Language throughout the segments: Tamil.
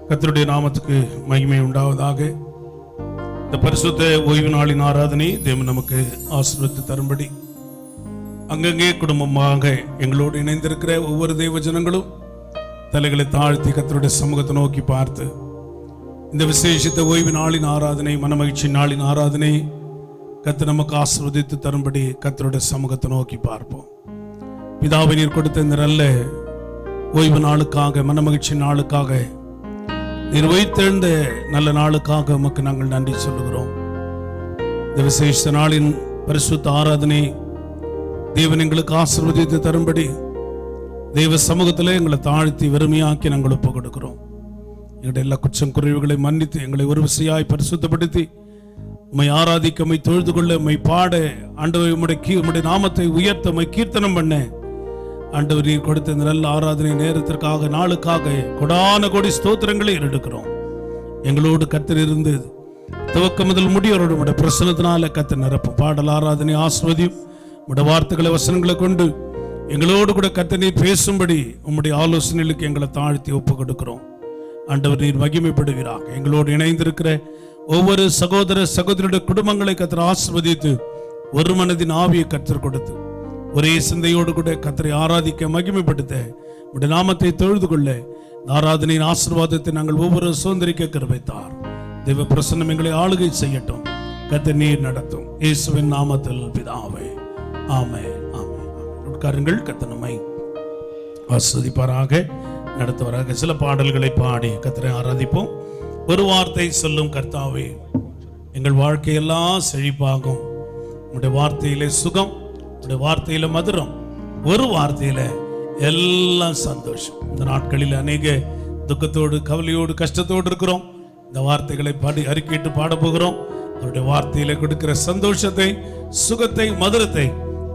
கர்த்தருடைய நாமத்துக்கு மகிமை உண்டாவதாக. இந்த பரிசுத்த ஓய்வு நாளின் ஆராதனை தேவன் நமக்கு ஆசீர்வதித்து தரும்படி அங்கங்கே குடும்பமாக எங்களோடு இணைந்திருக்கிற ஒவ்வொரு தெய்வ ஜனங்களும் தலைகளை தாழ்த்தி கர்த்தருடைய சமூகத்தை நோக்கி பார்த்து இந்த விசேஷித்த ஓய்வு நாளின் ஆராதனை, மனமகிழ்ச்சி நாளின் ஆராதனை கர்த்தர் நமக்கு ஆசீர்வதித்து தரும்படி கர்த்தருடைய சமூகத்தை நோக்கி பார்ப்போம். பிதாவை நீர் கொடுத்த இந்த நல்ல ஓய்வு நாளுக்காக, மனமகிழ்ச்சி நாளுக்காக, நீர் வைத்தெழுந்த நல்ல நாளுக்காக உமக்கு நாங்கள் நன்றி சொல்லுகிறோம். இந்த விசேஷ நாளின் பரிசுத்த ஆராதனை தேவன் எங்களுக்கு ஆசீர்வதித்து தரும்படி தெய்வ சமூகத்தில் எங்களை தாழ்த்தி வெறுமையாக்கி நாங்கள் ஒப்பு கொடுக்கிறோம். எங்களுடைய எல்லா குற்றம் குறைவுகளை மன்னித்து எங்களை ஒரு விசையாய் பரிசுத்தப்படுத்தி உம்மை ஆராதிக்க, உம்மை தொழுது கொள்ள, உம்மை பாட, ஆண்டவரை உம்முடைய நாமத்தை உயர்த்த, உம்மை கீர்த்தனம் பண்ண ஆண்டவர் நீர் கொடுத்த இந்த நல்ல ஆராதனை நேரத்திற்காக, நாளுக்காக கொடான கோடி ஸ்தோத்திரங்களை எடுக்கிறோம். எங்களோடு கர்த்தர் இருந்து துவக்கம் முதல் முடியோடு உடைய பிரசன்னத்தினால கர்த்தர் நிரப்பும். பாடல் ஆராதனை ஆசீர்வதியும். உடைய வார்த்தைகளை, வசனங்களை கொண்டு எங்களோடு கூட கர்த்தர் நீர் பேசும்படி உம்முடைய ஆலோசனைகளுக்கு எங்களை தாழ்த்தி ஒப்பு கொடுக்கிறோம். ஆண்டவர் நீர் மகிமைப்படுவீராக. எங்களோடு இணைந்திருக்கிற ஒவ்வொரு சகோதர சகோதரியுடைய குடும்பங்களை கர்த்தர் ஆசீர்வதித்து ஒரு மனதின் ஆவியை கர்த்தர் கொடுத்து ஒரே சிந்தையோடு கூட கர்த்தரை ஆராதிக்க, மகிமைப்படுத்த, உடைய நாமத்தை தொழுது கொள்ள ஆராதனையின் ஆசீர்வாதத்தை நாங்கள் ஒவ்வொரு சுதந்திரிக்க கிருபைத்தார். தெய்வ பிரசன்னம் எங்களை ஆளுகை செய்யட்டும். கர்த்தர் நீர் நடத்தும். இயேசுவின் நாமத்தில் பிதாவே, ஆமென், ஆமென். உட்காருங்கள். கர்த்தர் நம்மை ஆசீர்வதிப்பாராக, நடத்துவாராக. சில பாடல்களை பாடி கர்த்தரை ஆராதிப்போம். ஒரு வார்த்தை சொல்லும் கர்த்தாவே, எங்கள் வாழ்க்கையெல்லாம் செழிப்பாகும். உடைய வார்த்தையிலே சுகம், உடைய வார்த்தையில மதுரம், ஒரு வார்த்தையில எல்லாம் சந்தோஷம். இந்த நாட்களில் அநேக துக்கத்தோடு, கவலையோடு, கஷ்டத்தோடு இருக்கிறோம். இந்த வார்த்தைகளை பாடி அறிக்கையிட்டு பாட போகிறோம். அவருடைய வார்த்தையில கொடுக்கிற சந்தோஷத்தை, சுகத்தை, மதுரத்தை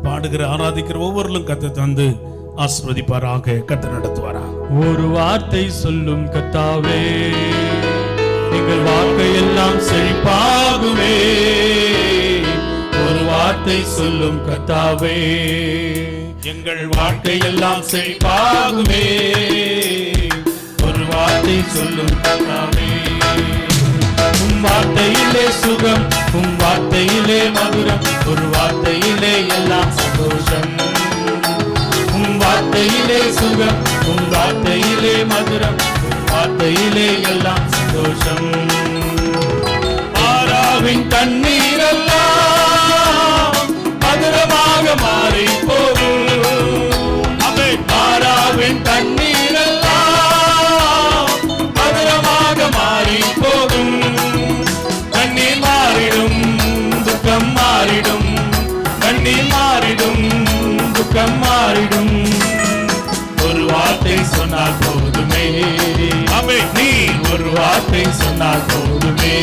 பாடுகிற, ஆராதிக்கிற ஒவ்வொருவரும் கர்த்தர் தந்து ஆசீர்வதிப்பாராக, கர்த்தர் நடத்துவாராக. ஒரு வார்த்தை சொல்லும் கர்த்தாவே, எங்கள் வாழ்க்கையெல்லாம் செழிப்பாகுமே. ஒரு வார்த்தை சொல்லும் கர்த்தாவே, எங்கள் வாழ்க்கையெல்லாம் செழிப்பாகுமே. ஒரு வார்த்தை சொல்லும் கர்த்தாவே, உம் வார்த்தையிலே சுகம், உம் வார்த்தையிலே மதுரம், ஒரு வார்த்தையிலே எல்லாம் சந்தோஷம். உம் வார்த்தையிலே சுகம், உம் வார்த்தையிலே மதுரம், ஒரு வார்த்தையிலே எல்லாம் சந்தோஷம். மாறாவின் தண்ணீரெல்லாம் மதுரமாக மாறி போகும். மாறாவின் தண்ணீரெல்லாம் மதுரமாக மாறி போகும். கண்ணீர் மாறிடும், துக்கம் மாறிடும். கண்ணீர் மாறிடும், துக்கம் மாறிடும். ஒரு வார்த்தை சொன்னால் போதுமே. நீ ஒரு வார்த்தை சொன்னால் போதுமே.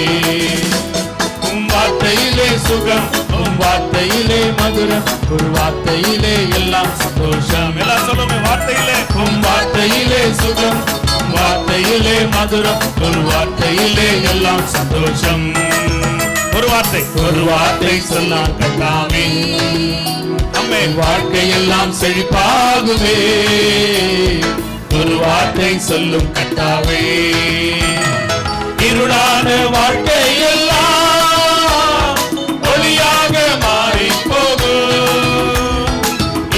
உம் வார்த்தையிலே சுகம், உம் வார்த்தையிலே மதுரம், ஒரு வார்த்தையிலே எல்லாம் சந்தோஷம். எல்லாம் சொல்லுங்க. வார்த்தையிலே, உம் வார்த்தையிலே சுகம், உம் வார்த்தையிலே மதுரம், ஒரு வார்த்தையிலே எல்லாம் சந்தோஷம். ஒரு வார்த்தை, ஒரு வார்த்தை சொன்னால் கர்த்தாவே, நம்மை வாழ்க்கையெல்லாம் செழிப்பாகுமே. ஒரு வார்த்தை சொல்லும் கர்த்தாவே, இருளான வாழ்க்கையெல்லாம் ஒளியாக மாறி போகும்.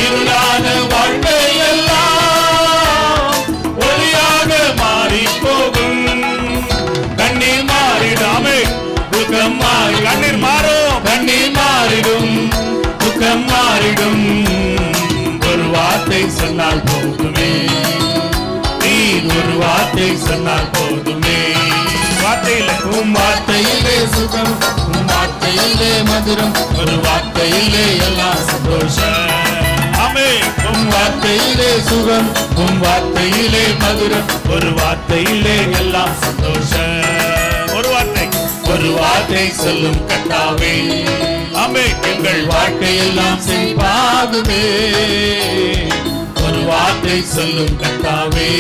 இருளான வாழ்க்கையெல்லாம் ஒளியாக மாறி போகும். கண்ணீர் மாறிடாமே, துக்கம் மாறி, கண்ணீர் மாறும், கண்ணீர் மாறிடும், துக்கம் மாறிடும். ஒரு வார்த்தை சொன்னால் போதுமே. நீ ஒரு வார்த்தை சொன்னால் போதுமே. வார்த்தையிலே, உம் வார்த்தையிலே சுகம், உம் வார்த்தையிலே மதுரம், ஒரு வார்த்தையிலே எல்லாம் சந்தோஷம். உம் வார்த்தையிலே சுகம், உம் வார்த்தையிலே மதுரம், ஒரு வார்த்தையிலே எல்லாம் சந்தோஷம். ஒரு வார்த்தை, ஒரு வார்த்தை சொல்லும் கர்த்தாவே, எங்கள் வாழ்க்கையெல்லாம் செழிப்பாகுமே. ஒரு வார்த்தை சொல்லும் கர்த்தாவே,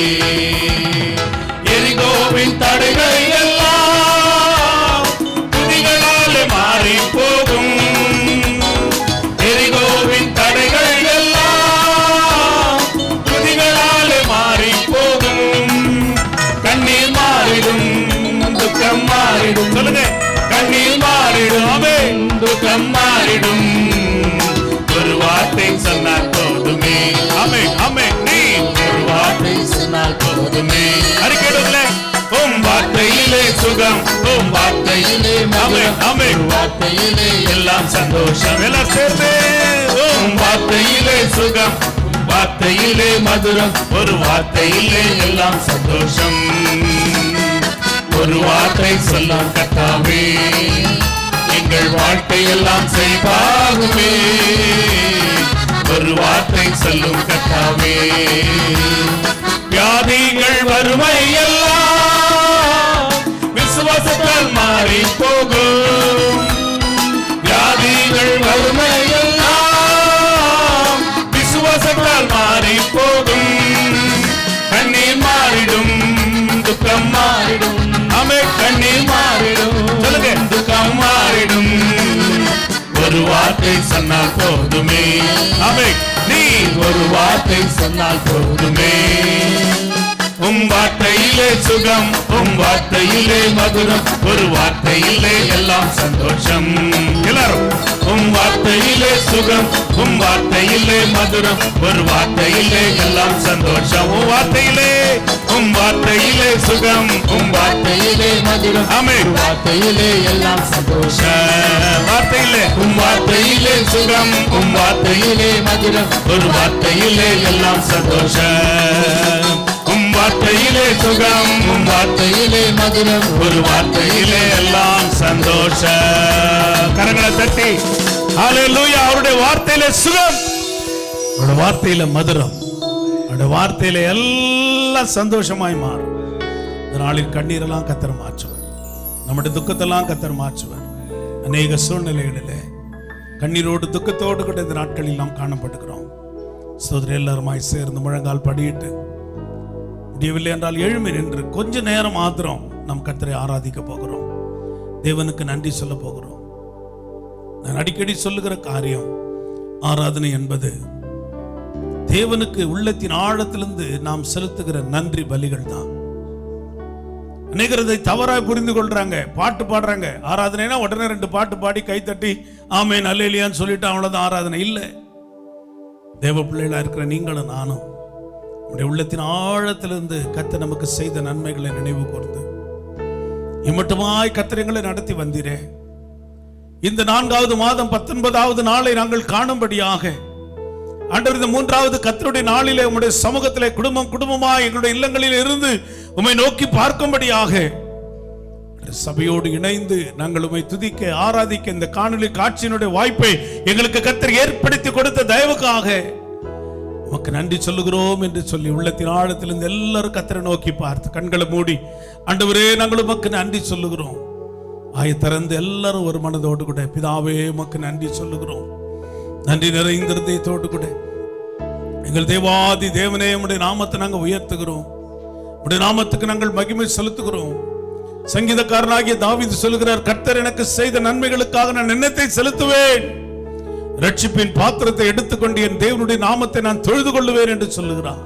எரிகோவின் தடைகள் எல்லாம் துதிகளால் மாறி போகும். எரிகோவின் தடைகள் எல்லாம் துதிகளால் மாறி போகும். கண்ணீர் மாறிடும், துக்கம் மாறிடும். ஒரு வார்த்தை சொன்னால் போதுமே. ஆமென் ஆமென். நீ ஒரு வார்த்தை சொன்னால் போதுமே. அறிக்கையிடுங்களே. உம் வார்த்தையிலே சுகம், உம் வார்த்தையிலே மதுரம், ஆமென் வார்த்தையிலே எல்லாம் சந்தோஷம். எல்லாம் சேர்ந்து உம் வார்த்தையிலே சுகம், வார்த்தையிலே மதுரம், ஒரு வார்த்தையிலே எல்லாம் சந்தோஷம். ஒரு வார்த்தை சொல்லும் கர்த்தாவே, எங்கள் வாழ்க்கை எல்லாம் செழிப்பாகுமே. ஒரு வார்த்தை சொல்லும் கர்த்தாவே, வியாதிகள் வறுமை எல்லாம் விசுவாசத்தால் மாறி போகும். வியாதிகள் வறுமை எல்லாம் விசுவாசத்தால் மாறி போகும். கண்ணீர் மாறிடும், துக்கம் மாறிடும். ஆமென். கண்ணீர் மாறிடும், சொல்லுங்க, துக்கம் மாறிடும். ஒரு வார்த்தை சொன்னால் போதுமே. ஆமென். நீ ஒரு வார்த்தை சொன்னால் போதுமே. உம் வார்த்தையிலே சுகம், உம் வார்த்தையிலே மதுரம், ஒரு வார்த்தையிலே எல்லாம் சந்தோஷம். எல்லாரும் உம் வார்த்தையிலே சுகம், உம் வார்த்தையிலே மதுரம், ஒரு வார்த்தையிலே எல்லாம் சந்தோஷம். உம் வார்த்தையிலே, உம் வார்த்தையிலே சுகம், உம் வார்த்தையிலே மதுரம், ஆமென் வார்த்தையிலே எல்லாம் சந்தோஷம். வார்த்தையிலே, உம் வார்த்தையிலே சுகம், உம் வார்த்தையிலே மதுரம், ஒரு வார்த்தையிலே எல்லாம் சந்தோஷம். உம் வார்த்தையிலே சுகம், உம் வார்த்தையிலே மதுரம், ஒரு வார்த்தையிலே எல்லாம் சந்தோஷம். கரங்களை தட்டி ஹல்லேலூயா. அவருடைய வார்த்தையிலே சுகம், அவருடைய வார்த்தையில மதுரம், அவருடைய வார்த்தையில எல்லாம் சந்தோஷமாய் மாறும். இந்த நாளில் கண்ணீரெல்லாம் கர்த்தர் மாற்றுவார், நம்முடைய துக்கத்தெல்லாம் கர்த்தர் மாற்றுவார். அநேக சூழ்நிலைகளிலே கண்ணீரோடு துக்கத்தோடு கூட இந்த நாட்களில் நாம் காணப்படுகிறோம். சோதரர் எல்லாருமாய் சேர்ந்து முழங்கால் படியிட்டு, முடியவில்லை என்றால் எழும்பி நின்று கொஞ்ச நேரம் மாத்திரம் நம் கர்த்தரை ஆராதிக்க போகிறோம். தேவனுக்கு நன்றி சொல்ல போகிறோம். நான் அடிக்கடி சொல்லுகிற காரியம், ஆராதனை என்பது தேவனுக்கு உள்ளத்தின் ஆழத்திலிருந்து நாம் செலுத்துகிற நன்றி பலிகள் தான். அநேகர் அதை தவறாக புரிந்து கொள்றாங்க. பாட்டு பாடுறாங்க, ஆராதனைனா உடனே 2 பாட்டு பாடி கைத்தட்டி ஆமென் அல்லேலூயான்னு சொல்லிட்டு அவ்வளவுதான் ஆராதனை இல்லை. தேவ பிள்ளைகளா இருக்கிற நீங்களும் நானும் நம்முடைய உள்ளத்தின் ஆழத்திலிருந்து கர்த்தர் நமக்கு செய்த நன்மைகளை நினைவு கூர்ந்து, இம்மட்டுமாய் கர்த்தர் நடத்தி வந்தீரே, இந்த 4வது மாதம் 19வது நாளை நாங்கள் காணும்படியாக ஆண்டவர் இந்த 3வது கர்த்தருடைய நாளிலே உம்முடைய சமூகத்திலே குடும்பமாய் எங்களுடைய இல்லங்களில் இருந்து உம்மை நோக்கி பார்க்கும்படியாக சபையோடு இணைந்து நாங்கள் உம்மை துதிக்க ஆராதிக்க இந்த காணொளி காட்சியினுடைய வாய்ப்பை எங்களுக்கு கர்த்தர் ஏற்படுத்தி கொடுத்த தயவுக்காக உமக்கு நன்றி சொல்லுகிறோம் என்று சொல்லி உள்ளத்தின் ஆழத்திலிருந்து எல்லாரும் கர்த்தரை நோக்கி பார்த்து கண்களை மூடி, ஆண்டவரே நாங்கள் உமக்கு நன்றி சொல்லுகிறோம். ஆய திறந்து எல்லாரும் ஒரு மனதோடு கூட, பிதாவே உமக்கு நன்றி சொல்லுகிறோம். நன்றி நிறைந்த இதயத்தோடு கூட எங்கள் தேவாதி தேவனே உம்முடைய நாமத்தை நாங்கள் உயர்த்துகிறோம். உம்முடைய நாமத்துக்கு நாங்கள் மகிமை செலுத்துகிறோம். சங்கீதக்காரனாகிய தாவீது சொல்லுகிறார், கர்த்தர் எனக்கு செய்த நன்மைகளுக்காக நான் எண்ணத்தை செலுத்துவேன், ரட்சிப்பின் பாத்திரத்தை எடுத்துக்கொண்டு என் தேவனுடைய நாமத்தை நான் தொழுது கொள்ளுவேன் என்று சொல்லுகிறார்.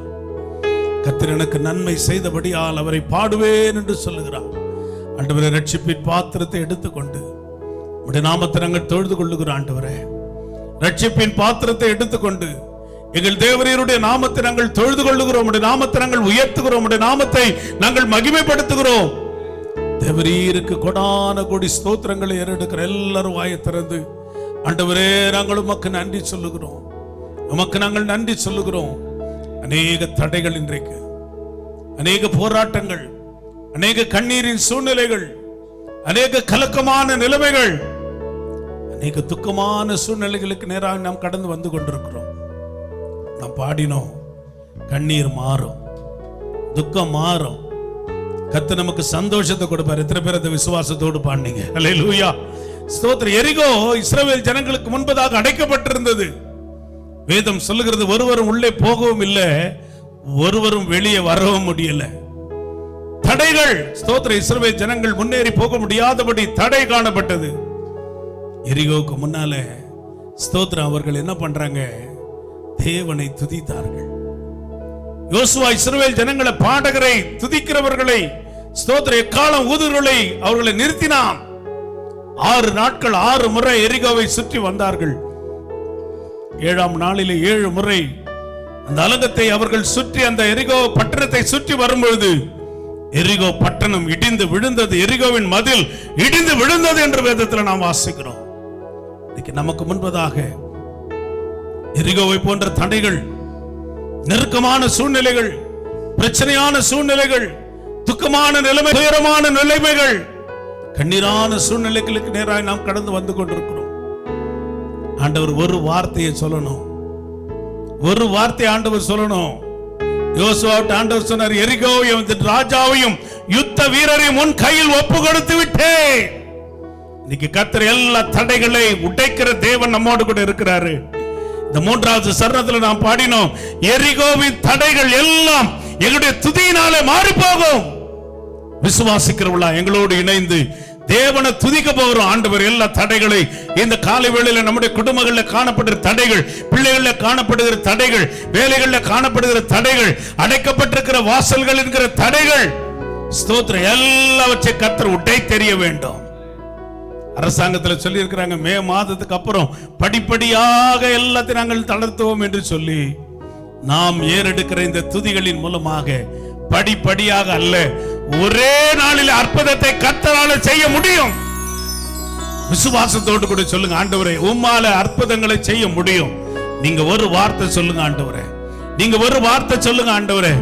கர்த்தர் எனக்கு நன்மை செய்தபடியால் அவரை பாடுவேன் என்று சொல்லுகிறார். ஆண்டவரே, ரட்சிப்பின் பாத்திரத்தை எடுத்துக்கொண்டு உம்முடைய நாமத்தை நாங்கள் தொழுது கொள்ளுகிறோம். ஆண்டவரே, ரட்சிப்பின் பாத்திரத்தை எடுத்துக்கொண்டு எங்கள் தேவரீருடைய நாமத்தை நாங்கள் தொழுது கொள்ளுகிறோம். உம்முடைய நாமத்தை நாங்கள் உயர்த்துகிறோம். உம்முடைய நாமத்தை நாங்கள் மகிமைப்படுத்துகிறோம். தேவரீருக்கு கொடான கோடி ஸ்தோத்திரங்களை ஏறெடுக்கிற எல்லாரும் வாயை திறந்து, ஆண்டவரே நாங்கள் உமக்கு நன்றி சொல்லுகிறோம், உமக்கு நாங்கள் நன்றி சொல்லுகிறோம். அநேக தடைகள் இன்றைக்கு, அநேக போராட்டங்கள், அநேக கண்ணீரின் சூழ்நிலைகள், அநேக கலக்கமான நிலைமைகள், அநேக துக்கமான சூழ்நிலைகளுக்கு நேராக நாம் கடந்து வந்து கொண்டிருக்கிறோம். நாம் பாடினோம், கண்ணீர் மாறும், துக்கம் மாறும், கர்த்தர் நமக்கு சந்தோஷத்தை கொடுப்பார். எத்தனை பேர் அந்த விசுவாசத்தோடு பாடினீங்க? அல்லேலூயா, ஸ்தோத்திரம். எரிகோ இஸ்ரவேல் ஜனங்களுக்கு முன்பதாக அடைக்கப்பட்டிருந்தது. வேதம் சொல்லுகிறது, ஒருவரும் உள்ளே போகவும் இல்லை, ஒருவரும் வெளியே வரவும் முடியல. தடைகள், ஸ்தோத்திரம். இஸ்ரவேல் ஜனங்கள் முன்னேறி போக முடியாதபடி தடை காணப்பட்டது. எரிகோவுக்கு முன்னால ஸ்தோத்திரம் அவர்கள் என்ன பண்றாங்க? தேவனை துதித்தார்கள். யோசுவா இஸ்ரவேல் ஜனங்களை, பாடகரை, துதிக்கிறவர்களை, ஸ்தோத்திர எக்காலம் ஊதுகளை அவர்களை நிறுத்தினான். 6 நாட்கள் 6 முறை எரிகோவை சுற்றி வந்தார்கள். 7ஆம் நாளிலே 7 முறை அந்த அலங்கத்தை அவர்கள் சுற்றி அந்த எரிகோ பட்டணத்தை சுற்றி வரும்பொழுது எரிகோ பட்டணம் இடிந்து விழுந்தது. எரிகோவின் மதில் இடிந்து விழுந்தது என்று வேதத்தில் நாம் வாசிக்கிறோம். இன்னைக்கு நமக்கு முன்பதாக எரிகோவை போன்ற தடைகள், நெருக்கமான சூழ்நிலைகள், பிரச்சனையான சூழ்நிலைகள், துக்கமான நிலைமை, துயரமான நிலைமைகள், கண்ணீரான சூழ்நிலைகளுக்கு நேராக நாம் கடந்து வந்து கொண்டிருக்கிறோம். ஆண்டவர் ஒரு வார்த்தையை சொல்லணும், ஒரு வார்த்தை ஆண்டவர் சொல்லணும். யோசுவாவிட்ட ஆண்டவர் சொன்னார், எரிகோவையும் ராஜாவையும் யுத்த வீரரையும் உன் கையில் ஒப்பு கொடுத்து விட்டேன். இன்னைக்கு கர்த்தர் எல்லா தடைகளை உடைக்கிற தேவன் நம்மோடு கூட இருக்கிறாரு. இந்த 3வது சரணத்தில் நாம் பாடினோம், எரிகோவின் தடைகள் எல்லாம் எங்களுடைய துதியினாலே மாறி போகும். விசுவாசிக்கிறவளா எங்களோடு இணைந்து தேவனை துதிக்க போகிறோம். ஆண்டவர் எல்லா தடைகளை இந்த காலை வேளையில நம்முடைய குடும்பங்களில் காணப்படுகிற தடைகள், பிள்ளைகளில் காணப்படுகிற தடைகள், வேலைகளில் காணப்படுகிற தடைகள், அடைக்கப்பட்டிருக்கிற வாசல்கள் என்கிற தடைகள், ஸ்தோத்திரம், எல்லாவற்றை கர்த்தர் உடை தெரிய வேண்டும். அரசாங்கத்தில் சொல்லி இருக்கிறாங்க, மே மாதத்துக்கு அப்புறம் படிப்படியாக எல்லாத்தையும் நாங்கள் தளர்த்துவோம் என்று சொல்லி, நாம் ஏறெடுக்கிற இந்த துதிகளின் மூலமாக படிப்படியாக அல்ல, ஒரே நாளில் அற்புதத்தை கர்த்தரால செய்ய முடியும். விசுவாசத்தோடு கூட சொல்லுங்க, ஆண்டவரே உம்மால அற்புதங்களை செய்ய முடியும். நீங்க ஒரு வார்த்தை சொல்லுங்க ஆண்டவரே, நீங்க ஒரு வார்த்தை சொல்லுங்க ஆண்டவரே,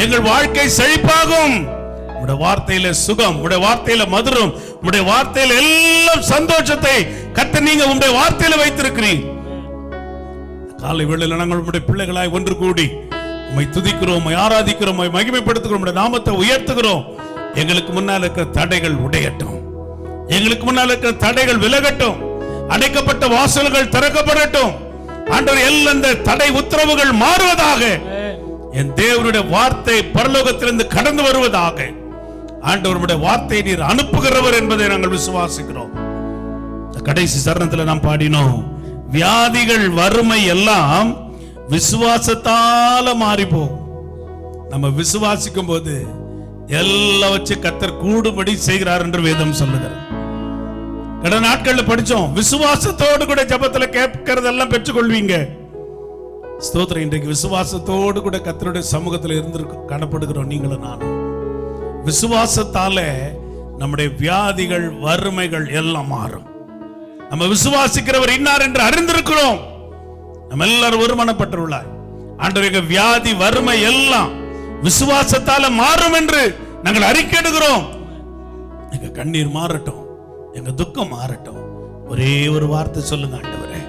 எங்கள் வாழ்க்கை செழிப்பாகும். உடைய வார்த்தையில சுகம், உடைய வார்த்தையில மதுரம், உடைய வார்த்தையில எல்லாம் சந்தோஷத்தை கர்த்தர் நீங்க உடைய வார்த்தையில வைத்திருக்கிறீங்க. காலை வேளையில நாங்கள் உடைய பிள்ளைகளாய் ஒன்று கூடி உம்மை துதிக்கிறோம், உம்மை ஆராதிக்கிறோம், உம்மை மகிமைப்படுத்துகிறோம், உடைய நாமத்தை உயர்த்துகிறோம். எங்களுக்கு முன்னால் இருக்கிற தடைகள் உடையட்டும், எங்களுக்கு முன்னால் இருக்கிற தடைகள் விலகட்டும், அடைக்கப்பட்ட வாசல்கள் திறக்கப்படட்டும். ஆண்டவர் எல்லா இந்த தடை உத்தரவுகள் மாறுவதாக, என் தேவனுடைய வார்த்தை பரலோகத்திலிருந்து கடந்து வருவதாக. ஆண்டவருடைய வார்த்தையை நீர் அனுப்புகிறவர் என்பதை நாங்கள் விசுவாசிக்கிறோம். கடைசி சரணத்தில் நாம் பாடினோம், வியாதிகள் வறுமை எல்லாம் விசுவாசத்தால மாறி போகும். நம்ம விசுவாசிக்கும் போது எல்லாவற்றையும் கர்த்தர் கூடுபடி செய்கிறார் என்று வேதம் சொல்லுகிறது. கடந்த நாட்கள்ல படிச்சோம், விசுவாசத்தோடு கூட ஜெபத்துல கேட்கிறதெல்லாம் பெற்றுக்கொள்வீங்க. ஸ்தோத்திரம். இன்றைக்கு விசுவாசத்தோடு கூட கர்த்தருடைய சமூகத்தில் இருந்து காணப்படுகிறோம் நீங்களும் நானும். விசுவாசத்தால நம்முடைய வியாதிகள் வறுமைகள் எல்லாம் மாறும். நம்ம விசுவாசிக்கிறவர் இன்னார் என்று அறிந்திருக்கிறோம். நம்ம எல்லாரும் ஒருமனப்பட்டுள்ளார். ஆண்டவரே, வியாதி வறுமை எல்லாம் விசுவாசத்தால மாறும் என்று நாங்கள் அறிக்கையிடுகிறோம். எங்க கண்ணீர் மாறட்டும், எங்க துக்கம் மாறட்டும். ஒரே ஒரு வார்த்தை சொல்லுங்க ஆண்டவரே.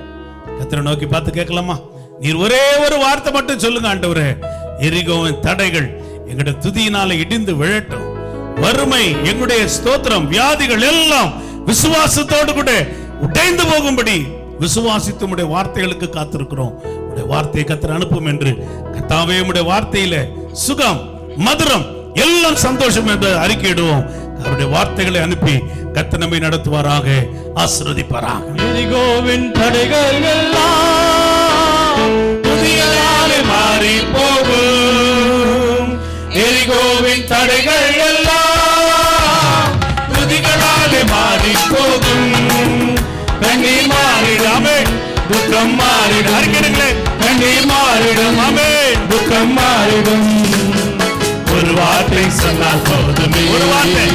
கர்த்தரை நோக்கி பார்த்து கேட்கலாமா? நீர் ஒரே ஒரு வார்த்தை மட்டும் சொல்லுங்க ஆண்டவரே. எரிகோவின் தடைகள் எங்களுடைய துதியினால இடிந்து விழட்டும். வறுமை, எங்களுடைய ஸ்தோத்திரம், வியாதிகள் எல்லாம் விசுவாசத்தோடு கூட உடைந்து போகும்படி விசுவாசித்து உடைய வார்த்தைகளுக்கு காத்திருக்கிறோம். உடைய வார்த்தையை கர்த்தர் அனுப்பும் என்று கர்த்தாவே, உடைய வார்த்தையில சுகம், மதுரம், எல்லாம் சந்தோஷம் என்று அறிக்கையிடுவோம். அவருடைய வார்த்தைகளை அனுப்பி கர்த்தர் நம்மை நடத்துவாராக, ஆசீர்வதிப்பாராக. எரிகோவின் தடைகள் எல்லாம் துதியாலே மாறி போகும். எரிகோவின் தடைகள் எல்லாம் துதிகளாலே மாறி போகும். கண்ணீர் மாறிடும், துக்கம் மாறிடும். அறிக்கையிடுங்களே, கண்ணீர் மாறிடும், துக்கம் மாறிடும். ஒரு வார்த்தை சொன்னால் போதுமே, ஒரு வார்த்தை,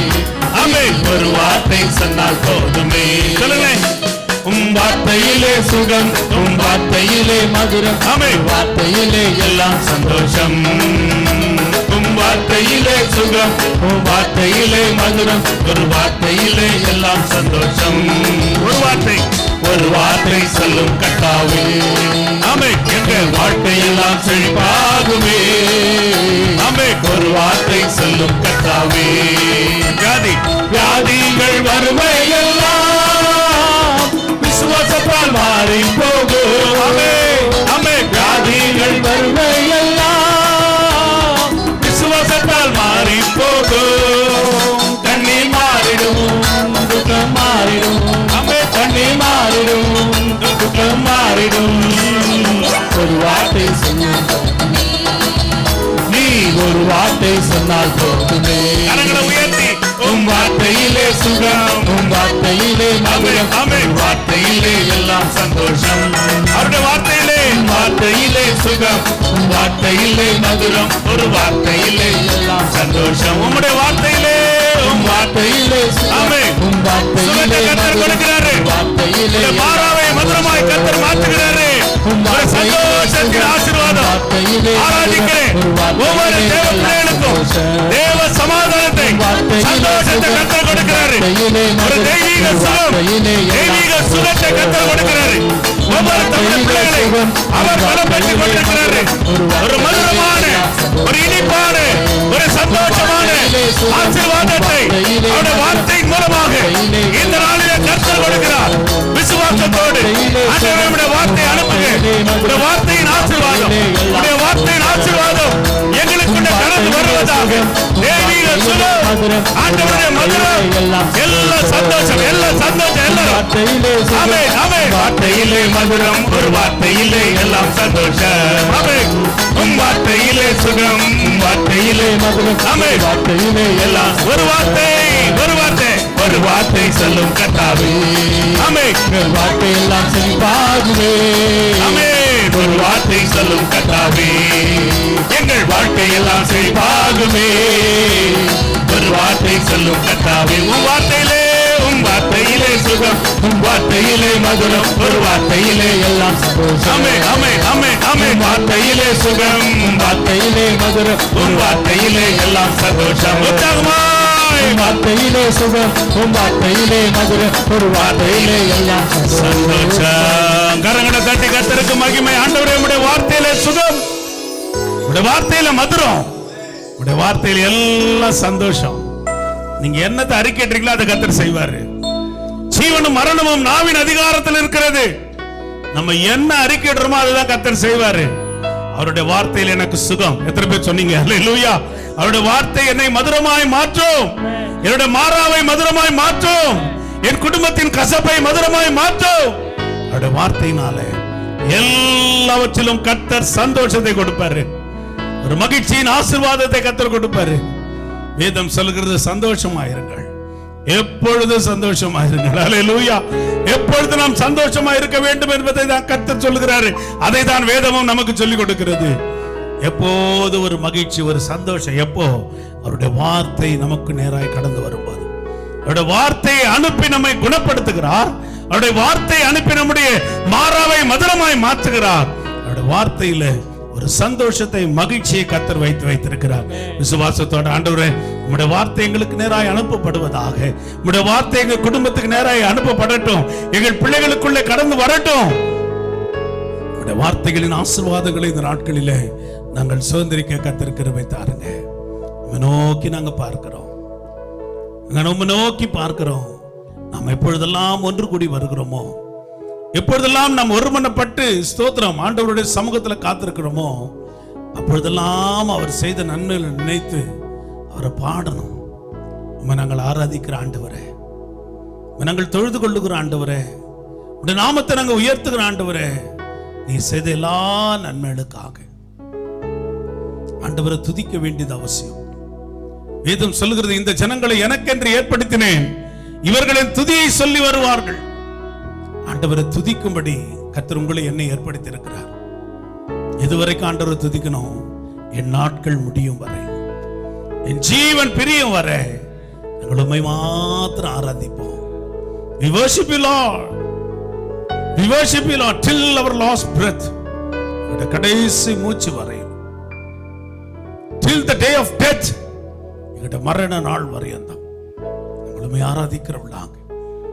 ஒரு வார்த்தை சொன்னால் போதுமே. சொல்லுங்களேன். உம் வார்த்தையிலே சுகம், உம் வார்த்தையிலே மதுரம், வார்த்தையிலே எல்லாம் சந்தோஷம். உம் வார்த்தையிலே சுகம், உம் வார்த்தையிலே மதுரம், ஒரு வார்த்தையிலே எல்லாம் சந்தோஷம். ஒரு வார்த்தை, ஒரு வார்த்தை சொல்லும் கர்த்தாவே, எங்கள் வாழ்க்கையெல்லாம் செழிப்பாகுமே. ஒரு வார்த்தை சொல்லும் கர்த்தாவே, வியாதிகள் வறுமை எல்லாம் விசுவாசத்தால் மாறி போகும். வியாதிகள் வறுமை எல்லாம் விசுவாசத்தால் மாறி போகும். கண்ணீர் மாறிடும், துக்கம் மாறிடும். கண்ணீர் மாறிடும், துக்கம் மாறிடும். ஒரு வார்த்தை சொன்னால், நீ ஒரு வார்த்தை சொன்னால் போதுமே. உம் வார்த்தையிலே சுகம், உம் வார்த்தையிலே மதுரம், உம் வார்த்தையிலே எல்லாம் சந்தோஷம். அவருடைய வார்த்தையிலே, வார்த்தையிலே சுகம், உம் வார்த்தையிலே மதுரம், ஒரு வார்த்தையிலே எல்லாம் சந்தோஷம். உம்முடைய வார்த்தையிலே, உம் வார்த்தையிலே சுகம், உம் வார்த்தையிலே கர்த்தர் கொடுக்கிறாரு. வார்த்தையிலே மாறாவை மதுரமாய் கர்த்தர் மாற்றுகிறாரு. சந்தோஷத்தின் ஆசீர்வாதம். ஆராதிக்கிறேன் ஒவ்வொரு தேவ பிள்ளைகளுக்கும் தேவ சமாதானத்தை, சந்தோஷத்தை கர்த்தர் கொடுக்கிறாரு. ஒரு தெய்வீக சுகம், தெய்வீக சுகத்தை கர்த்தர் கொடுக்கிறாரு. ஒவ்வொரு தமிழ் பிள்ளைகளை அவர் பலப்படுத்திக் கொண்டிருக்கிறாரு. ஒரு மதுரமான, ஒரு இனிப்பான, ஒரு சந்தோஷமான ஆசீர்வாதத்தை அவருடைய வார்த்தையின் மூலமாக இந்த நாளிலே கர்த்தர் கொடுக்கிறார். விசுவாசத்தோடு ஆண்டவருடைய வார்த்தை அனுப்புங்க. உடைய வார்த்தையின் ஆசீர்வாதம், உடைய வார்த்தையின் ஆசீர்வாதம் எங்களுக்குள்ள கடந்து வருவதாக. தெய்வீக சுகம், ஆண்டவருடைய மதுரம், எல்லா சந்தோஷம், எல்லா சந்தோஷம், எல்லாம் ஆமென், ஆமென். வார்த்தையிலே மதுரம், ஒரு வார்த்தையிலே எல்லாம் சந்தோஷம். ஆமென். உம் வார்த்தையிலே சுகம், உம் வார்த்தையிலே மதுரம், ஆமென். வார்த்தையிலே எல்லாம் ஒரு வார்த்தை, ஒரு வார்த்தை, ஒரு வார்த்தை சொல்லும் கர்த்தாவே. ஆமென். வார்த்தை எல்லாம் செழிப்பாகுமே. ஆமென். ஒரு வார்த்தை சொல்லும் கர்த்தாவே, எங்கள் வாழ்க்கை எல்லாம் செழிப்பாகுமே. ஒரு வார்த்தை சொல்லும் கர்த்தாவே, உம் வார்த்தையிலே, உம் வார்த்தையிலே சுகம், உம் வார்த்தையிலே மதுரம், ஒரு வார்த்தையிலே எல்லாம் சந்தோஷம். ஆமென், ஆமென், ஆமென், ஆமென். வார்த்தையிலே சுகம், உம் வார்த்தையிலே மதுரம், ஒரு வார்த்தையிலே எல்லாம் சந்தோஷம். உற்சாகமாய் வார்த்தையிலே சுகம், உம் வார்த்தையிலே மதுரம், ஒரு வார்த்தையிலே எல்லாம் சந்தோஷம். கரங்களை தட்டி கர்த்தருக்கு மகிமை. ஆண்டவரே, உம்முடைய வார்த்தையிலே சுகம், உம்முடைய வார்த்தையில மதுரம், உம்முடைய வார்த்தையில எல்லாம் சந்தோஷம். நீங்க என்னத்தை அறிக்கையிட்டீங்களோ அதை கர்த்தர் செய்வாரு. ஜீவனும் மரணமும் நாவின் அதிகாரத்தில் இருக்கிறது. நம்ம என்ன அறிக்கையிடுறோமோ அதுதான் கர்த்தர் செய்வாரு. அவருடைய வார்த்தையில் எனக்கு சுகம். எத்தனை பேர் சொன்னீங்க அல்லேலூயா? அவருடைய வார்த்தை என்னை மதுரமாய் மாற்றும், என்னுடைய மாறாவை மதுரமாய் மாற்றும், என் குடும்பத்தின் கசப்பை மதுரமாய் மாற்றும். அவருடைய வார்த்தையினால எல்லாவற்றிலும் கர்த்தர் சந்தோஷத்தை கொடுப்பாரு. ஒரு மகிழ்ச்சியின் ஆசீர்வாதத்தை கர்த்தர் கொடுப்பாரு. வேதம் சொல்கிறது சந்தோஷமாயிருங்கள், எப்பொழுது சந்தோஷமாயிருங்கள். அல்லேலூயா. எப்பொழுது நாம் சந்தோஷமா இருக்க வேண்டும் என்பதை தான் கர்த்தர் சொல்லுகிறாரு. அதை தான் வேதமும் நமக்கு சொல்லிக் கொடுக்கிறது. எப்போது ஒரு மகிழ்ச்சி, ஒரு சந்தோஷம், எப்போ அவருடைய வார்த்தை நமக்கு நேராய் கடந்து வரும்போது, அவருடைய வார்த்தையை அனுப்பி நம்மை குணப்படுத்துகிறார். அவருடைய வார்த்தையை அனுப்பி நம்முடைய மாறாவை மதுரமாய் மாற்றுகிறார். அவருடைய வார்த்தையில ஒரு சந்தோஷத்தை, மகிழ்ச்சியை கர்த்தர் வைத்திருக்கிறார். விசுவாசத்தோட ஆண்டவரே, உம்முடைய வார்த்தை எங்களுக்கு நேராய் அனுப்பப்படுவதாக. உம்முடைய வார்த்தை எங்கள் குடும்பத்துக்கு நேராய் அனுப்பப்படட்டும், எங்கள் பிள்ளைகளுக்குள்ளே கடந்து வரட்டும். உம்முடைய வார்த்தைகளின் ஆசீர்வாதங்களை இந்த நாட்களிலே நாங்கள் சுதந்திரிக்க கர்த்தர் கிருபை தாருங்க. உம்மை நோக்கி நாங்க பார்க்கிறோம், உம்மை நோக்கி பார்க்கிறோம். நாம் எப்பொழுதெல்லாம் ஒன்று கூடி வருகிறோமோ, எப்பொழுதெல்லாம் நாம் ஒருமனப்பட்டு ஸ்தோத்திரம் ஆண்டவருடைய சமூகத்தில் காத்திருக்கிறோமோ, அப்பொழுதெல்லாம் அவர் செய்த நன்மைகளை நினைத்து அவரை பாடணும். உம்மை நாங்கள் ஆராதிக்கிற ஆண்டவரே, உம்மை நாங்கள் தொழுது கொள்ளுகிற ஆண்டவரே, உடைய நாமத்தை நாங்கள் உயர்த்துகிற ஆண்டவரே, நீ செய்த எல்லா நன்மைகளுக்காக ஆண்டவரை துதிக்க வேண்டியது அவசியம். வேதம் சொல்லுகிறது, இந்த ஜனங்களை எனக்கென்று ஏற்படுத்தினேன், இவர்களின் துதியை சொல்லி வருவார்கள். ஆண்டவரை துதிக்கும்படி கர்த்தர் உங்களை என்னை ஏற்படுத்தி இருக்கிறார். இதுவரைக்கும் ஆண்டவரை துதிக்கணும். என் நாட்கள் முடியும் வரை, என் ஜீவன் பிரியும் வரை நாங்கள் உம்மை மாத்திரம் ஆராதிப்போம். We worship you Lord, we worship you Lord till our last breath. இந்த கடைசி மூச்சு வரை, till the day of death, எங்களுடைய மரண நாள் வரையும் தான் நாங்கள் உம்மை ஆராதிக்கிறவர்களாக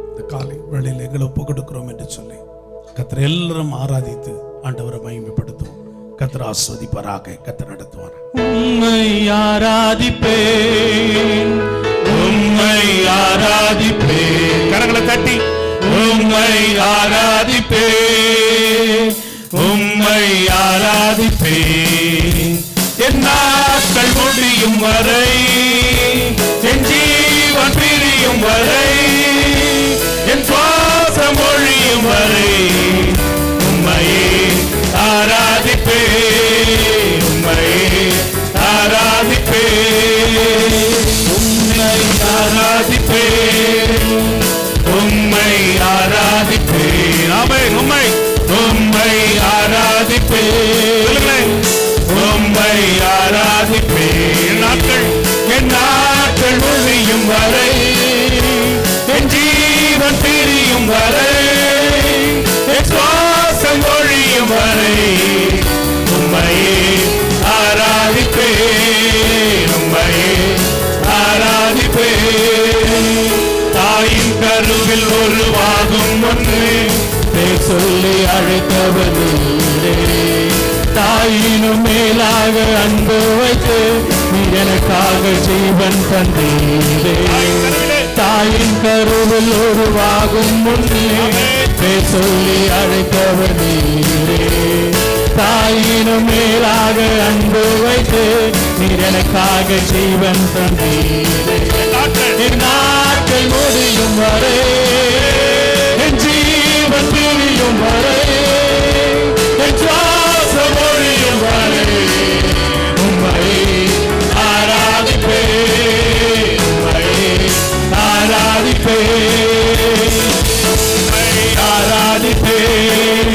இந்த காலை வேளையில் எங்களை ஒப்பு கொடுக்கிறோம் என்று சொல்லி கர்த்தர் எல்லாரும் ஆராதித்து ஆண்டவரை மகிமைப்படுத்தும். கர்த்தர் ஆஸ்வதிப்பாராக. கர்த்தர் நடத்துவார். உம்மை ஆராதிப்பேன், உம்மை ஆராதிப்பேன். கரங்களை தட்டி உம்மை ஆராதிப்பேன், உம்மை ஆராதிப்பேன். என் நாட்கள் முடியும் வரை, என் ஜீவன் பிரியும் வரை, என் சுவாசம் ஒழியும் வரை உம்மையே ஆராதிப்பேன், உம்மையே ஆராதிப்பேன், உம்மை ஆராதிப்பேன், ஆமென். உம்மை ஆராதிப்பேன், உம்மை ஆராதிப்பேன். என் நாட்கள் ஒழியும் வரை, என் ஜீவன் பிரியும் வரை, என் சுவாசம் ஒழியும் வரை உம்மையே ஆராதிப்பேன், உம்மையே ஆராதிப்பேன். தாயின் கருவில் உருவாகும் முன்னே பேர் சொல்லி அழைத்தவர் நீரே. தாயினும் மேலாக அன்பு வைத்து நீ எனக்காக ஜீவன் தந்தீரே. தாயின் கருவில் உருவாகும் முன்னே பேர் சொல்லி அழைத்தவர் நீரே. தாயினும் மேலாக அன்பு வைத்து நீ எனக்காக ஜீவன் தந்தீரே. என் நாட்கள் முடியும் வரை, என் ஜீவன் பிரியும் வரை, என் சுவாசம் ஒழியும் வரை உம்மையே ஆராதிப்பேன், உம்மையே ஆராதிப்பேன், உம்மை ஆராதிப்பேன்,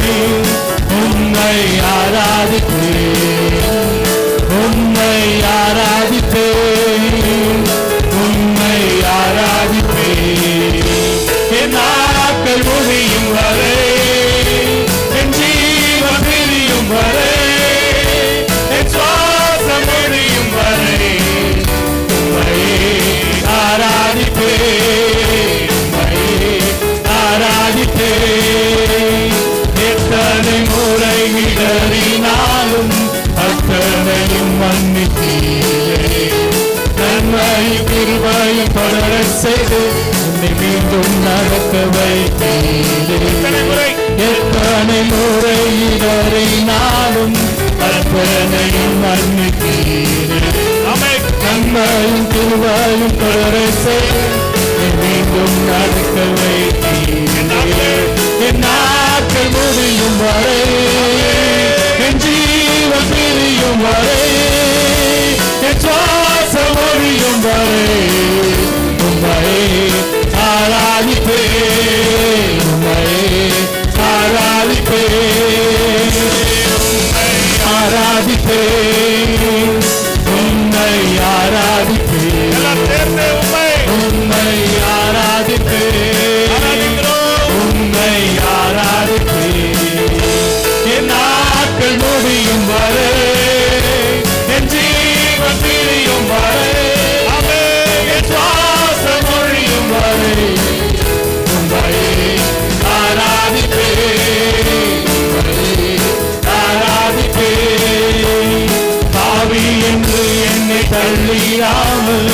உம்மை ஆராதிப்பேன், உம்மை ஆராதிப்பேன், உம்மை ஆராதிப்பேன். என் நாட்கள் முடியும் வரை, என் ஜீவன் பிரியும் வரை, என் சுவாசம் முடியும் வரை உம்மையே ஆராதிப்பேன், உம்மையே ஆராதிப்பேன். எத்தனை முறை இடறினாலும் அத்தனையும் மன்னித்தீரே. நன்மையும் கிருபையும் தொடர செய்து உன்னை மீண்டும் நடக்க வைத்தீரே. எத்தனை முறை இடறினாலும் அத்தனையும் மன்னித்தீரே. நன்மையும் கிருபையும் தொடர செய்து உன்னை மீண்டும் நடக்க வைத்தீரே. என் நாட்கள் முடியும் வரை, என் ஜீவன் பிரியும் வரை, என் சுவாசம் ஒழியும் வரை உம்மையே ஆராதிப்பேன், உம்மையே ஆராதிப்பேன், உம்மை ஆராதிப்பேன், உம்மை ஆராதிப்பேன், உம்மை ஆராதிப்பேன், உம்மை ஆராதிப்பேன். என் நாட்கள் முடியும் வரை, என் ஜீவன் பிரியும் வரை, என் சுவாசம் ஒழியும் வரை உம்மையே ஆராதிப்பேன், உம்மையே ஆராதிப்பேன். பாவி என்று என்னை தள்ளிடாமல்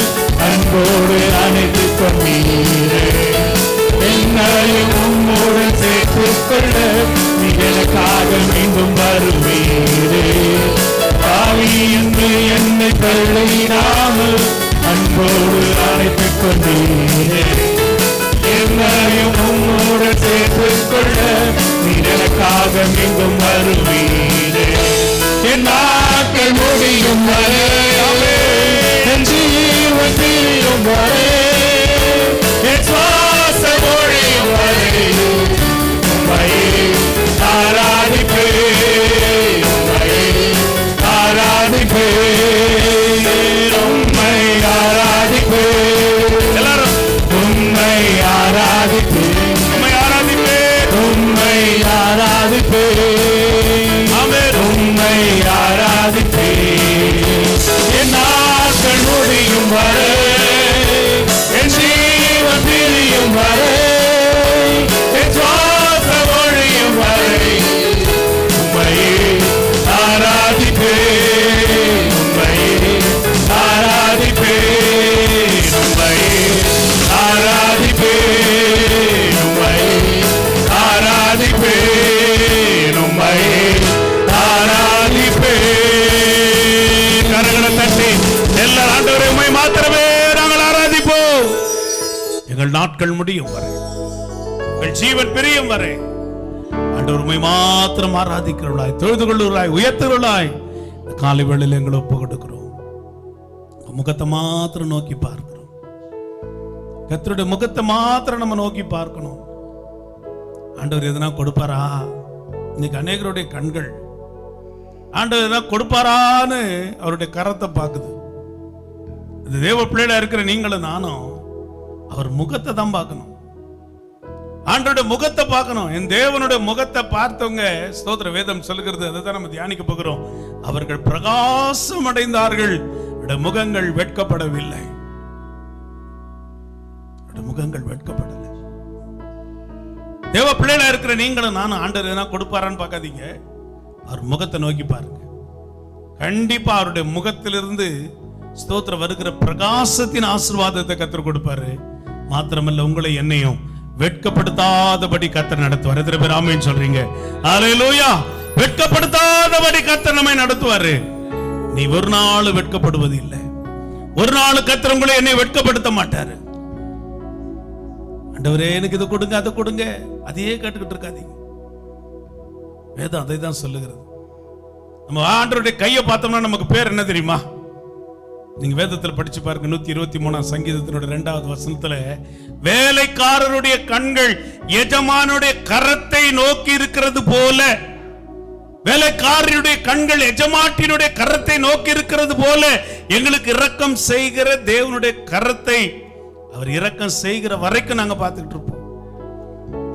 அன்போடு அணைத்துக் கொண்டீரே. என்னையும் உம்முடன் சேர்த்துக் கொள்ள நீ எனக்காக மீண்டும் வருவீரே. பாவி என்று என்னை தள்ளிடாமல் அன்போடு அணைத்துக் கொண்டீரே. என்னையும் உம்முடன் சேர்த்துக் கொள்ள நீ எனக்காக மீண்டும் வருவீரே. என் நாட்கள் முடியும் வரை, என் ஜீவன் பிரியும் வரை, என் சுவாசம் ஒழியும் வரை உம்மையே ஆராதிப்பேன், உம்மையே ஆராதிப்பேன், உம்மை ஆராதிப்பேன். எல்லாரும் உம்மை ஆராதிப்பேன், உம்மை ஆராதிப்பேன், உம்மை ஆராதிப்பேன், ஆமென், உம்மை ஆராதிப்பேன். என் நாட்கள் முடியும் வரை, என் ஜீவன் பிரியும் வரை, என் சுவாசம் ஒழியும் வரை உம்மையே ஆராதிப்பேன், உம்மையே ஆராதிப்பேன், உம்மையே ஆராதிப்பேன், உம்மையே ஆராதிப்பேன், உம்மையே ஆராதிப்பேன். கரங்களை தட்டி எல்லா ஆண்டவரை உம்மை மாத்திரமே நாங்கள் ஆராதிப்போம். எங்கள் நாட்கள் முடியும் வரை, எங்கள் ஜீவன் பிரியும் வரை ஆண்டவர் உம்மை மாத்திரம் ஆராதிக்கிறவர்களாய், தொழுது கொள்ளுவர்களாய், உயர்த்துகிறவர்களாய் காலை வேளையில் எங்களை ஒப்பு கொடுக்கிறோம். முகத்தை மாத்திரம் நோக்கி பார்க்கிறோம். கர்த்தருடைய முகத்தை மாத்திரம் நம்ம நோக்கி பார்க்கணும். ஆண்டவர் எதனா கொடுப்பாரா? இன்னைக்கு அநேகருடைய கண்கள் ஆண்டவர் எதனா கொடுப்பாரான்னு அவருடைய கரத்தை பார்க்குது. இது தேவ பிள்ளையா இருக்கிற நீங்களும் நானும் அவர் முகத்தை தான் பார்க்கணும். ஆண்டவருடைய முகத்தை பார்க்கணும். என் தேவனுடைய முகத்தை பார்த்தவங்க, ஸ்தோத்திர வேதம் சொல்லுகிறது, அதை தான் நம்ம தியானிக்க போகிறோம். அவர்கள் பிரகாசம் அடைந்தார்கள், முகங்கள் வெட்கப்படவில்லை. முகங்கள் வெட்கப்படலை. தேவ பிள்ளையா இருக்கிற நீங்களும் நானும் ஆண்டவர் எதனா கொடுப்பாரான்னு பார்க்காதீங்க, அவர் முகத்தை நோக்கி பாருங்க. கண்டிப்பா அவருடைய முகத்திலிருந்து ஸ்தோத்திரம் வருகிற பிரகாசத்தின் ஆசீர்வாதத்தை கர்த்தர் கொடுப்பாரு. மாத்திரமல்ல, உங்களை என்னையும் வெட்கப்படுத்தாதபடி கர்த்தர் நடத்துவார். எத்தனை பேர் ஆமென் சொல்றீங்க? ஹல்லேலூயா. வெட்கப்படுத்தாதபடி கர்த்தர் நம்மை நடத்துவாரு. நீ ஒரு நாள் வெட்கப்படுவது இல்லை. ஒரு நாள் கர்த்தர் உங்களை என்னை வெட்கப்படுத்த மாட்டாரு. ஆண்டவரே எனக்கு இது கொடுங்க, அதை கொடுங்க, அதையே கேட்டுக்கிட்டு இருக்காதீங்க. வேதம் அதை தான் சொல்லுகிறது. நம்ம ஆண்டவருடைய கையை பார்த்தோம்னா நமக்கு பேர் என்ன தெரியுமா? நீங்க வேதத்தில் படிச்சு பாருங்க. 123 சங்கீதத்தினுடைய 2வது வசனத்துல, வேலைக்காரருடைய கண்கள் எஜமானுடைய கரத்தை நோக்கி இருக்கிறது போல, வேலைக்காரருடைய கண்கள் எஜமாட்டினுடைய கரத்தை நோக்கி இருக்கிறது போல எங்களுக்கு இரக்கம் செய்கிற தேவனுடைய கரத்தை அவர் இரக்கம் செய்கிற வரைக்கும் நாங்க பார்த்துக்கிட்டு இருப்போம்.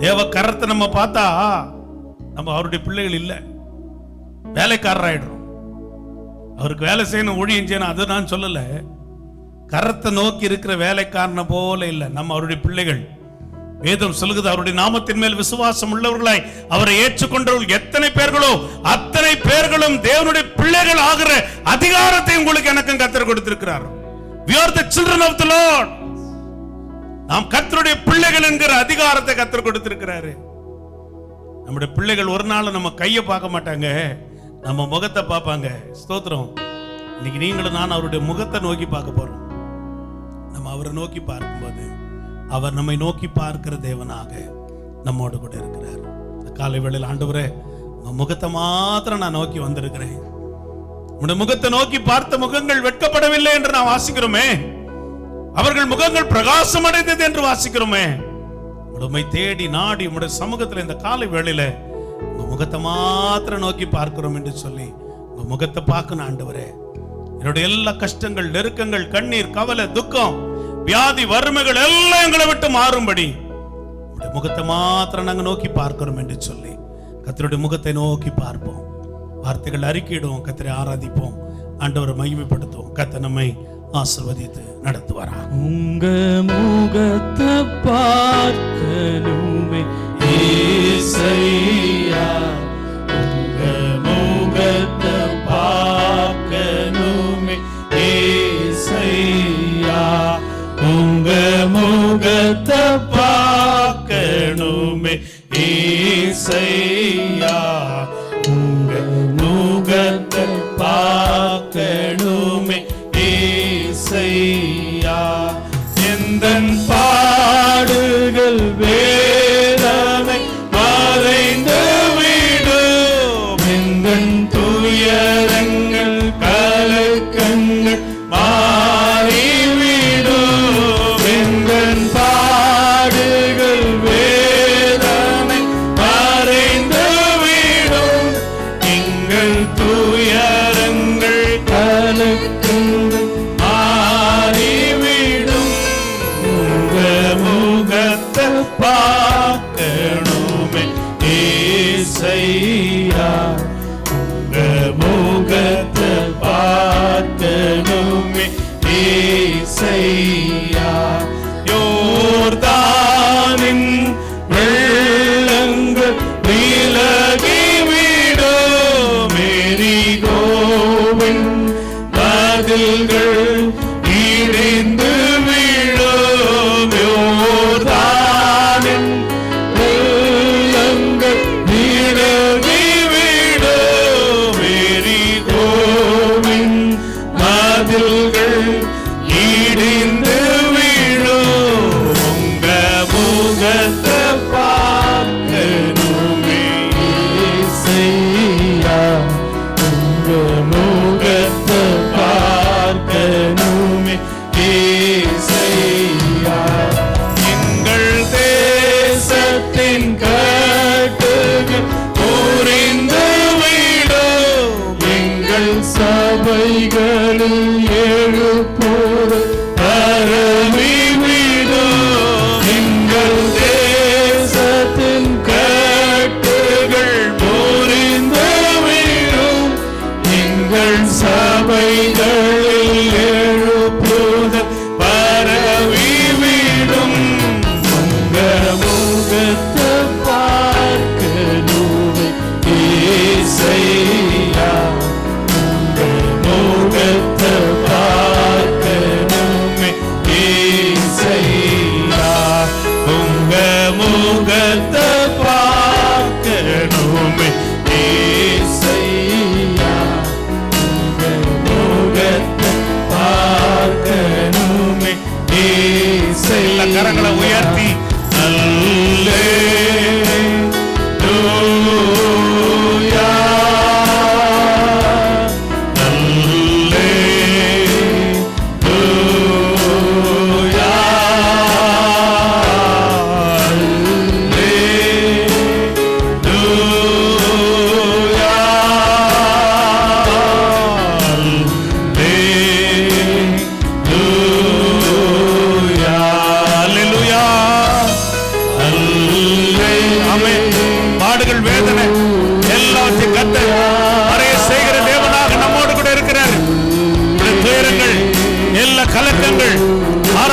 தேவ கரத்தை நம்ம பார்த்தா நம்ம அவருடைய பிள்ளைகள் இல்லை, வேலைக்காரராயிடுறோம். அவருக்கு வேலை செய்யணும், ஊழியம் செய்யணும், அது நான் சொல்லல. கரத்தை நோக்கி இருக்கிற வேலைக்காரனை போல இல்லை, நம்ம அவருடைய பிள்ளைகள். வேதம் சொல்லுகிறது, அவருடைய நாமத்தின் மேல் விசுவாசம் உள்ளவர்களாய் அவரை ஏற்றுக்கொண்டவர்கள் எத்தனை பேர்களோ அத்தனை பேர்களும் தேவனுடைய பிள்ளைகள் ஆகிற அதிகாரத்தை உங்களுக்கு எனக்கும் கர்த்தர் கொடுத்திருக்கிறார். We are the children of the Lord. நாம் கர்த்தருடைய பிள்ளைகள் என்கிற அதிகாரத்தை கர்த்தர் கொடுத்திருக்கிறாரு. நம்முடைய பிள்ளைகள் ஒரு நாள் நம்ம கையை பார்க்க மாட்டாங்க, நம்ம முகத்தை பார்ப்பாங்க. ஸ்தோத்திரம். இன்னைக்கு நீங்களும் நான் அவருடைய முகத்தை நோக்கி பார்க்க போறோம். நம்ம அவரை நோக்கி பார்க்கும்போது அவர் நம்மை நோக்கி பார்க்கிற தேவனாக நம்மோடு கூட இருக்கிறார். இந்த காலை வேளையில் ஆண்டவரே, உங்க முகத்தை மாத்திரம் நான் நோக்கி வந்திருக்கிறேன். உங்களுடைய முகத்தை நோக்கி பார்த்த முகங்கள் வெட்கப்படவில்லை என்று நான் வாசிக்கிறோமே, அவர்கள் முகங்கள் பிரகாசம் அடைந்தது என்று வாசிக்கிறோமே. உம்மை தேடி நாடி உம்முடைய சமூகத்தில் இந்த காலை வேளையில உங்க முகத்தை மாத்திரம் நோக்கி பார்க்கிறோம் என்று சொல்லி உங்க முகத்தை பார்க்கணும். ஆண்டவரே, என்னுடைய எல்லா கஷ்டங்கள், நெருக்கங்கள், கண்ணீர், கவலை, துக்கம், வியாதி, வறுமைகள் எல்லாம் எங்களை விட்டு மாறும்படி உம்முடைய முகத்தை மாத்திரம் நாங்கள் நோக்கி பார்க்கிறோம் என்று சொல்லி கர்த்தருடைய முகத்தை நோக்கி பார்ப்போம். வார்த்தைகள் அறிக்கையிடுவோம், கர்த்தரை ஆராதிப்போம், ஆண்டவரை மகிமைப்படுத்துவோம். கர்த்தர் நம்மை ஆசீர்வதித்து நடத்துவாரா. உங்க முகத்தை பார்க்கணுமே ஏசையா, உங்க முகத்தை பார்க்கணுமே ஏசையா, உங்க முகத்தை பார்க்கணுமே ஏசையா, உங்க முகத்தை பார்க்கணுமே ஏசையா. எந்தன் பாடுகள் வேதனை மறைந்து விடும், எந்தன் துயரங்கள் கலக்கங்கள் மாறிவிடும், எந்தன் பாடுகள் வேதனை மறைந்து விடும், எங்கள் துயரங்கள் கலக்கங்கள் மாறிவிடும். உங்க முகத்தை பார்க்கணுமே ஏசையா, உங்க முகத்தை பார்க்கணுமே ஏசையா. யோர்தானின் வெள்ளங்கள் விலகிவிடும், எரிகோவின் மதில்கள் இடிந்து விழும், யோர்தானின் வெள்ளங்கள் விலகிவிடும், எரிகோவின் மதில்கள் இடிந்து விழும். உங்க முகத்தை பார்க்கணுமே ஏசையா, உங்க முகத்தை பார்க்கணும்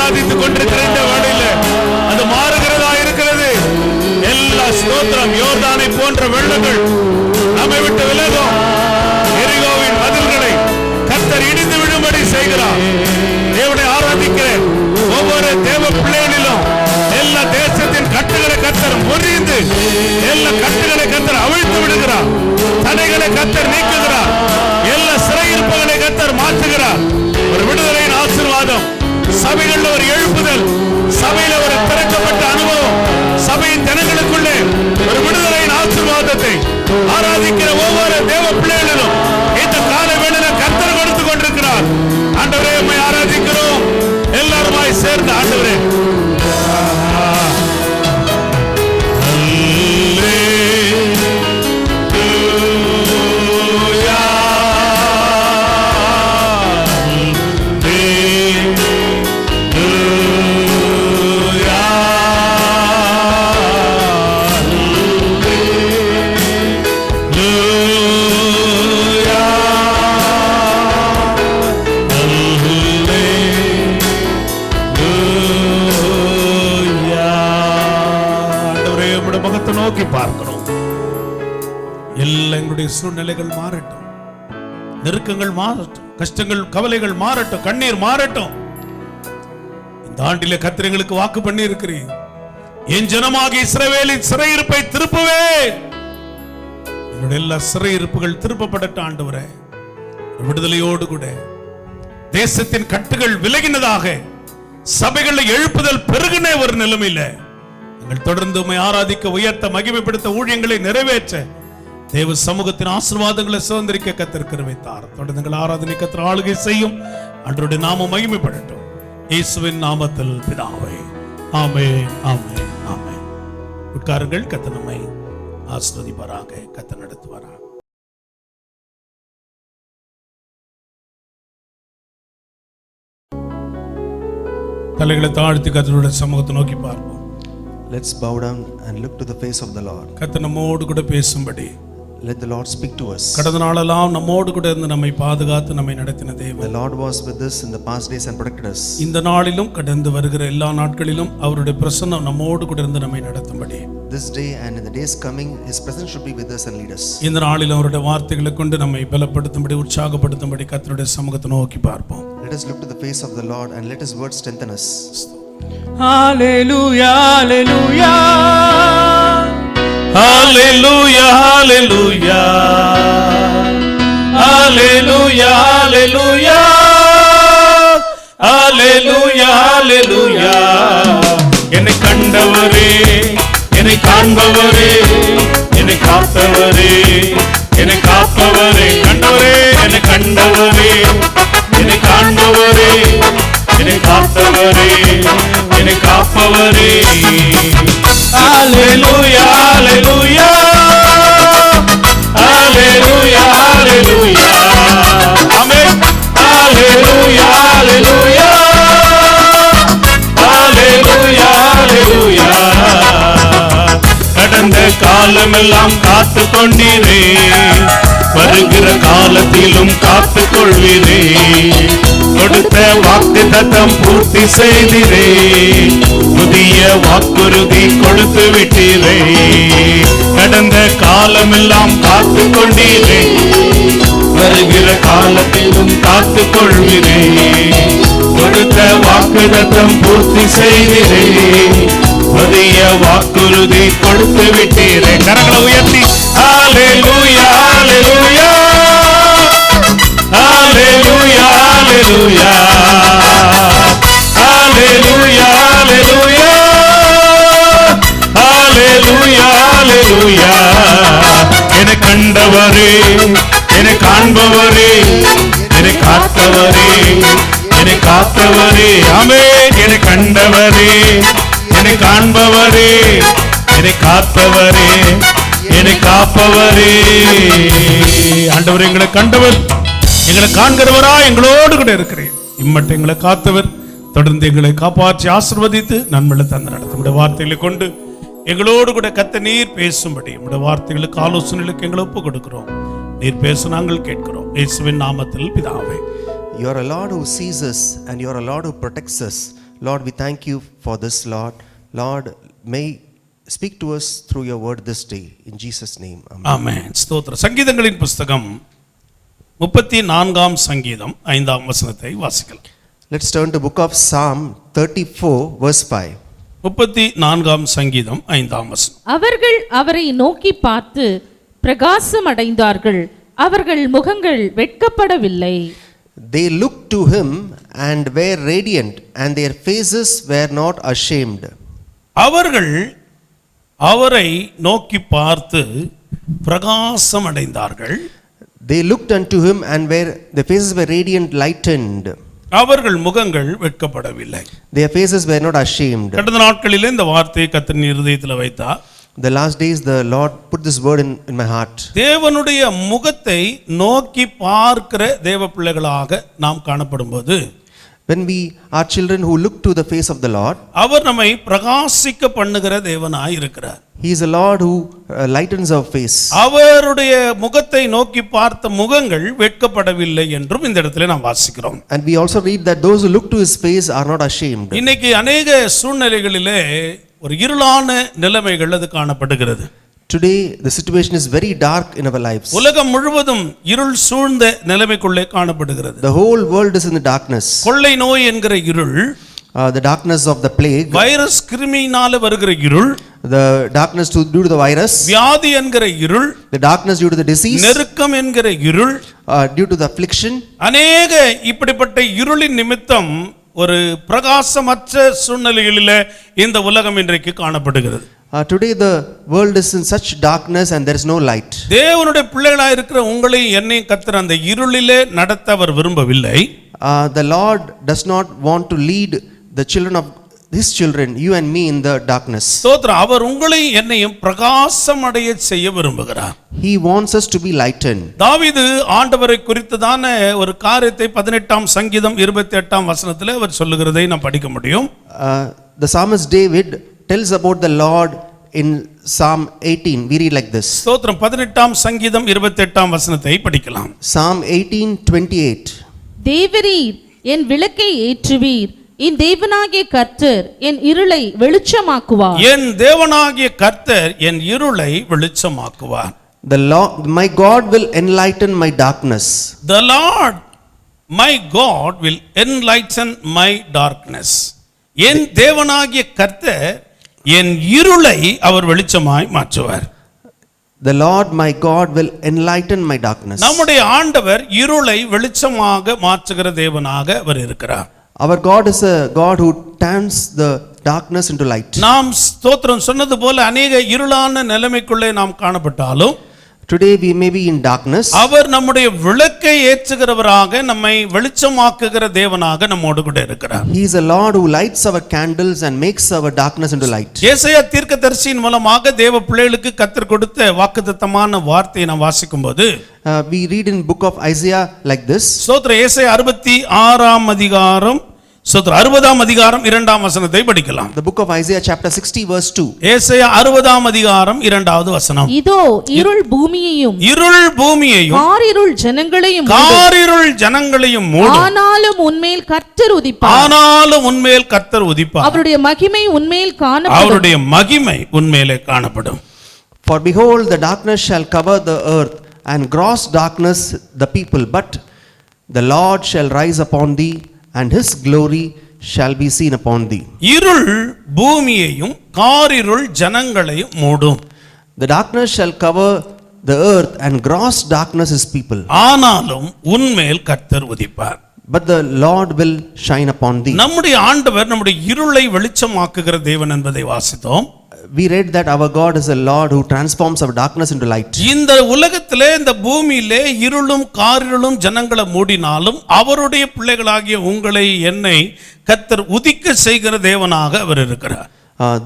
ஆராதித்துக் கொண்டிருக்கிற இந்த வேளையில அது மாறுகிறதா இருக்கிறது. எல்லா ஸ்தோத்திரம். யோர்தானை போன்ற வெள்ளங்கள் நம்மை விட்டு விலகும். எரிகோவின் மதில்களை கர்த்தர் இடிந்து விடும்படி செய்கிறார். தேவனை ஆராதிக்கிறேன். ஒவ்வொரு தேவ பிள்ளைகளிலும் எல்லா தேசத்தின் கட்டுகளை கர்த்தர் முறிந்து எல்லா கட்டுகளை கர்த்தர் அவிழ்த்து விடுகிறார். தடைகளை கர்த்தர் நீக்குகிறார். எல்லா சிறையிருப்புகளை கர்த்தர் மாற்றுகிறார். ஒரு விடுதலையின் ஆசீர்வாதம், சபைகளில் ஒரு எழுப்புதல், சபையில ஒரு திறக்கப்பட்ட அனுபவம், சபையின் ஜனங்களுக்குள்ளே ஒரு விடுதலையின் ஆசீர்வாதத்தை ஆராதிக்கிற ஒவ்வொரு தேவ பிள்ளைகளிலும் இந்த கால வேளையில கர்த்தர் கொடுத்து கொண்டிருக்கிறார். ஆண்டவரே, உம்மை ஆராதிக்கிறோம். எல்லாருமாய் சேர்ந்து ஆண்டவரே நோக்கி பார்க்கிறோம். எல்லா எங்களுடைய சூழ்நிலைகள் மாறட்டும், நெருக்கங்கள் மாறட்டும், கஷ்டங்கள் கவலைகள் மாறட்டும், கண்ணீர் மாறட்டும். இந்த ஆண்டிலே கர்த்தர் எங்களுக்கு வாக்கு பண்ணி இருக்கிறீர். என் ஜனமாகிய இஸ்ரவேலின் சிறையிருப்பை திருப்புவேன். என்னுடைய எல்லா சிறையிருப்புகள் திருப்பப்படட்டும் ஆண்டவரே. விடுதலையோடு கூட தேசத்தின் கட்டுகள் விலகினதாக சபைகளில் எழுப்புதல் பெருகின ஒரு நிலைமையில தொடர்ந்து உம்மை ஆராதிக்க, உயர்த்த, மகிமைப்படுத்த, ஊழியங்களை நிறைவேற்ற தேவ சமூகத்தின் ஆசீர்வாதங்களை சுதந்திரிக்க கர்த்தர் கிருபை தாரும். தொடர்ந்து ஆராதனை கர்த்தர் ஆளுகை செய்யும். அன்றைய நாமம் மகிமைப்படட்டும். இயேசுவின் நாமத்தில் பிதாவே, ஆமென், ஆமென், ஆமென். உட்காருங்கள். கர்த்தர் நம்மை ஆசீர்வதிப்பாராக, கர்த்தர் நடத்துவாராக. தலைகளை தாழ்த்தி கர்த்தருடைய சமூகத்தை நோக்கி பார்ப்போம். Let's bow down and look to the face of the Lord. கர்த்தர் நம்மோடு கூட பேசும்படி Let the Lord speak to us. கடந்த நாளெல்லாம் நம்மோடு கூட இருந்து நம்மை பாதுகாத்து நம்மை நடத்தின தேவன். The Lord was with us in the past days and protected us. இந்த நாளிலும் கடந்து வருகிற எல்லா நாட்களிலும் அவருடைய பிரசன்னம் நம்மோடு கூட இருந்து நம்மை நடத்தும்படி This day and in the days coming, His presence should be with us and lead us. இந்த நாளில் அவருடைய வார்த்தைகளை கொண்டு நம்மை பலப்படுத்தும்படி, உற்சாகப்படுத்தும்படி கர்த்தருடைய சமூகத்தை நோக்கி பார்ப்போம். Let us look to the face of the Lord and let His word strengthen us. Hallelujah, hallelujah, Hallelujah, hallelujah, hallelujah, hallelujah, hallelujah, hallelujah. என்னை கண்டவரே, என்னை காண்பவரே, என்னை காத்தவரே, என்னை காப்பவரே, கண்டவரே, என்னை கண்டவரே, என்னை காண்பவரே, என்னை காத்தவரே, என்னை காப்பவரே. Hallelujah, hallelujah, hallelujah, hallelujah, amen. Hallelujah, hallelujah, hallelujah, hallelujah. கடந்த காலமெல்லாம் காத்து கொண்டீரே, வருகிற காலத்திலும் காத்து கொள்வீரே. கொடுத்த வாக்கு தத்தம் பூர்த்தி செய்தீரே, புதிய வாக்குறுதி கொடுத்து விட்டீரே. கடந்த காலமெல்லாம் காத்து கொண்டீரே, வருகிற காலத்திலும் காத்து கொள்வீரே. கொடுத்த வாக்கு தத்தம் பூர்த்தி செய்தீரே, புதிய வாக்குறுதி கொடுத்து விட்டீரே. கரங்களை உயர்த்தி ஹalleluya, hallelujah, hallelujah, hallelujah, hallelujah, hallelujah, hallelujah. என்னை கண்டவரே, என்னை காண்பவரே, என்னை காத்தவரே, என்னை காத்தவரே, ஆமென். என்னை கண்டவரே, என்னை காண்பவரே, என்னை காத்தவரே, என்னை காப்பவரே. ஆண்டவர் எங்களை கண்டவர், எங்களை காண்கிறவரா எங்களோடு கூட இருக்கிறேன். இம்மட்டும் எங்களை காத்தவர், தொடர்ந்து எங்களை காப்பாற்றி ஆசீர்வதித்து நன்மையை தந்து நடத்தும் வார்த்தைகளை கொண்டு எங்களோடு கூட கத்த நீர் பேசும்படி உடைய வார்த்தைகளுக்கு, ஆலோசனைகளுக்கு எங்களை ஒப்பு கொடுக்கிறோம். நீர் பேச நாங்கள் கேட்கிறோம். இயேசுவின் நாமத்தில் பிதாவே. You are a Lord who sees us and you are a Lord who protects us. Lord, we thank you for this, Lord. Lord, may speak to us through your word this day. In Jesus' name, amen. ஆமென். ஸ்தோத்திரம். சங்கீதங்களின் புஸ்தகம் 34ஆம் சங்கீதம் 5ஆம் வசனத்தை வாசிக்கலாம். Let's turn to book of Psalm 34, verse 5. 34ஆம் சங்கீதம் 5ஆம் வசனம். அவர்கள் அவரை நோக்கி பார்த்து பிரகாசம் அடைந்தார்கள், அவர்கள் முகங்கள் வெட்கப்படவில்லை. They looked to him and were radiant, and their faces were not ashamed. அவர்கள் அவரை நோக்கி பார்த்து பிரகாசம் அடைந்தார்கள். They looked unto him and their faces were radiant, lightened. அவர்கள் முகங்கள் வெட்கப்படவில்லை. Their faces were not ashamed. கடந்த நாட்களிலே இந்த வார்த்தையை கர்த்தரின் இருதயத்தில் வைத்தார். The last days the Lord put this word in my heart. தேவனுடைய முகத்தை நோக்கி பார்க்கிற தேவ பிள்ளைகளாக நாம் காணப்படும்போது, When we are children who look to the face of the Lord, அவர் நம்மை பிரகாசிக்க பண்ணுகிற தேவனாய் இருக்கிறார். He is a Lord who lightens our face. அவருடைய முகத்தை நோக்கி பார்த்த முகங்கள் வெட்கப்படவில்லை என்றும் இந்த இடத்துல நாம் வாசிக்கிறோம். And we also read that those who look to his face are not ashamed. இன்னைக்கு அநேக சூழ்நிலைகளிலே ஒரு இருளான நிலைமைகள் அது காணப்படுகிறது. Today the situation is very dark in our lives. உலகம் முழுவதும் இருள் சூழ்ந்த நிலைமைக்குள்ளே காணப்படுகிறது. The whole world is in the darkness. கொள்ளை நோய் என்கிற இருள், The darkness of the plague, virus கிருமியினால வருகிற இருள், the darkness due to the virus, வியாதி என்கிற இருள், the darkness due to the disease, நெருக்கம் என்கிற இருள், due to the affliction. அநேக இப்படிப்பட்ட இருளின் நிமித்தம் ஒரு பிரகாசமற்ற சூழ்நிலைகளிலே இந்த உலகம் இன்றைக்கு காணப்படுகிறது. Today the world is in such darkness and there is no light. தேவனுடைய பிள்ளைகளாய் இருக்கிற உங்களை என்னை கர்த்தர் அந்த இருளிலே நடத்த அவர் விரும்பவில்லை. The Lord does not want to lead the children of his children, you and me, in the darkness. ஸ்தோத்திரம். அவர் உங்களை என்னையும் பிரகாசம் அடைய செய்ய விரும்புகிறார். He wants us to be lightened. தாவீது ஆண்டவரை குறித்ததான ஒரு காரியத்தை 18ஆம் சங்கீதம் 28ஆம் வசனத்திலே அவர் சொல்லுகிறதை நாம் படிக்க முடியும். The psalmist David tells about the Lord in Psalm 18. We read like this. ஸ்தோத்திரம். 18ஆம் சங்கீதம் 28ஆம் வசனத்தை படிக்கலாம். Psalm 18:28. தேவரீர் என் விளக்கை ஏற்றுவீர், என் தேவனாகிய கர்த்தர் என் இருளை வெளிச்சமாக்குவார். என் தேவனாகிய கர்த்தர் என் இருளை வெளிச்சமாக்குவார். The Lord, my God, will enlighten my darkness. The Lord my God will enlighten my darkness. என் தேவனாகிய கர்த்தர் என் இருளை அவர் வெளிச்சமாய் மாற்றுவார். The Lord my God will enlighten my darkness. நம்முடைய ஆண்டவர் இருளை வெளிச்சமாக மாற்றுகிற தேவனாக அவர் இருக்கிறார். Our God is a God who turns the darkness into light. நாம் ஸ்தோத்திரம் சொன்னது போல அநேக இருளான நிலைமைக்குள்ளே நாம் காணப்பட்டாலும், Today we may be in darkness. அவர் நம்முடைய விளக்கை ஏற்றுகிறவராக நம்மை வெளிச்சமாக்குகிற தேவனாக நம்மோடு கூட இருக்கிறார். He is a Lord who lights our candles and makes our darkness into light. ஏசாயா தீர்க்கதரிசியின் மூலமாக தேவ பிள்ளைகளுக்கு கர்த்தர் கொடுத்த வாக்குத்தத்தமான வார்த்தையை நாம் வாசிக்கும்போது, We read in book of Isaiah like this. ஸ்தோத்திரம். ஏசாயா 66ஆம் அதிகாரம், ஸ்தோத்திரம், 60ஆம் அதிகாரம் 2ஆம் வசனத்தை படிக்கலாம். The book of Isaiah chapter 60 verse 2. ஏசாயா 60ஆம் அதிகாரம் 2வது வசனம். இதோ இருள் பூமியையும் காரிருள் ஜனங்களையும் மூடும். ஆனாலும் உன்மேல் கர்த்தர் உதிப்பார். அவருடைய மகிமை உன்மேலே காணப்படும். For behold, the darkness shall cover the earth, and gross darkness the people, but the Lord shall rise upon thee, and his glory shall be seen upon thee. இருள் பூமியையும் காரிருள் ஜனங்களையும் மூடும். The darkness shall cover the earth, and gross darkness his people. ஆனாலும் உன்மேல் கர்த்தர் உதிப்பார். But the Lord will shine upon thee. நம்முடைய ஆண்டவர் நம்முடைய இருளை வெளிச்சமாக்குகிற தேவன் என்பதை வாசித்தோம். We read that our God is a Lord who transforms our darkness into light. இந்த உலகத்திலே, இந்த பூமியிலே இருளும் காரிருளும் ஜனங்களை மூடினாலும் அவருடைய பிள்ளைகளாகிய உங்களை என்னை கர்த்தர் உதிக்க செய்கிற தேவனாக அவர் இருக்கிறார்.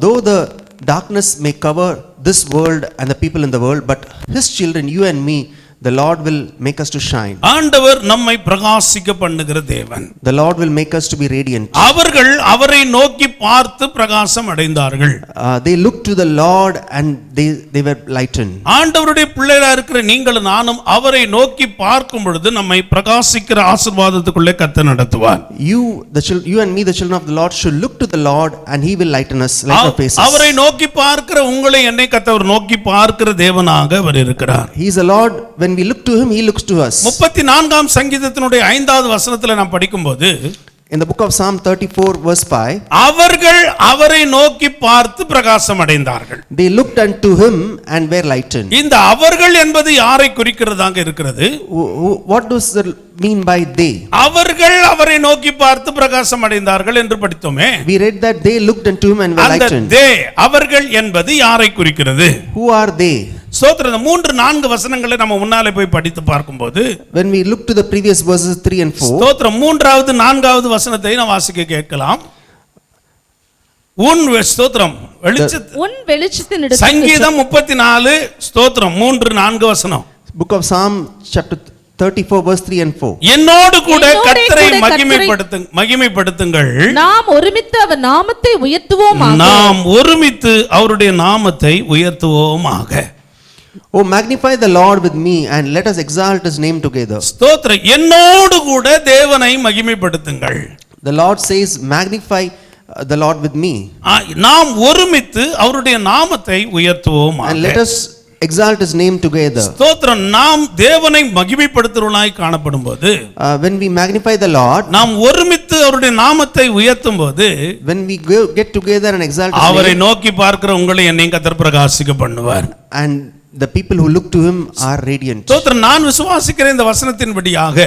Though the darkness may cover this world and the people in the world, but his children, you and me, the Lord will make us to shine. ஆண்டவர் நம்மை பிரகாசிக்க பண்ணுகிற தேவன். The Lord will make us to be radiant. அவர்கள் அவரை நோக்கி பார்த்து பிரகாசம் அடைந்தார்கள். They looked to the Lord and they were lightened. ஆண்டவருடைய பிள்ளைகளா இருக்கிற நீங்களும் நானும் அவரை நோக்கி பார்க்கும் பொழுது நம்மை பிரகாசிக்கிற ஆசீர்வாதத்துக்குள்ளே கர்த்தர் நடத்துவார். You and me, the children of the Lord, should look to the Lord and He will lighten us like our faces. அவரை நோக்கி பார்க்கிற உங்களை என்னை கர்த்தர் நோக்கி பார்க்கிற தேவனாக அவர் இருக்கிறார். He is the Lord. When we look to Him, He looks to us. 34ஆம் சங்கீதத்தினுடைய 5வது வசனத்துல நாம் படிக்கும்போது In the book of Psalm 34 verse 5, அவர்கள் அவரை நோக்கி பார்த்து பிரகாசம் அடைந்தார்கள். they looked unto Him and were lightened. இந்த அவர்கள் என்பது யாரை குறிக்கிறதாக இருக்கிறது? What does that mean by they? அவர்கள் அவரை நோக்கி பார்த்து பிரகாசம் அடைந்தார்கள் என்று படித்தோமே. We read that they looked unto Him and were அந்த lightened. they அவர்கள் என்பது யாரை குறிக்கிறது? Who are they? ஸ்தோத்திரம். 3-4 வசனங்களை நம்ம முன்னாலே போய் படித்து பார்க்கும்போது When we look to the previous verses 3 and 4, ஸ்தோத்திரம் 3வது 4வது வசனத்தை நாம் வாசிக்க கேட்கலாம். உன் ஸ்தோத்திரம் உன் வெளிச்சத்தின் இடத்துக்கு சங்கீதம் 34 ஸ்தோத்திரம் 3-4 வசனம். book of Psalm chapter 34 verse 3 and 4. என்னோடு கூட கர்த்தரை கர்த்தரை மகிமைப்படுத்துங்கள். நாம் ஒருமித்து அவர் நாமத்தை உயர்த்துவோமாக. நாம் ஒருமித்து அவருடைய நாமத்தை உயர்த்துவோமாக. Oh, magnify the Lord with me and let us exalt His name together. ஸ்தோத்திரம். என்னோடு கூட தேவனை மகிமைப்படுத்துங்கள். The Lord says, magnify the Lord with me. நாம் ஒருமித்து அவருடைய நாமத்தை உயர்த்துவோமாக. And let us exalt His name together. ஸ்தோத்திரம். நாம் தேவனை மகிமைப்படுத்துகிறவர்களாய் காணப்படும்போது, when we magnify the Lord, நாம் ஒருமித்து அவருடைய நாமத்தை உயர்த்தும்போது, when we get together and exalt His அவரை name, நோக்கி பார்க்கிற உங்களை என்னையும் கர்த்தர் பிரகாசிக்க பண்ணுவார். and the people who look to Him are radiant. ஸ்தோத்திரம். நான் விசுவாசிக்கிற இந்த வசனத்தின்படியாக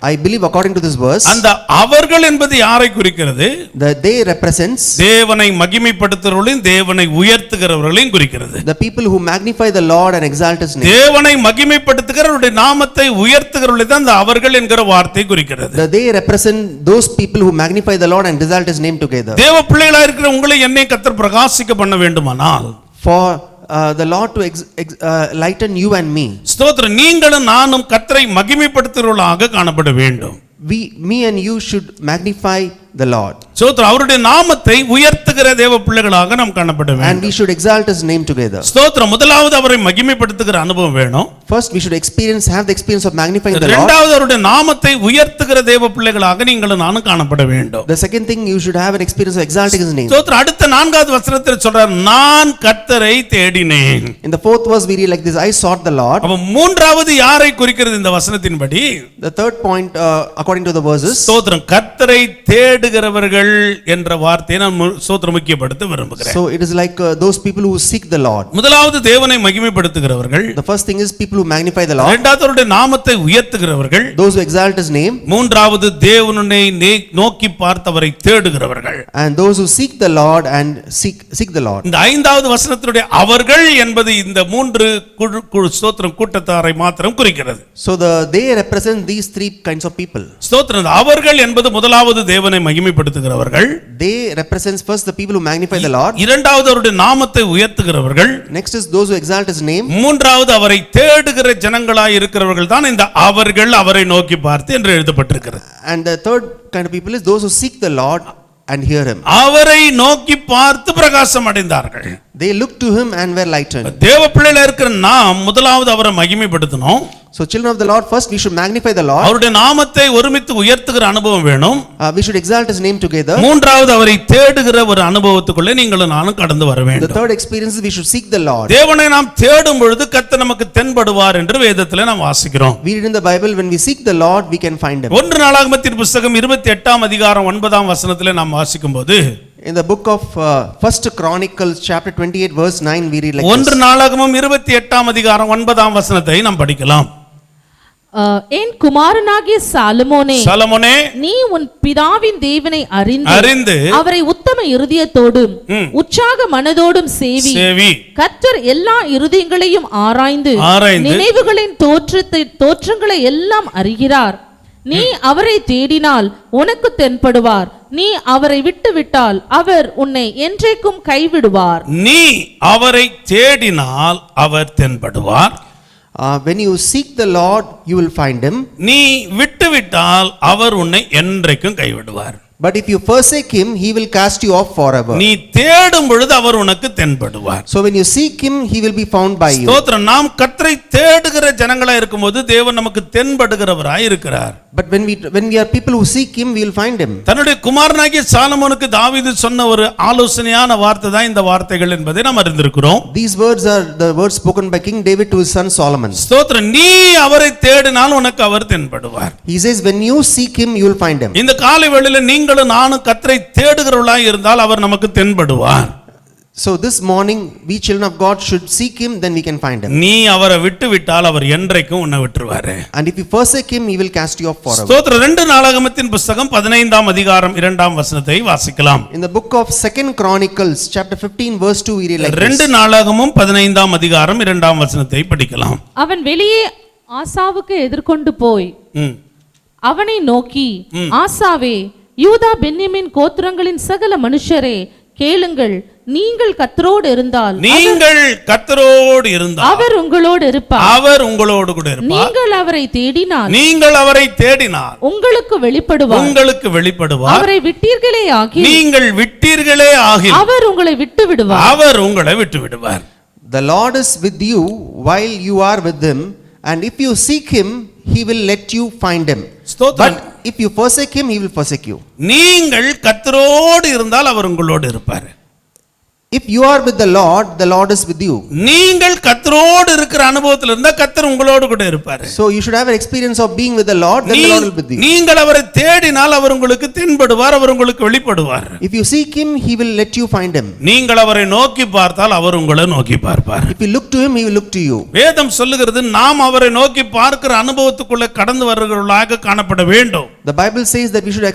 I believe according to this verse, அந்த அவர்கள் என்பது யாரை குறிக்கிறது? the they represents தேவனை மகிமைப்படுத்துகிறவர்களையும் தேவனை உயர்த்துகிறவர்களையும் குறிக்கிறது. the people who magnify the Lord and exalt His name. தேவனை மகிமைப்படுத்துகிறவருடைய நாமத்தை உயர்த்துகிறவர்களை தான் அந்த அவர்கள் என்கிற வார்த்தை குறிக்கிறது. The they represent those people who magnify the Lord and exalt His name together. தேவ பிள்ளைகளா இருக்கிற உங்களை என்னை கர்த்தர் பிரகாசிக்க பண்ண வேண்டுமானால், For the Lord to lighten you and me, ஸ்தோத்திரம், நீங்களும் நானும் கர்த்தரை மகிமைப்படுத்துகிறவர்களாக காணப்பட வேண்டும். me and you should magnify the Lord, ஸ்தோத்திரம். அவருடைய நாமத்தை உயர்த்துகிற தேவ பிள்ளைகளாக நாம் காணப்பட and வேண்டும். we should exalt His name together. ஸ்தோத்திரம். முதலாவது அவரை மகிமைப்படுத்துகிற அனுபவம் வேணும். First we should have the experience of magnifying the Lord. இரண்டாவது அவருடைய நாமத்தை உயர்த்துகிற தேவ பிள்ளைகளாக நீங்களும் நானும் காணப்பட வேண்டும். The second thing, you should have an experience of exalting His name. ஸ்தோத்திரம். அடுத்த 4வது வசனத்தில் சொல்றார், நான் கர்த்தரை தேடினேன். In the 4th verse we read like this, I sought the Lord. அப்ப மூன்றாவது யாரை குறிக்கிறது இந்த வசனத்தின்படி? The third point, according to the verses, ஸ்தோத்திரம், கர்த்தரை தேடுகிறவர்கள் என்ற வார்த்தையை நான் ஸ்தோத்திரம் முக்கியப்படுத்த விரும்புகிறேன். so it is like those people who seek the Lord. முதலாவது தேவனை மகிமைப்படுத்துகிறவர்கள், The first thing is people who magnify the Lord, இரண்டாவது அவருடைய நாமத்தை உயர்த்துகிறவர்கள், those who exalt His name, மூன்றாவது தேவனை நோக்கி பார்த்தவரை தேடுகிறவர்கள். and those who seek the Lord and seek the Lord. இந்த 5வது வசனத்தினுடைய அவர்கள் என்பது இந்த 3 குழு ஸ்தோத்திரம் கூட்டத்தாரை மாத்திரம் குறிக்கிறது. So they represent these 3 kinds of people. ஸ்தோத்திரம். அவர்கள் என்பது முதலாவது தேவனை மகிமைப்படுத்துகிறவர்கள், They represents first the people who magnify the Lord, இரண்டாவது அவருடைய நாமத்தை உயர்த்துகிறவர்கள், next is those who exalt His name, மூன்றாவது அவரை தேடுகிற ஜனங்களாய் இருக்கிறவர்கள் தான் இந்த அவர்கள் அவரை நோக்கி பார்த்து என்று எழுதப்பட்டிருக்கிறது. and the third kind of people is those who seek the Lord and hear Him. அவரை நோக்கி பார்த்து பிரகாசம் அடைந்தார்கள். They looked to Him and were lightened. தேவ பிள்ளைகளா இருக்கிற நாம் முதலாவது அவரை மகிமைப்படுத்தணும். So children of the Lord, first we should magnify the Lord. அவருடைய நாமத்தை ஒருமித்து உயர்த்துகிற அனுபவம் வேணும். We should exalt His name together. மூன்றாவது அவரை தேடுகிற ஒரு அனுபவத்துக்குள்ளே நீங்களும் நானும் கடந்து வர The வேண்டும். third experience is we should seek the Lord. தேவனை நாம் தேடும் பொழுது கர்த்தர் நமக்கு தென்படுவார் என்று வேதத்திலே நாம் வாசிக்கிறோம். We read in the Bible, when we seek the Lord we can find Him. 1 நாளாகமத்தின் புத்தகம் 28ஆம் அதிகாரம் 9ஆம் வசனத்திலே நாம் வாசிக்கும்போது, In the book of First Chronicles chapter 28 verse 9 we read like 1 this. நாளாகமம் 28ஆம் அதிகாரம் 9ஆம் வசனத்தை நாம் படிக்கலாம். என் குமாரனாகிய சாலமோனே, நீ உன் பிதாவின் தேவனை அறிந்து அவரை உத்தம இருதயத்தோடும் உற்சாக மனதோடும் சேவி. கர்த்தர் எல்லா இருதயங்களையும் ஆராய்ந்து நினைவுகளின் தோற்றங்களை எல்லாம் அறிகிறார். நீ அவரை தேடினால் உனக்கு தென்படுவார். நீ அவரை விட்டுவிட்டால் அவர் உன்னை என்றைக்கும் கைவிடுவார். நீ அவரை தேடினால் அவர் தென்படுவார். When you seek the Lord, you will find him. நீ விட்டுவிட்டால் அவர் உன்னை என்றைக்கும் கைவிடுவார். But if you forsake him, he will cast you off forever. நீ தேடும் பொழுது அவர் உனக்கு தென்படுவார். So when you seek him, he will be found by you. ஸ்தோத்திரம். நாம் கர்த்தரை தேடுகிற ஜனங்களா இருக்கும்போது தேவன் நமக்கு தென்படுகிறவராய் இருக்கிறார். But when we are people who seek him, we will find him. தன்னுடைய குமாரனாகிய சாலமோனுக்கு தாவீது சொன்ன ஒரு ஆலோசனையான வார்த்தை தான் இந்த வார்த்தைகள் என்பதை நாம் அறிந்திருக்கிறோம். These words are the words spoken by King David to his son Solomon. ஸ்தோத்திரம். நீ அவரை தேடினால் உனக்கு அவர் தென்படுவார். He says, when you seek him, you will find him. இந்த காலை வேளையில நீங்களும் நானும் கர்த்தரை தேடுகிறவர்களாய் இருந்தால் அவர் நமக்கு தென்படுவார். So this morning, we children of God should seek him, then we can find him. நீ அவரை விட்டு விட்டால் அவர் என்றைக்கும் உன்னை விட்டுருவாரு. And if you forsake him, he will cast you off forever. ஸ்தோத்திரம். 2 நாளாகமத்தின் புத்தகம் 15ஆம் அதிகாரம் 2ஆம் வசனத்தை வாசிக்கலாம். In the book of 2 Chronicles, chapter 15, verse 2, we read like this. 2 நாளாகமும் 15ஆம் அதிகாரம் 2ஆம் வசனத்தை படிக்கலாம். அவன் வெளியே ஆசாவுக்கு எதிர்கொண்டு போய் அவனை நோக்கி, ஆசாவே, யூதா பென்யமீன் கோத்திரங்களின் சகல மனுஷரே, கேளுங்கள், நீங்கள் கர்த்தரோடு இருந்தால் அவர் உங்களோடு இருப்பார். அவர் உங்களோடு கூட இருப்பார். நீங்கள் அவரை தேடினால் உங்களுக்கு வெளிப்படுவார். அவரை விட்டீர்களே ஆகில் நீங்கள் விட்டீர்களே ஆகில் அவர் உங்களை விட்டு விடுவார். The Lord is with you while you are with him, and if you seek him, he will let you find him. But if you forsake him, he will forsake you. நீங்கள் கர்த்தரோடு இருந்தால் அவர் உங்களோடு இருப்பார். If you are with the Lord is with you. நீங்கள் கர்த்தரோடு இருக்கிற அனுபவத்தில் இருந்தா கர்த்தர் உங்களோடு கூட இருப்பார். So you should have an experience of being with the Lord, then the Lord will be with you. நீங்கள் அவரை தேடினால் அவர் உங்களுக்கு தென்படுவார், அவர் உங்களுக்கு வெளிப்படுவார். If you seek him, he will let you find him. நீங்கள் அவரை நோக்கி பார்த்தால் அவர் உங்களை நோக்கி பார்ப்பார். If you look to him, he will look to you. வேதம் சொல்லுகிறது நாம் அவரை நோக்கி பார்க்கிற அனுபவத்துக்குள்ள கடந்து வருகிறவர்களாக காணப்பட வேண்டும். The Bible says that we should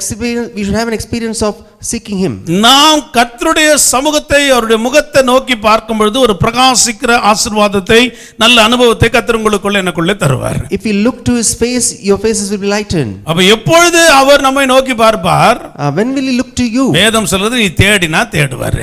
have an experience of seeking him. நாம் கர்த்தருடைய சமூகத்தை அவருடைய முகத்தை நோக்கி பார்க்கும் பொழுது ஒரு பிரகாசிக்கிற ஆசீர்வாதத்தை நல்ல அனுபவத்தை கர்த்தர் உங்களுக்குள்ள எனக்குள்ள தருவார். If you look to his face, your faces will be lightened. அப்ப எப்பொழுது அவர் நம்மை நோக்கி பார்ப்பார்? When will he look to you? வேதம் சொல்றது நீ தேடினா தேடுவார்.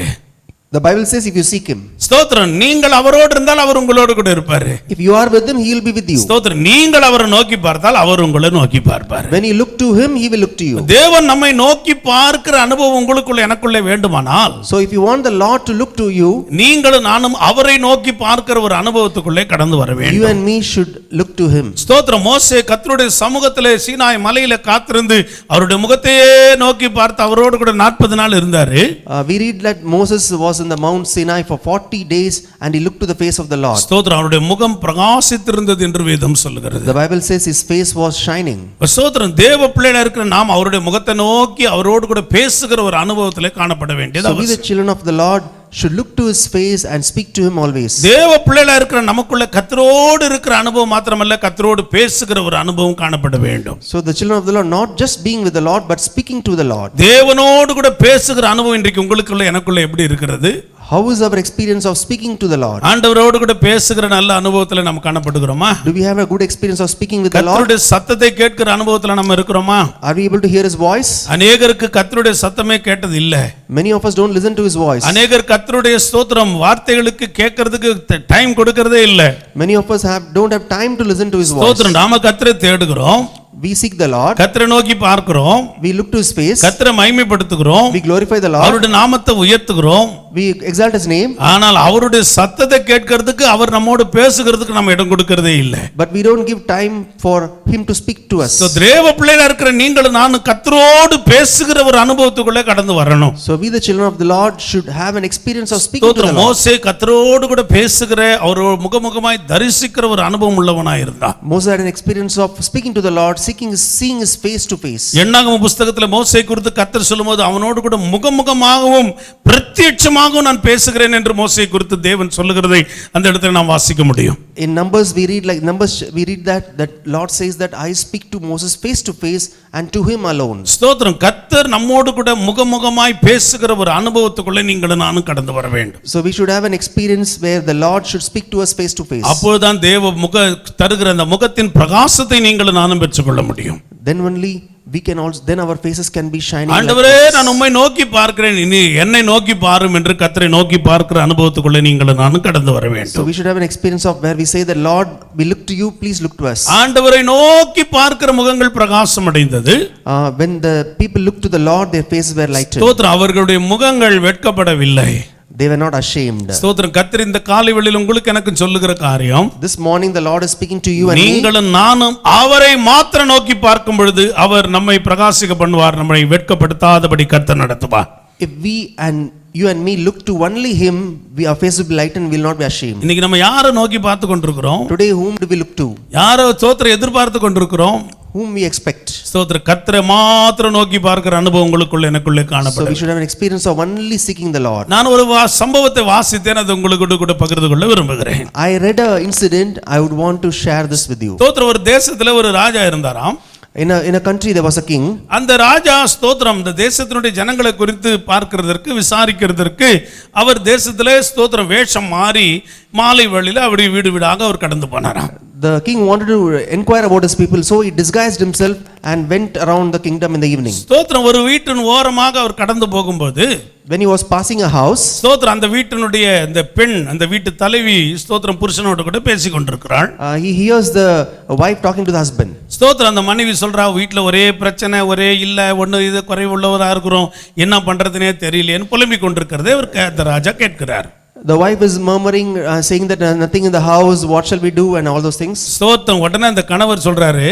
The Bible says if you seek him. ஸ்தோத்திரம். நீங்கள் அவரோடு இருந்தால் அவர் உங்களோடு கூட இருப்பார். If you are with him, he will be with you. ஸ்தோத்திரம். நீங்கள் அவரை நோக்கி பார்த்தால் அவர் உங்களை நோக்கி பார்ப்பார். When you look to him, he will look to you. தேவன் நம்மை நோக்கி பார்க்கிற அனுபவம் உங்களுக்குள்ள எனக்குள்ள வேண்டுமானால், so if you want the Lord to look to you, நீங்களும் நானும் அவரை நோக்கி பார்க்கிற ஒரு அனுபவத்துக்குள்ளே கடந்து வர வேண்டும். you and me should look to him. ஸ்தோத்திரம். மோசே கர்த்தருடைய சமூகத்திலே சீனாய் மலையில காத்திருந்து அவருடைய முகத்தையே நோக்கி பார்த்து அவரோடு கூட 40 நாள் இருந்தாரு. We read that Moses was in the Mount Sinai for 40 days and he looked to the face of the Lord. ஸ்தோத்திரம். அவருடைய முகம் பிரகாசித்திருந்தது என்று வேதம் சொல்லுகிறது. The Bible says his face was shining. ஸ்தோத்திரம். தேவ பிள்ளைகளா இருக்கிற நாம் அவருடைய முகத்தை நோக்கி அவரோடு கூட பேசுகிற ஒரு அனுபவத்திலே காணப்பட வேண்டியது அவசியம். So we the children of the Lord should look to his face and speak to him always. தேவ பிள்ளைகளா இருக்கிற நமக்குள்ள கர்த்தரோடு இருக்கிற அனுபவம் மாத்திரமல்ல, கர்த்தரோடு பேசுகிற ஒரு அனுபவம் காணப்பட வேண்டும். So the children of the Lord not just being with the Lord but speaking to the Lord. தேவனோடு கூட பேசுகிற அனுபவம் இன்றைக்கு உங்களுக்குள்ள எனக்குள்ள எப்படி இருக்கிறது? How is our experience of speaking to the Lord? ஆண்டவரோடு கூட பேசுகிற நல்ல அனுபவத்துல நம்ம காணப்படுகிறோமா? Do we have a good experience of speaking with the Lord? கர்த்தருடைய சத்தத்தை கேட்கிற அனுபவத்துல நம்ம இருக்கிறோமா? Are we able to hear his voice? அநேகருக்கு கர்த்தருடைய சத்தமே கேட்டது இல்ல. Many of us don't listen to his voice. அநேகர் கர்த்தருடைய ஸ்தோத்திரம் வார்த்தைகளுக்கு கேட்கிறதுக்கு டைம் கொடுக்கிறதே இல்ல. Many of us don't have time to listen to his voice. ஸ்தோத்திரம். நாம கர்த்தரை தேடுகிறோம். We seek the Lord. கர்த்தரை நோக்கி பார்க்கிறோம். We look to his face. கர்த்தரை மகிமைப்படுத்துகிறோம். We glorify the Lord. அவருடைய நாமத்தை உயர்த்துகிறோம். We exalt his name. ஆனால் அவருடைய சத்தத்தை கேட்கிறதுக்கு அவர் நம்மோடு பேசுகிறதுக்கு நம்ம இடம் கொடுக்கிறதே இல்ல. But we don't give time for him to speak to us. So தேவ பிள்ளைகளா இருக்கிற நீங்களும் நானும் கர்த்தரோடு பேசுகிற ஒரு அனுபவத்துக்குள்ள கடந்து வரணும். So we the children of the Lord should have an experience of speaking to the Lord. மோசே கர்த்தரோடு கூட பேசுகிற அவரோடு முகமுகமாய் தரிசிக்கிற ஒரு அனுபவம் உள்ளவனாய் இருந்தான். Moses had an experience of speaking to the Lord, seeing his face to face. என்னாகம புத்தகத்துல மோசே குறித்து கர்த்தர் சொல்லும்போது அவனோடு கூட முகமுகமாகவும் பிரத்யட்சமாகவும் நான் பேசுகிறேன் என்று மோசே குறித்து தேவன் சொல்லுகிறதை அந்த இடத்துல நாம் வாசிக்க முடியும். In Numbers we read that Lord says that I speak to Moses face to face and to him alone. ஸ்தோத்திரம். கர்த்தர் நம்மோடு கூட முகமுகமாய் பேசுகிற ஒரு அனுபவத்துக்குள்ள நீங்களும் நானும் கடந்து வர வேண்டும். So we should have an experience where the Lord should speak to us face to face. அப்பொழுதுதான் தேவ முக தருகிற அந்த முகத்தின் பிரகாசத்தை நீங்களும் நானும் பெற்றுக்கொள்ள முடியும். Then only we can also, then our faces can be shining like ஆண்டவரே this. நான் உம்மை நோக்கி பார்க்கிறேன், இனி என்னை நோக்கி பாரும் என்று கர்த்தரை நோக்கி பார்க்கிற அனுபவத்துக்குள்ள நீங்களும் நானும் கடந்து வர So வேண்டும். we should have an experience of where we say that Lord, we look to you, please look to us. ஆண்டவரை நோக்கி பார்க்கிற முகங்கள் பிரகாசம் அடைந்தது. When the people looked to the Lord, their faces were lightened. ஸ்தோத்திரம், அவர்களுடைய முகங்கள் வெட்கப்படவில்லை. They were not ashamed. ஸ்தோத்திரம், கர்த்தர் இந்த காலை வேளையில் உங்களுக்கு எனக்கு சொல்லுகிற காரியம், This morning the Lord is speaking to you and me. நீங்களும் நானும் அவரை மாத்திர நோக்கி பார்க்கும் பொழுது அவர் நம்மை பிரகாசிக்க பண்ணுவார், நம்மை வெட்கப்படுத்தாதபடி கர்த்தர் நடத்துவார். If we and you and me look to only Him, our face will be lightened, we will not be ashamed. இன்னைக்கு நம்ம யாரை நோக்கி பார்த்து கொண்டிருக்கிறோம்? Today, whom do we look to? யாரை ஸ்தோத்திரம் எதிர்பார்த்து கொண்டிருக்கிறோம்? Whom we expect. ஸ்தோத்திரம், கர்த்தரை மாத்திர நோக்கி பார்க்கிற அனுபவம் உங்களுக்குள்ள எனக்குள்ளே So காணப்படும். we should have an experience of only seeking the Lord. நான் ஒரு சம்பவத்தை வாசித்தேன், அது உங்களுக்கு கூட பகிர்ந்து கொள்ள விரும்புகிறேன். I read an incident, I would want to share this with you. ஸ்தோத்திரம், ஒரு தேசத்துல ஒரு ராஜா இருந்தாராம். In a country there was a king. அந்த ராஜா ஸ்தோத்திரம் இந்த தேசத்தினுடைய ஜனங்களை குறித்து பார்க்கிறதற்கு விசாரிக்கிறதற்கு அவர் தேசத்திலே ஸ்தோத்திரம் வேஷம் மாறி மாலை வேளையில அவருடைய வீடு வீடாக அவர் கடந்து போனாராம். The king wanted to inquire about his people, so he disguised himself and went around the kingdom in the evening. ஸ்தோத்திரம், ஒரு வீட்டின் ஓரமாக அவர் கடந்து போகும்போது When he was passing a house, ஸ்தோத்திரம் அந்த வீட்டினுடைய இந்த பெண், அந்த வீட்டு தலைவி ஸ்தோத்திரம் புருஷனோடு கூட பேசிக் கொண்டிருக்கிறாள். he hears the wife talking to the husband. ஸ்தோத்திரம், அந்த மனைவி சொல்றா, வீட்டில் ஒரே பிரச்சனை, ஒரே இல்லை, ஒன்று இது குறைவுள்ளவராக இருக்கிறோம், என்ன பண்றதுனே தெரியலையேன்னு புலம்பிக் கொண்டிருக்கிறதே அந்த ராஜா கேட்கிறார். The wife is murmuring, saying that nothing in the house, what shall we do, and all those things. ஸ்தோத்திரம், உடனே அந்த கணவர் சொல்றாரு,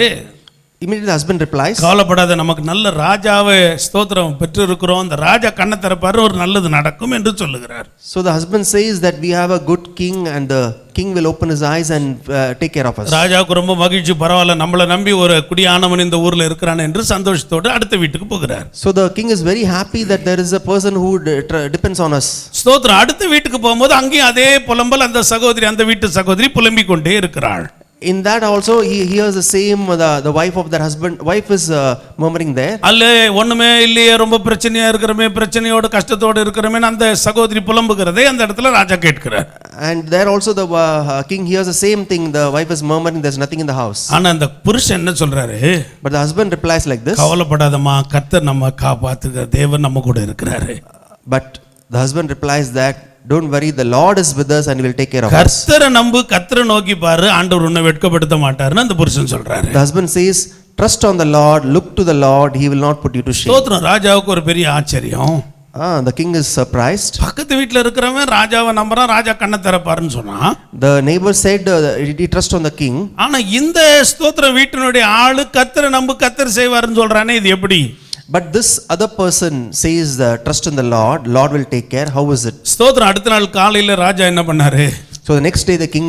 Immediately the husband replies, கவலைப்படாத, நமக்கு நல்ல ராஜாவை ஸ்தோத்திரம் பெற்று இருக்கிறோம், அந்த ராஜா கண்ணை திறப்பாரு, ஒரு நல்லது நடக்கும் என்று சொல்லுகிறார். So the husband says that we have a good king and the king will open his eyes and take care of us. ராஜாவுக்கு ரொம்ப மகிழ்ச்சி, பரவாயில்ல, நம்மளை நம்பி ஒரு குடியானவன் இந்த ஊர்ல இருக்கிறான் என்று சந்தோஷத்தோடு அடுத்த வீட்டுக்கு போகிறார். So the king is very happy that there is a person who depends on us. ஸ்தோத்திரம், அடுத்த வீட்டுக்கு போகும்போது அங்கேயும் அதே புலம்பல், அந்த சகோதரி, அந்த வீட்டு சகோதரி புலம்பிக் கொண்டே இருக்கிறாள். In that also he hears the same, the wife of that husband, wife is murmuring there. அல்ல, ஒண்ணுமே இல்லையே, ரொம்ப பிரச்சனையா இருக்கிறமே, பிரச்சனையோட கஷ்டத்தோடு இருக்கிறமே அந்த சகோதரி புலம்புகிறதே அந்த இடத்துல ராஜா கேட்கிறார். And there also the king hears the same thing, the wife is murmuring, there's nothing in the house. ஆனா அந்த புருஷன் என்ன சொல்றாரு? But the husband replies like this. கவலைப்படாதம்மா, கர்த்தர் நம்ம காப்பாத்துகிற தேவன் நம்ம கூட இருக்கிறாரு. But the husband replies that don't worry, the Lord is with us and he will take care of us. கர்த்தரை நம்பு, கர்த்தரை நோக்கி பாரு, ஆண்டவர் உன்னை வெட்கப்படுத்த மாட்டாருன்னு அந்த புருஷன் சொல்றாரு. The husband says, trust on the Lord, look to the Lord, he will not put you to shame. ஸ்தோத்திரம், ராஜாவுக்கு ஒரு பெரிய ஆச்சரியம். The king is surprised. பக்கத்து வீட்டுல இருக்கிறவன் ராஜாவை நம்புறான், ராஜா கண்ணை திறப்பாருன்னு சொன்னா. The neighbor said he trust on the king. ஆனா இந்த ஸ்தோத்திரம் வீட்டினுடைய ஆளு கர்த்தரை நம்பு, கர்த்தர் செய்வாருன்னு சொல்றானே, இது எப்படி? But this other person says trust in the Lord, Lord will take care. How is it? ஸ்தோத்திரம், அடுத்த நாள் காலையில ராஜா என்ன பண்ணாரு? So the next day the king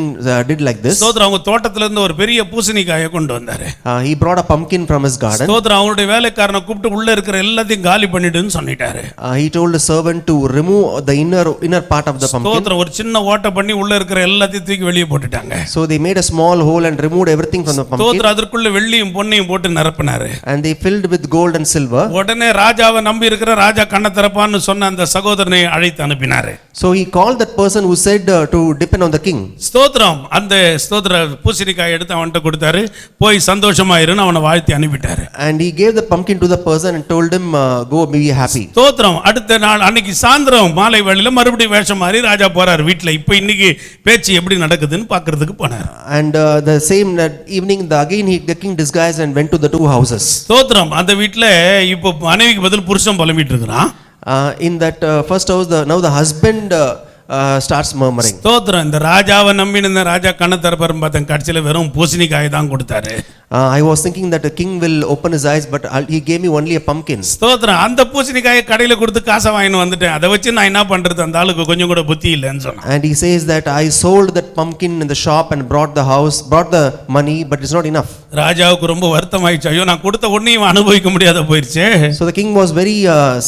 did like this. ஸ்தோத்திரம், அவங்க தோட்டத்துல இருந்து ஒரு பெரிய பூசணிக்காயை கொண்டு வந்தாரு. He brought a pumpkin from his garden. ஸ்தோத்திரம், அவருடைய வேலைக்காரனை கூப்பிட்டு உள்ள இருக்கிற எல்லாத்தையும் காலி பண்ணிடுன்னு சொல்லிட்டாரு. He told the servant to remove the inner part of the pumpkin. ஸ்தோத்திரம், ஒரு சின்ன ஓட்டை பண்ணி உள்ள இருக்கிற எல்லாத்தையும் தூக்கி வெளியே போட்டுட்டாங்க. So they made a small hole and removed everything from the pumpkin. ஸ்தோத்திரம், அதற்குள்ள வெள்ளியும் பொன்னையும் போட்டு நிரப்பினாரு. And they filled with gold and silver. உடனே ராஜாவை நம்பி இருக்கிற ராஜா கண்ணை திறப்பான்னு சொன்ன அந்த சகோதரனை அழைத்து அனுப்பினாரு. So he called that person who said to depend on the king. ஸ்தோத்திரம், அந்த ஸ்தோத்திர பூசணிக்காய் எடுத்து அவன்கிட்ட கொடுத்தாரு, போய் சந்தோஷமா இருன்னு அவனை வாழ்த்தி அனுப்பிட்டாரு. And he gave the pumpkin to the person and told him go be happy. ஸ்தோத்திரம், அடுத்த நாள் அன்னைக்கு சாயந்தரம் மாலை வேளையில மறுபடியும் வேஷம் மாறி ராஜா போறாரு வீட்டுல. இப்போ இன்னைக்கு பேச்சு எப்படி நடக்குதுன்னு பாக்குறதுக்கு போனார். And the same evening the king disguised and went to the two houses. ஸ்தோத்திரம், அந்த வீட்டுல இப்போ மனைவிக்கு பதில் புருஷன் புலம்பிட்டு இருக்கிறான். In that first house now the husband starts murmuring. ஸ்தோத்திரம், இந்த ராஜாவை நம்பின இந்த ராஜா கண்ணை திறப்பாருன்னு பார்த்தேன், கடைசியில வெறும் பூசணிக்காய் தான் கொடுத்தாரு. I was thinking that the king will open his eyes, but he gave me only a pumpkin. ஸ்தோத்திரம், அந்த பூசணிக்காயை கடையில கொடுத்து காசை வாங்கிட்டு வந்துட்டேன், அதை வச்சு நான் என்ன பண்றது, அந்த ஆளுக்கு கொஞ்சம் கூட புத்தி இல்லைன்னு சொன்னான். And he says that I sold that pumpkin in the shop and brought the money, but it's not enough. ராஜாவுக்கு ரொம்ப வருத்தமாயிடுச்சு, ஐயோ நான் கொடுத்த ஒன்னையும் அனுபவிக்க முடியாத போயிருச்சு. So the king was very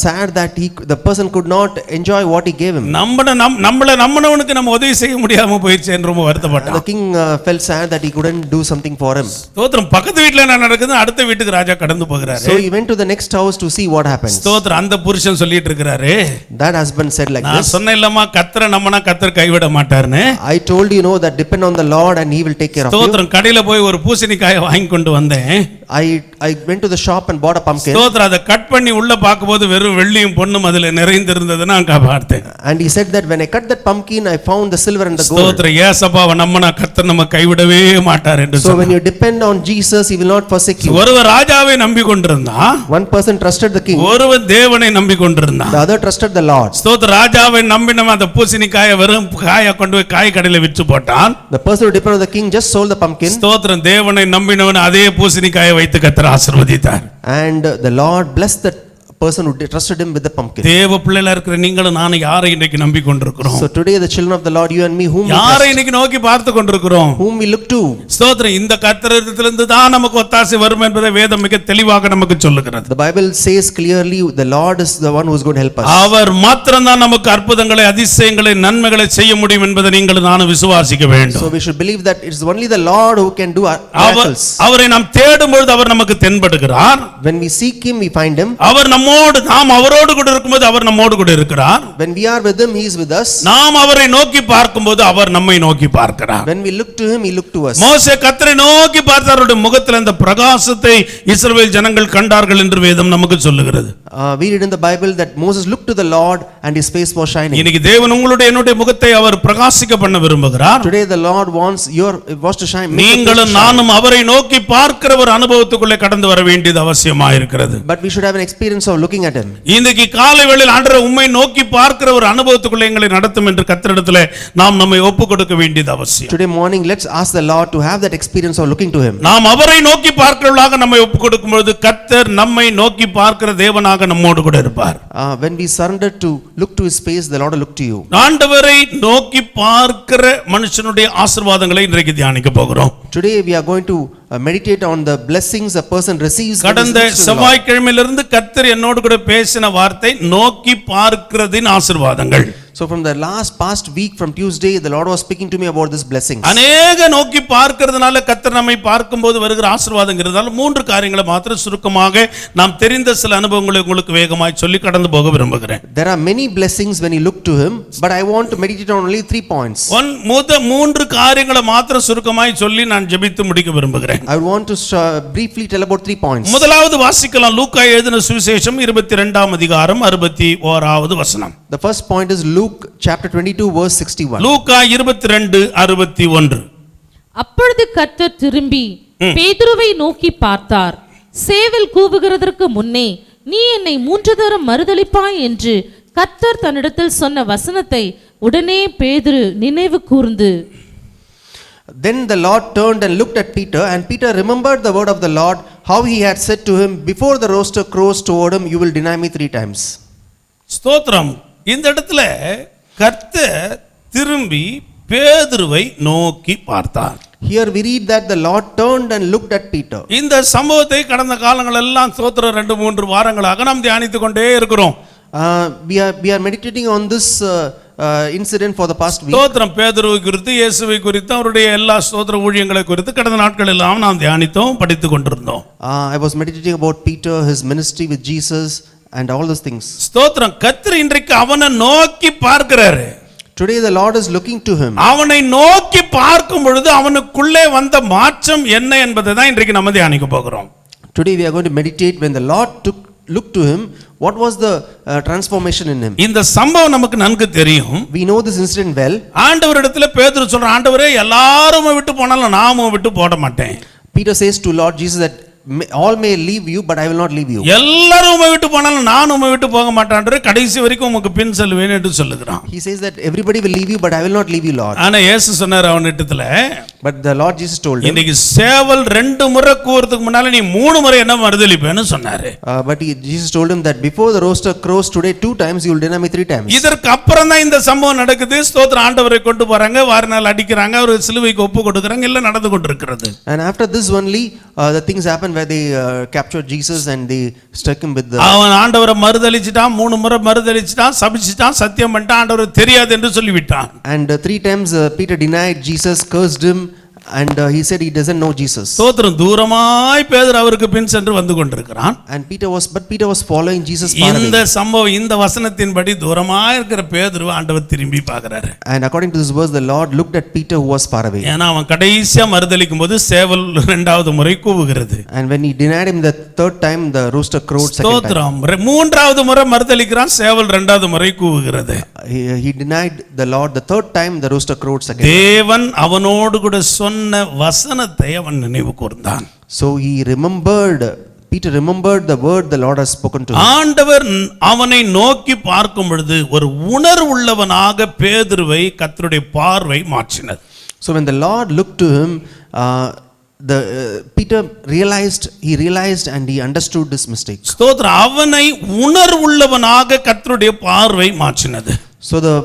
sad that the person could not enjoy what he gave him. நம்மள நம்பினவனுக்கு நம்ம உதவி செய்ய முடியாம போயிருச்சு என்று ரொம்ப வருத்தப்பட்டான். The king felt sad that he couldn't do something for him. ஸ்தோத்திரம், பக்கத்து வீட்ல என்ன நடக்குது, அடுத்த வீட்டுக்கு ராஜா கடந்து போகிறாரு. So he went to the next house to see what happens. ஸ்தோத்திரம், அந்த புருஷன் சொல்லிட்டு இருக்கிறாரு, That husband said like this. நான் சொன்னேன் இல்லம்மா, கர்த்தரை நம்பினா கர்த்தர் கைவிட மாட்டார்னு. I told you that depend on the Lord and he will take care of you. ஸ்தோத்திரம், கடையில போய் ஒரு பூசணிக்காயை வாங்கி கொண்டு வந்தேன். I went to the shop and bought a pumpkin. ஸ்தோத்திரம். அதை கட் பண்ணி உள்ள பார்க்கும்போது வெறும் வெள்ளியும் பொன்னும் அதுல நிறைந்திருந்ததுன்னு நான் பார்த்தேன். And he said that when I cut that pumpkin, I found the silver and the gold. ஸ்தோத்திரம். ஏசப்பாவை நம்பினா கர்த்தர் நம்ம கைவிடவே மாட்டார் என்று So when சொன்னார். you depend on Jesus, he will not forsake you. ஒருவர் ராஜாவை நம்பிக்கொண்டிருந்தான், One person trusted the king, ஒருவர் தேவனை நம்பிக்கொண்டிருந்தான். the other trusted the Lord. ஸ்தோத்திரம். ராஜாவை நம்பினவன் அந்த பூசணிக்காயை வெறும் காயை கொண்டு போய் காய் கடையில விற்று போட்டான். The person who depended on the king just sold the pumpkin. ஸ்தோத்திரம். தேவனை நம்பினவன் அதே பூசணிக்காயை வைத்து கர்த்தர் ஆசீர்வதித்தார். And the Lord blessed that person who trusted him with the pumpkin. தேவ பிள்ளைகளா இருக்கிற நீங்களும் நானும் யாரை இன்னைக்கு நம்பி கொண்டிருக்கிறோம்? So today the children of the Lord, you and me, யாரை இன்னைக்கு நோக்கி பார்த்து கொண்டிருக்கிறோம்? whom we look to. ஸ்தோத்திரம். இந்த கர்த்தரிடத்திலிருந்து தான் நமக்கு ஒத்தாசை வரும் என்பதை வேதம் மிக தெளிவாக நமக்கு சொல்லுகிறது. The Bible says clearly the Lord is the one who is going to help us. அவர் மாத்திரம் தான் நமக்கு அற்புதங்களை, அதிசயங்களை, நன்மைகளை செய்ய முடியும் என்பதை நீங்கள் நானும் விசுவாசிக்க வேண்டும். So we should believe that it is only the Lord who can do miracles. அவரை நாம் தேடும் பொழுது அவர் நமக்கு தென்படுகிறார். When we seek him, we find him. அவர் நாம் அவரோடு கூட இருக்கும்போது அவர் நம்மோடு கூட இருக்கிறார். When we are with him, he is with us. நாம் அவரை நோக்கி பார்க்கும்போது அவர் நம்மை நோக்கி பார்க்கிறார். When we look to him, he look to us. மோசே கர்த்தரை நோக்கி பார்த்தார், அவருடைய முகத்தில் அந்த பிரகாசத்தை இஸ்ரவேல் ஜனங்கள் கண்டார்கள் என்று வேதம் நமக்கு சொல்லுகிறது. We read in the Bible that Moses looked to the Lord and his face was shining. இன்னைக்கு தேவன் உங்களுடைய என்னுடைய முகத்தை அவர் பிரகாசிக்க பண்ண விரும்புகிறார். Today the Lord wants to shine. நீங்களும் நானும் அவரை நோக்கி பார்க்கிற ஒரு அனுபவத்துக்குள்ளே கடந்து வர வேண்டியது அவசியமாக இருக்கிறது. But we should have an experience of looking at him. இன்னைக்கு காலை வேளையில் ஆண்டவரே உம்மை நோக்கி பார்க்கிற ஒரு அனுபவத்துக்குள்ளே எங்களை நடத்தும் என்று கர்த்தரிடத்திலே நாம் நம்மை ஒப்புக் கொடுக்க வேண்டியது அவசியம். Today morning, let's ask the Lord to have that experience of looking to him. நாம் அவரை நோக்கி பார்க்கிறவர்களாக நம்மை ஒப்புக் கொடுக்கும் பொழுது கர்த்தர் நம்மை நோக்கி பார்க்கிற தேவனாக நம்மோடு கூட இருப்பார். When we surrender to look to his face, the Lord will look to you. ஆண்டவரை நோக்கி பார்க்கிற மனுஷனுடைய ஆசீர்வாதங்களை இன்றைக்கு தியானிக்க போகிறோம். Today we are going to meditate on the blessings a person receives. கடந்த செவ்வாய்க்கிழமையிலிருந்து கர்த்தர் என்னோடு கூட பேசின வார்த்தை நோக்கி பார்க்கிறதின் ஆசீர்வாதங்கள். So from the past week, from Tuesday, the Lord was speaking to me about this blessings. அநேக நோக்கி பார்க்கிறதுனால கர்த்தர் நம்மை பார்க்கும்போது வருகிற ஆசீர்வாதங்கிறதால மூன்று காரியங்களை மாத்திரம் சுருக்கமாக நாம் தெரிந்த சில அனுபவங்களை உங்களுக்கு வேகமாய் சொல்லி கடந்து போக விரும்புகிறேன். There are many blessings when you look to him, but I want to meditate on only 3 points. மூன்று காரியங்களை மாத்திரம் சுருக்கமாய் சொல்லி நான் ஜெபித்து முடிக்க விரும்புகிறேன். I want to briefly tell about 3 points. முதலாவது வாசிக்கலாம். லூக்கா எழுதின சுவிசேஷம் 22ஆம் அதிகாரம் 61வது வசனம். The first point is Luke chapter 22 verse 61. லூக்கா 22:61. அப்பொழுது கர்த்தர் திரும்பி பேதுருவை நோக்கி பார்த்தார். சேவல் கூவுகிறதற்கு முன்னே நீ என்னை 3 தரம் மறுதலிப்பாய் என்று கர்த்தர் தன்னிடத்தில் சொன்ன வசனத்தை உடனே பேதுரு நினைவு கூர்ந்து. Then the Lord turned and looked at Peter, and Peter remembered the word of the Lord, how he had said to him, before the rooster crows toward him, you will deny me 3 times. ஸ்தோத்திரம். இந்த இடத்துல கர்த்தர் திரும்பி பேதுருவை நோக்கி பார்த்தார். Here we read that the Lord turned and looked at Peter. இந்த சம்பவத்தை கடந்த காலங்கள் எல்லாம் ஸ்தோத்திரம் 2-3 வாரங்களாக நாம் தியானித்துக் கொண்டே இருக்கிறோம். We are meditating on this incident for the past week. ஸ்தோத்திரம். பேதுருவை குறித்து, இயேசுவை குறித்து, அவருடைய எல்லா ஸ்தோத்திர ஊழியங்களை குறித்து கடந்த நாட்கள் எல்லாம் நாம் தியானித்தோம், படித்துக் கொண்டிருந்தோம். I was meditating about Peter, his ministry with Jesus and all those things. ஸ்தோத்திரம். கர்த்தர் இன்றைக்கு அவனை நோக்கி பார்க்கிறாரு. Today the Lord is looking to him. அவனை நோக்கி பார்க்கும் பொழுது அவனுக்குள்ளே வந்த மாற்றம் என்ன என்பதை தான் இன்றைக்கு நம்ம தியானிக்க போகிறோம். Today we are going to meditate when the Lord looked to him, what was the transformation in him. இந்த சம்பவம் நமக்கு நன்கு தெரியும். We know this incident well. ஆண்டவரிடத்துல பேதுரு சொல்றான், ஆண்டவரே எல்லாரும் விட்டு போனாலும் நாமும் விட்டு போட மாட்டேன். Peter says to Lord Jesus that all may leave you, but I will not leave you. எல்லாரும் விட்டு போனாலும் நான் விட்டு போக மாட்டேன், கடைசி வரைக்கும் உமக்கு பின் செல்வேன் என்று சொல்லுகிறான். He says that everybody will leave you, but I will not leave you, Lord. ஆனா இயேசு சொன்னார் அவனிடத்துல, but the Lord Jesus told him, இன்னைக்கு சேவல் 2 முறை கூவுறதுக்கு முன்னால நீ 3 முறை என்ன மறுதலிப்பேன்னு சொன்னாரு. but Jesus told him that before the rooster crows today 2 times, you will deny me 3 times. இதற்கு அப்புறம் தான் இந்த சம்பவம் நடக்குது. ஸ்தோத்திர. ஆண்டவரை கொண்டு போறாங்க, வாரினால் அடிக்கிறாங்க, அவர் சிலுவைக்கு ஒப்பு கொடுக்கறாங்க, எல்லாம் நடந்து கொண்டிருக்கிறது. And after this only the things happen where they captured Jesus and they struck him with the. அவன் ஆண்டவரை மறுதலிச்சிட்டான், 3 முறை மறுதலிச்சிட்டான், சபிச்சிட்டான், சத்தியம் பண்ணிட்டான், ஆண்டவர் தெரியாது என்று சொல்லிவிட்டான். And 3 times Peter denied Jesus, cursed him and he said he doesn't know Jesus. ஸ்தோத்திரம். தூரமாய் பேதுரு அவருக்கு பின் சென்று வந்து கொண்டிருக்கிறான். And Peter was following Jesus far இந்த away. சம்பவம் இந்த வசனத்தின்படி தூரமாய் இருக்கிற பேதுரு ஆண்டவர் திரும்பி பார்க்கறாரு. And according to this verse, the Lord looked at Peter who was far away. ஏன்னா அவன் கடைசியா மறுதலிக்கும் போது சேவல் இரண்டாவது முறை கூவுகிறது. And when he denied him the third time, the rooster crowed second time. ஸ்தோத்திரம். மூன்றாவது முறை மறுதலிக்கிறான், சேவல் இரண்டாவது முறை கூவுகிறது. He denied the Lord the third time, the rooster crowed second. தேவன் அவனோடு கூட சொன்ன வசனத்தை அவன் நினைவு கூர்ந்தான். So Peter remembered the word the Lord has spoken to him. ஆண்டவர் அவனை நோக்கி பார்க்கும் பொழுது ஒரு உணர்வுள்ளவனாக பேதுருவை கர்த்தருடைய பார்வை மாற்றினது. So when the Lord looked to him, Peter realized and he understood this mistake. ஸ்தோத்திரம். அவனை உணர்வுள்ளவனாக கர்த்தருடைய பார்வை மாற்றினது. So the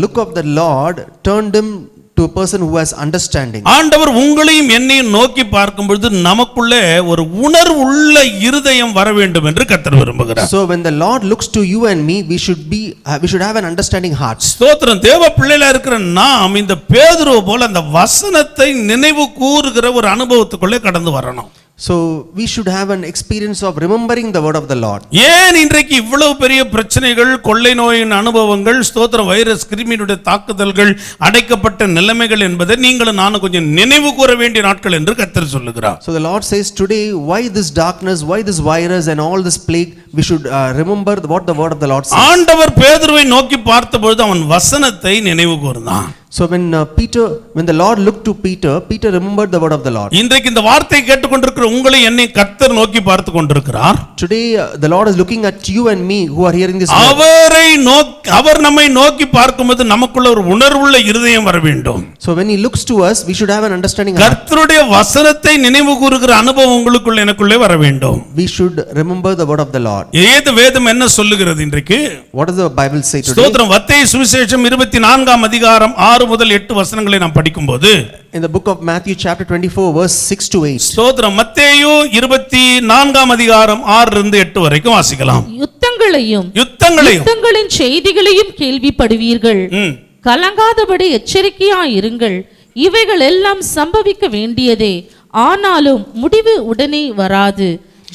look of the Lord turned him to a person who has understanding. ஆண்டவர் உங்களையும் என்னையும் நோக்கி பார்க்கும் பொழுது நமக்குள்ளே ஒரு உணர்வுள்ள இருதயம் வர வேண்டும் என்று கர்த்தர் விரும்புகிறார். So when the Lord looks to you and me, we should have an understanding heart. ஸ்தோத்திரம். தேவ பிள்ளைகளா இருக்கிற நாம் இந்த பேதுரு போல அந்த வசனத்தை நினைவு கூறுகிற ஒரு அனுபவத்துக்குள்ளே கடந்து வரணும். So we should have an experience of remembering the word of the Lord. ஏன் இன்றைக்கு இவ்வளவு பெரிய பிரச்சனைகள், கொள்ளை நோயின் அனுபவங்கள், ஸ்தோத்திரம், வைரஸ் கிருமியினுடைய தாக்குதல்கள், அடைக்கப்பட்ட நிலைமைகள் என்பதை நீங்களும் நானும் கொஞ்சம் நினைவு கூற வேண்டிய நாட்கள் என்று கர்த்தர் சொல்லுகிறார். So the Lord says today, why this darkness, why this virus and all this plague, we should remember what the word of the Lord says. ஆண்டவர் பேதுருவை நோக்கி பார்த்தபொழுது அவன் வசனத்தை நினைவு கூர்ந்தான். So when the Lord looked to Peter remembered the word of the Lord. இன்றைக்கு இந்த வார்த்தை கேட்டுக்கொண்டிருக்கிற உங்களை என்னை கர்த்தர் நோக்கி பார்த்து கொண்டிருக்கிறார். Today the Lord is looking at you and me who are hearing this word. அவர் நம்மை நோக்கி பார்க்கும்போது நமக்குள்ள ஒரு உணர்வுள்ள இருதயம் வர வேண்டும். So when he looks to us, we should have an understanding. கர்த்தருடைய வசனத்தை நினைவு கூறுகிற அனுபவம் உங்களுக்குள்ள எனக்குள்ளே வர வேண்டும். We should remember the word of the Lord. வேதம் என்ன சொல்லுகிறது இன்றைக்கு? What does the Bible say today? ஸ்தோத்திரம். மத்தேயு சுவிசேஷம் 24ஆம் அதிகாரம் 6 முதல் 8 வசனங்களை நாம் படிக்கும்போது, in the book of Matthew chapter 24 verse 6 to 8. ஸ்தோத்திரம். மத்தேயு 24ஆம் அதிகாரம் 6 இருந்து 8 வரைக்கும் வாசிக்கலாம். யுத்தங்களின் செய்திகளையும் கேள்விப்படுவீர்கள். கலங்காதபடி எச்சரிக்கையாய் இருங்கள். இவைகள் எல்லாம் சம்பவிக்க வேண்டியதே, ஆனாலும் முடிவு உடனே வராது.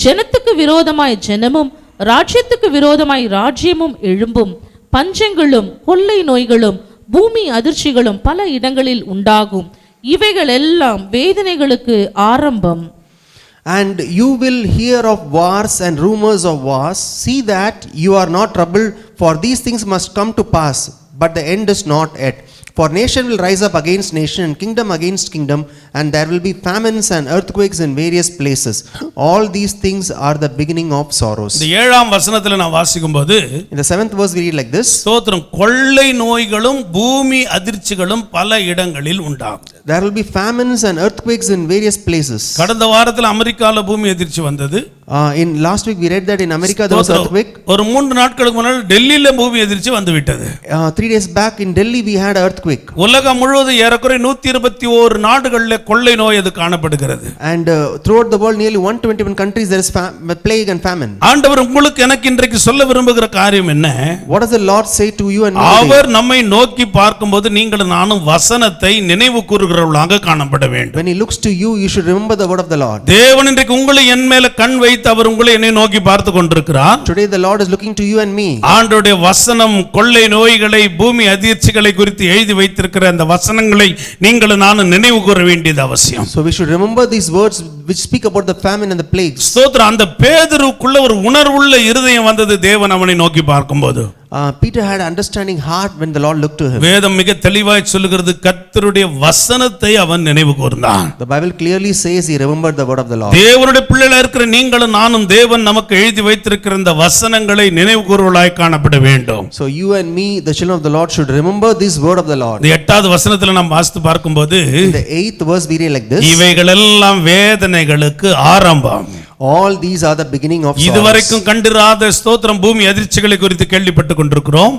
ஜனத்துக்கு விரோதமாய் ஜனமும் ராஜ்யத்துக்கு விரோதமாய் ராஜ்யமும் எழும்பும். பஞ்சங்களும் கொள்ளை நோய்களும் பூமி அதிர்ச்சிகளும் பல இடங்களில் உண்டாகும். இவைகள் எல்லாம் வேதனைகளுக்கு ஆரம்பம். And you will hear of wars and rumors of wars. See that you are not troubled, for these things must come to pass, but the end is not yet. For nation will rise up against nation and kingdom against kingdom, and there will be famines and earthquakes in various places. All these things are the beginning of sorrows. இந்த 7ஆம் வசனத்துல நான் வாசிக்கும்போது, in the 7th verse we read like this. ஸ்தோத்திரம். கொள்ளை நோய்களும் பூமி அதிர்ச்சிகளும் பல இடங்களில் உண்டாகும். There will be famines and earthquakes in various places. கடந்த வாரத்துல அமெரிக்கால பூமி அதிர்ச்சி வந்தது. In last week we read that in America there was earthquake. ஒரு 3 நாட்களுக்கு முன்னாடி டெல்லியில பூமி அதிர்ச்சி வந்து விட்டது. 3 days back in Delhi we had earthquake. உலகம் முழுவதும் ஏறக்குறைய 121 நாடுகளில் கொள்ளை நோய் அது காணப்படுகிறது. And throughout the world nearly 121 countries there is plague and famine. ஆண்டவர் உங்களுக்கு எனக்கு இன்றைக்கு சொல்ல விரும்புகிற காரியம் என்ன? What does the Lord say to you and me? அவர் நம்மை நோக்கி பார்க்கும்போது நீங்களும் நானும் வசனத்தை நினைவு கூறுகிறவர்களாக காணப்பட வேண்டும். When he looks to you, you should remember the word of the Lord. தேவன் இன்றைக்கு உங்களை என் மேல கண் வைத்து அவர் உங்களை என்னை நோக்கி பார்த்து கொண்டிருக்கிறார். Today the Lord is looking to you and me. ஆண்டவருடைய வசனம் கொள்ளை நோய்களை பூமி அதிர்ச்சிகளை குறித்து எழுதி வைத்திருக்கிற அந்த வசனங்களை நீங்களும் நானும் நினைவு கூற வேண்டியது அவசியம். So we should remember these words which speak about the famine and the plagues. ஸ்தோத்திரம். அந்த பேதுருக்குள்ள ஒரு உணர்வுள்ள இருதயம் வந்தது தேவன் அவனை நோக்கி பார்க்கும்போது. Peter had understanding heart when the Lord looked to him. வேதம் மிக தெளிவாய் சொல்லுகிறது கர்த்தருடைய வசனத்தை அவன் நினைவு கூர்ந்தான். The Bible clearly says he remembered the word of the Lord. தேவனுடைய பிள்ளைகளா இருக்கிற நீங்களும் நானும் தேவன் நமக்கு எழுதி வைத்திருக்கிற இந்த வசனங்களை நினைவு கூறுவர்களாய் காணப்பட வேண்டும். So you and me, the children of the Lord, should remember this word of the Lord. இந்த 8வது வசனத்துல நாம் வாசித்து பார்க்கும்போது, in the 8th verse we read like this. இவைகள் எல்லாம் வேதனைகளுக்கு ஆரம்பம். All these are the beginning of sorrows. இதுவரைக்கும் கண்டிராத ஸ்தோத்திரம் பூமி அதிர்ச்சிகளை குறித்து கேள்விப்பட்டுக் கொண்டிருக்கிறோம்.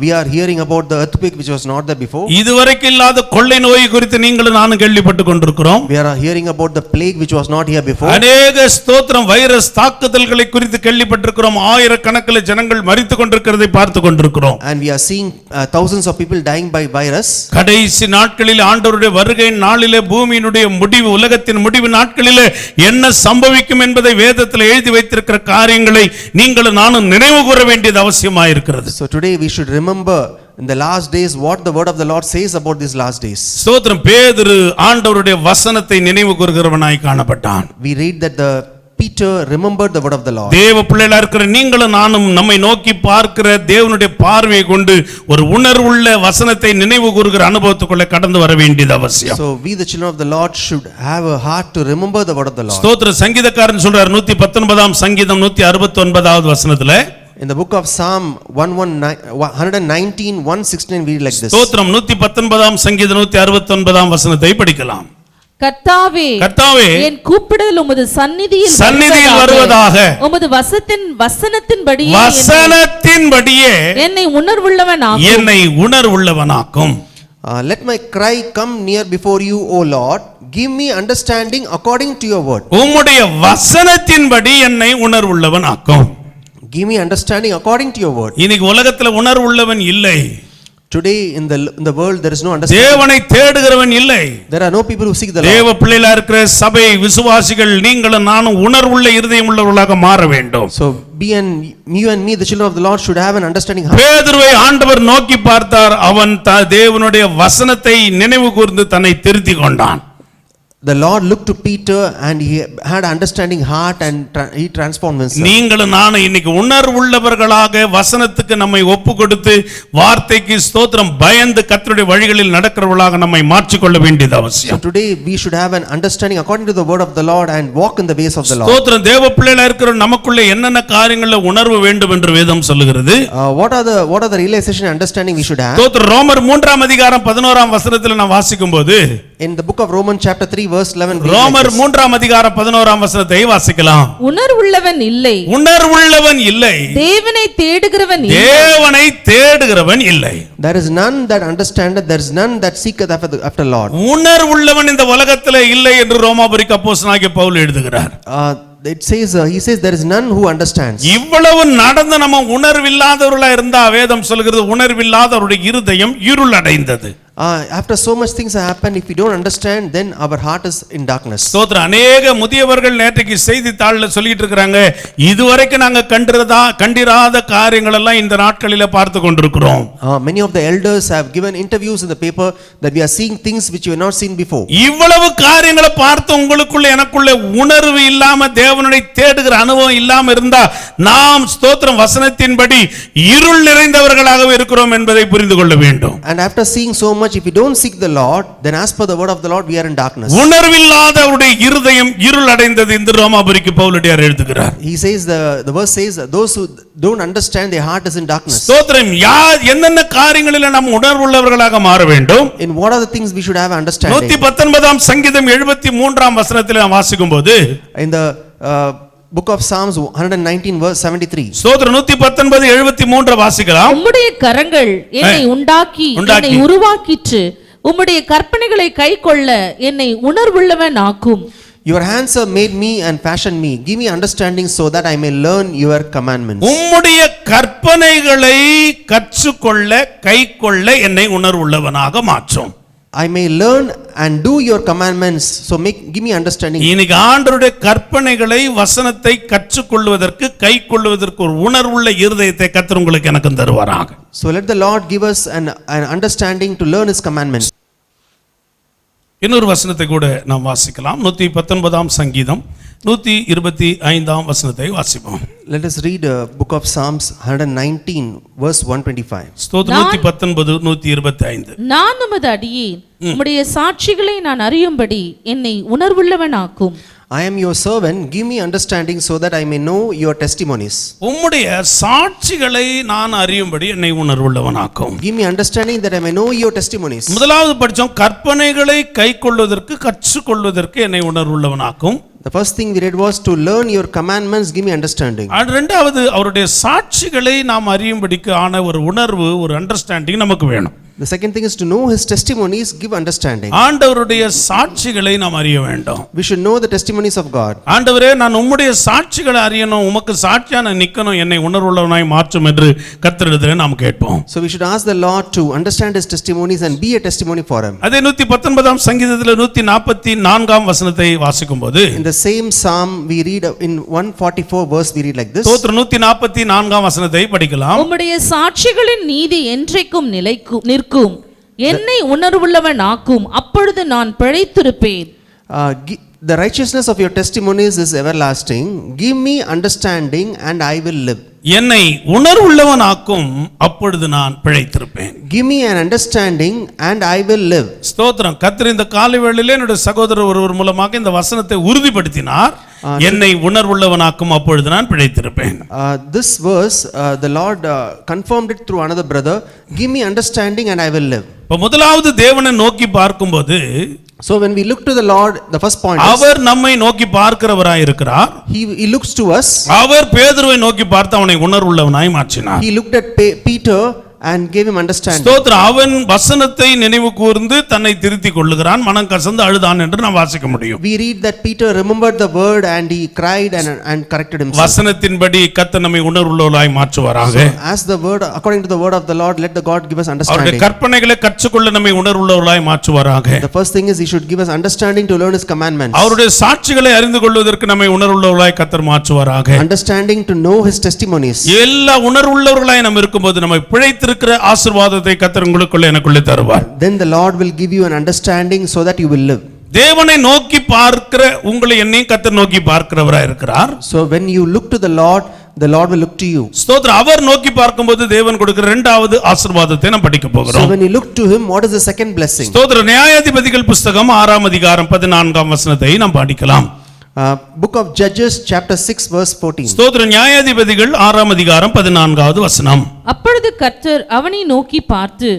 We are hearing about the earthquake which was not there before. இதுவரைக்கும் இல்லாத கொள்ளை நோய் குறித்து நீங்களும் நானும் கேள்விப்பட்டுக் கொண்டிருக்கிறோம். We are hearing about the plague which was not here before. அநேக ஸ்தோத்திரம் வைரஸ் தாக்குதல்களை குறித்து கேள்விப்பட்டிருக்கிறோம். ஆயிரக்கணக்கில் ஜனங்கள் மரித்துக் கொண்டிருக்கிறதை பார்த்து கொண்டிருக்கிறோம். And we are seeing thousands of people dying by virus. கடைசி நாட்களில் ஆண்டவருடைய வருகை நாளிலே பூமியினுடைய முடிவு, உலகத்தின் முடிவு நாட்களிலே என்ன சம்பவிக்கும் என்பதை வேதத்தில் எழுதி வைத்திருக்கிற காரியங்களை நீங்களும் நானும் நினைவு கூற வேண்டியது அவசியமாயிருக்கிறது. So today we should remember in the last days what the word of the Lord says about these last days. ஸ்தோத்திரம். பேதுரு ஆண்டவருடைய வசனத்தை நினைவு கூறுகிறவனாய் காணப்பட்டான். We read that the Peter remembered the word of the Lord. தேவ பிள்ளைகளா இருக்கிற நீங்களும் நானும் நம்மை நோக்கி பார்க்கிற தேவனுடைய பார்வையை கொண்டு ஒரு உணர்வுள்ள வசனத்தை நினைவு கூறுகிற அனுபவத்துக்குள்ள கடந்து வர வேண்டியது அவசியம். So we the children of the Lord should have a heart to remember the word of the Lord. ஸ்தோத்திர. சங்கீதக்காரன் சொல்றார் 119ஆம் சங்கீதம் 169வது வசனத்துல, In the book of Psalm 119 116 we read like this. ஸ்தோத்திரம். 119ஆம் சங்கீதம் 169ஆம் வசனத்தை படிக்கலாம். கர்த்தாவே, கர்த்தாவே, என் கூப்பிடல் உமது சந்நிதியில் வருவதாக, உமது வசனத்தின்படியே என்னை உணர்வுள்ளவனாக்கும். Let my cry come near before you, O Lord. Give me understanding according to your word. உம்முடைய வசனத்தின்படி என்னை உணர்வுள்ளவனாக்கும். Give me understanding according to your word. இன்னைக்கு உலகத்துல உணர்வுள்ளவன் இல்லை. Today in the world there is no understanding. தேவனை தேடுகிறவன் இல்லை. There are no people who seek the Lord. தேவ பிள்ளைகளா இருக்கிற சபை விசுவாசிகள் நீங்களும் நானும் உணர்வுள்ள இருதயம் உள்ளவர்களாக மாற வேண்டும். So you and me the children of the Lord should have an understanding heart. பேதுருவை ஆண்டவர் நோக்கி பார்த்தார். அவன் தேவனுடைய வசனத்தை நினைவு கூர்ந்து தன்னை திருத்திக் கொண்டான். The Lord looked to Peter and he had understanding heart and he transformed himself. நீங்களும் நானும் இன்னைக்கு உணர்வுள்ளவர்களாக வசனத்துக்கு நம்மை ஒப்பு கொடுத்து வார்த்தைக்கு ஸ்தோத்திரம் பயந்து கர்த்தருடைய வழிகளில் நடக்கிறவர்களாக நம்மை மாற்றிக்கொள்ள வேண்டியது அவசியம். So today we should have an understanding according to the word of the Lord and walk in the ways of the Lord. ஸ்தோத்திரம். தேவ பிள்ளைகளா இருக்கிற நமக்குள்ள என்னென்ன காரியங்கள்ல உணர்வு வேண்டும் என்று வேதம் சொல்லுகிறது. What are the realization and understanding we should have? ஸ்தோத்திரம். ரோமர் 3ஆம் அதிகாரம் 11ஆம் வசனத்தில் நான் வாசிக்கும்போது, in the book of Romans chapter 3 verse 11, ரோமர் 3ஆம் அதிகாரம் 11ஆம் வசனத்தை வாசிக்கலாம். உணர்வுள்ளவன் இல்லை, தேவனை தேடுகிறவன் இல்லை. There is none that understandeth, there is none that seeketh after Lord. உணர்வுள்ளவன் இந்த உலகத்திலே இல்லை என்று ரோமாபுரிக்கு அப்போஸ்தலனாகிய பவுல் எழுதுகிறார். It says he says there is none who understands. இவ்வளவு நடந்து நம்ம உணர்வில்லாதவர்களா இருந்தா வேதம் சொல்கிறது உணர்வில்லாதவருடைய இருதயம் இருள் அடைந்தது. After so much things have happened, if we don't understand, then our heart is in darkness. ஸ்தோத்திரம். அநேக முதியவர்கள் நேற்றைக்கு செய்தித்தாள்ல சொல்லிட்டு இருக்காங்க, இதுவரைக்கும் நாங்க கண்டிராத காரியங்கள் எல்லாம் இந்த நாட்களில பார்த்து கொண்டிருக்கிறோம். Many of the elders have given interviews in the paper that we are seeing things which we have not seen before. இவ்வளவு காரியங்களை பார்த்து உங்களுக்குள்ள எனக்குள்ள உணர்வு இல்லாம தேவனை தேடுகிற அனுபவம் இல்லாம இருந்தா நாம் ஸ்தோத்திரம் வசனத்தின்படி இருள் நிறைந்தவர்களாகவே இருக்கிறோம் என்பதை புரிந்து கொள்ள வேண்டும். And after seeing so much, if we don't seek the Lord, then as per the word of the Lord we are in darkness. உணர்வில்லாதவருடைய இருதயம் இருள் அடைந்தது என்று ரோமாபுரிக்கு பவுலடியார் எழுதுகிறார். He says the verse says those who don't understand, their heart is in darkness. ஸ்தோத்திரம். என்னென்ன காரியங்களில் நாம் உணர்வுள்ளவர்களாக மாற வேண்டும்? In what are the things we should have understanding? 119ஆம் சங்கீதம் 73ஆம் வசனத்தில் நாம் வாசிக்கும்போது, in the book of Psalms 119 verse 73. ஸ்தோத்திரம். 119:73 வாசிக்கலாம். உம்முடைய கரங்கள் என்னை உண்டாக்கி என்னை உருவாக்கிற்று, உம்முடைய கற்பனைகளை கைக்கொள்ள என்னை உணர்வுள்ளவன் ஆக்கும். Your hands have made me and fashioned me. Give me understanding so that I may learn your commandments. உம்முடைய கற்பனைகளை கற்றுக்கொள்ள கைக்கொள்ள என்னை உணர்வுள்ளவனாக மாற்றும். I may learn and do your commandments, so give me understanding. இன்னைக்கு ஆண்டவருடைய கற்பனைகளை வசனத்தை கற்றுக்கொள்வதற்கு கைக்கொள்வதற்கு ஒரு உணர்வுள்ள இருதயத்தை கர்த்தர் உங்களுக்கு எனக்கும் தருவாராக. So let the Lord give us an understanding to learn his commandments. இன்னொரு வசனத்தை கூட நாம் வாசிக்கலாம். 119ஆம் சங்கீதம் 125ஆம் வசனத்தை வாசிப்போம். Let us read book of Psalms 119 verse 125. ஸ்தோத்திரம். 119 125. நான் உமது அடியேன், உம்முடைய சாட்சிகளை நான் அறியும்படி என்னை உணர்வுள்ளவனாக்கும். I am your servant, give me understanding so that I may know your testimonies. உம்முடைய சாட்சிகளை நான் அறியும்படி என்னை உணர்வுள்ளவனாக்கும். Give me understanding that I may know your testimonies. முதலாவது படிச்சோம், கற்பனைகளை கைக்கொள்வதற்கு கற்றுக்கொள்வதற்கு என்னை உணர்வுள்ளவனாக்கும். The first thing we read was to learn your commandments, give me understanding. இரண்டாவது அவருடைய சாட்சிகளை நாம் அறியும்படிக்கு ஆன ஒரு உணர்வு, ஒரு அண்டர்ஸ்டாண்டிங் நமக்கு வேணும். The second thing is to know his testimonies, give understanding. ஆண்டவருடைய சாட்சிகளை நாம் அறிய வேண்டும். We should know the testimonies of God. ஆண்டவரே, நான் உம்முடைய சாட்சிகளை அறியணும், உமக்கு சாட்சியா நான் நிக்கணும், என்னை உணர்வுள்ளவனாய் மாற்றும் என்று கர்த்தரிடத்தில் நாம் கேட்போம். So we should ask the Lord to understand his testimonies and be a testimony for him. அதே 119ஆம் சங்கீதத்தில் 144ஆம் வசனத்தை வாசிக்கும்போது, In the same psalm we read in 144 verse we read like this. ஸ்தோத்திரம் 144ஆம் வசனத்தை படிக்கலாம். உம்முடைய சாட்சிகளின் நீதி என்றைக்கும் நிற்கும், என்னை உணர்வுள்ளவன் ஆக்கும், அப்பொழுது நான் பிழைத்திருப்பேன். The righteousness of your testimonies is everlasting. Give me understanding and I will live. என்னை உணர்வுள்ளவன் ஆக்கும், அப்பொழுது நான் பிழைத்திருப்பேன். Give me an understanding and I will live. ஸ்தோத்திரம். கர்த்தர் இந்த காலை வேளையிலே என்னுடைய சகோதரர் ஒருவர் மூலமாக இந்த வசனத்தை உறுதிப்படுத்தினார். என்னை உணர்வுள்ளவனாக்கும், அப்பொழுது நான் பிழைத்திருப்பேன். This verse the Lord confirmed it through another brother. Give me understanding and I will live. இப்ப முதலாவது தேவனை நோக்கி பார்க்கும்போது, so when we look to the Lord, the first point is அவர் நம்மை நோக்கி பார்க்கிறவராய் இருக்கிறார். he looks to us. அவர் பேதுருவை நோக்கி பார்த்து அவனை உணர்வுள்ளவனாய் மாற்றினார். He looked at Peter and gave him understanding. ஸ்தோத்திரம். அவன் வசனத்தை நினைவு கூர்ந்து தன்னை திருத்திக் கொள்ளுகிறான், மனம் கசந்து அழுதான் என்று நாம் வாசிக்க முடியும். We read that Peter remembered the word and he cried and corrected himself. வசனத்தின்படி கர்த்தர் நம்மை உணர்வுள்ளவராய் மாற்றுவாராக. As the word, according to the word of the Lord, let the God give us understanding. அவருடைய கற்பனைகளை கற்றுக்கொள்ள நம்மை உணர்வுள்ளவராய் மாற்றுவாராக. The first thing is he should give us understanding to learn his commandments. அவருடைய சாட்சிகளை அறிந்து கொள்வதற்கு நம்மை உணர்வுள்ளவராய் கர்த்தர் மாற்றுவாராக. Understanding to know his testimonies. எல்லா உணர்வுள்ளவர்களாய் நாம் இருக்கும்போது நம்மை பிழைத்திருக்கிற ஆசீர்வாதத்தை கர்த்தர் உங்களுக்குள்ள எனக்குள்ள தருவார். Then the Lord will give you an understanding so that you will live. தேவனை நோக்கி பார்க்கிற உங்களை என்னையும் கர்த்தர் நோக்கி பார்க்கிறவராய் இருக்கிறார். So when you look to the Lord will look to you. ஸ்தோத்திரம். அவர் நோக்கி பார்க்கும்போது தேவன் கொடுக்கிற இரண்டாவது ஆசீர்வாதத்தை நாம் படிக்க போகிறோம். So when you look to him, what is the second blessing? ஸ்தோத்திரம். நியாயாதிபதிகள் புத்தகம் 6ஆம் அதிகாரம் 14ஆம் வசனத்தை நாம் படிக்கலாம். Book of Judges chapter 6 verse 14. ஸ்தோத்திரம். நியாயாதிபதிகள் 6ஆம் அதிகாரம் 14வது வசனம். அப்பொழுது கர்த்தர் அவனை நோக்கி பார்த்து,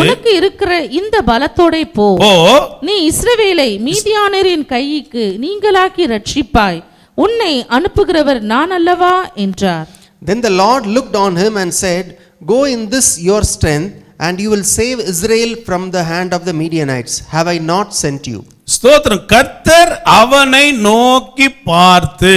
உனக்கு இருக்கிற இந்த பலத்தோடே போ, நீ இஸ்ரவேலை மீதியானரின் கைக்கு நீங்களாக்கி ரட்சிப்பாய், உன்னை அனுப்புகிறவர் நான் அல்லவா என்றார். Then the Lord looked on him and said, go in this your strength, and you will save Israel from the hand of the Midianites. Have I not sent you? ஸ்தோத்திரம். கர்த்தர் அவனை நோக்கி பார்த்து,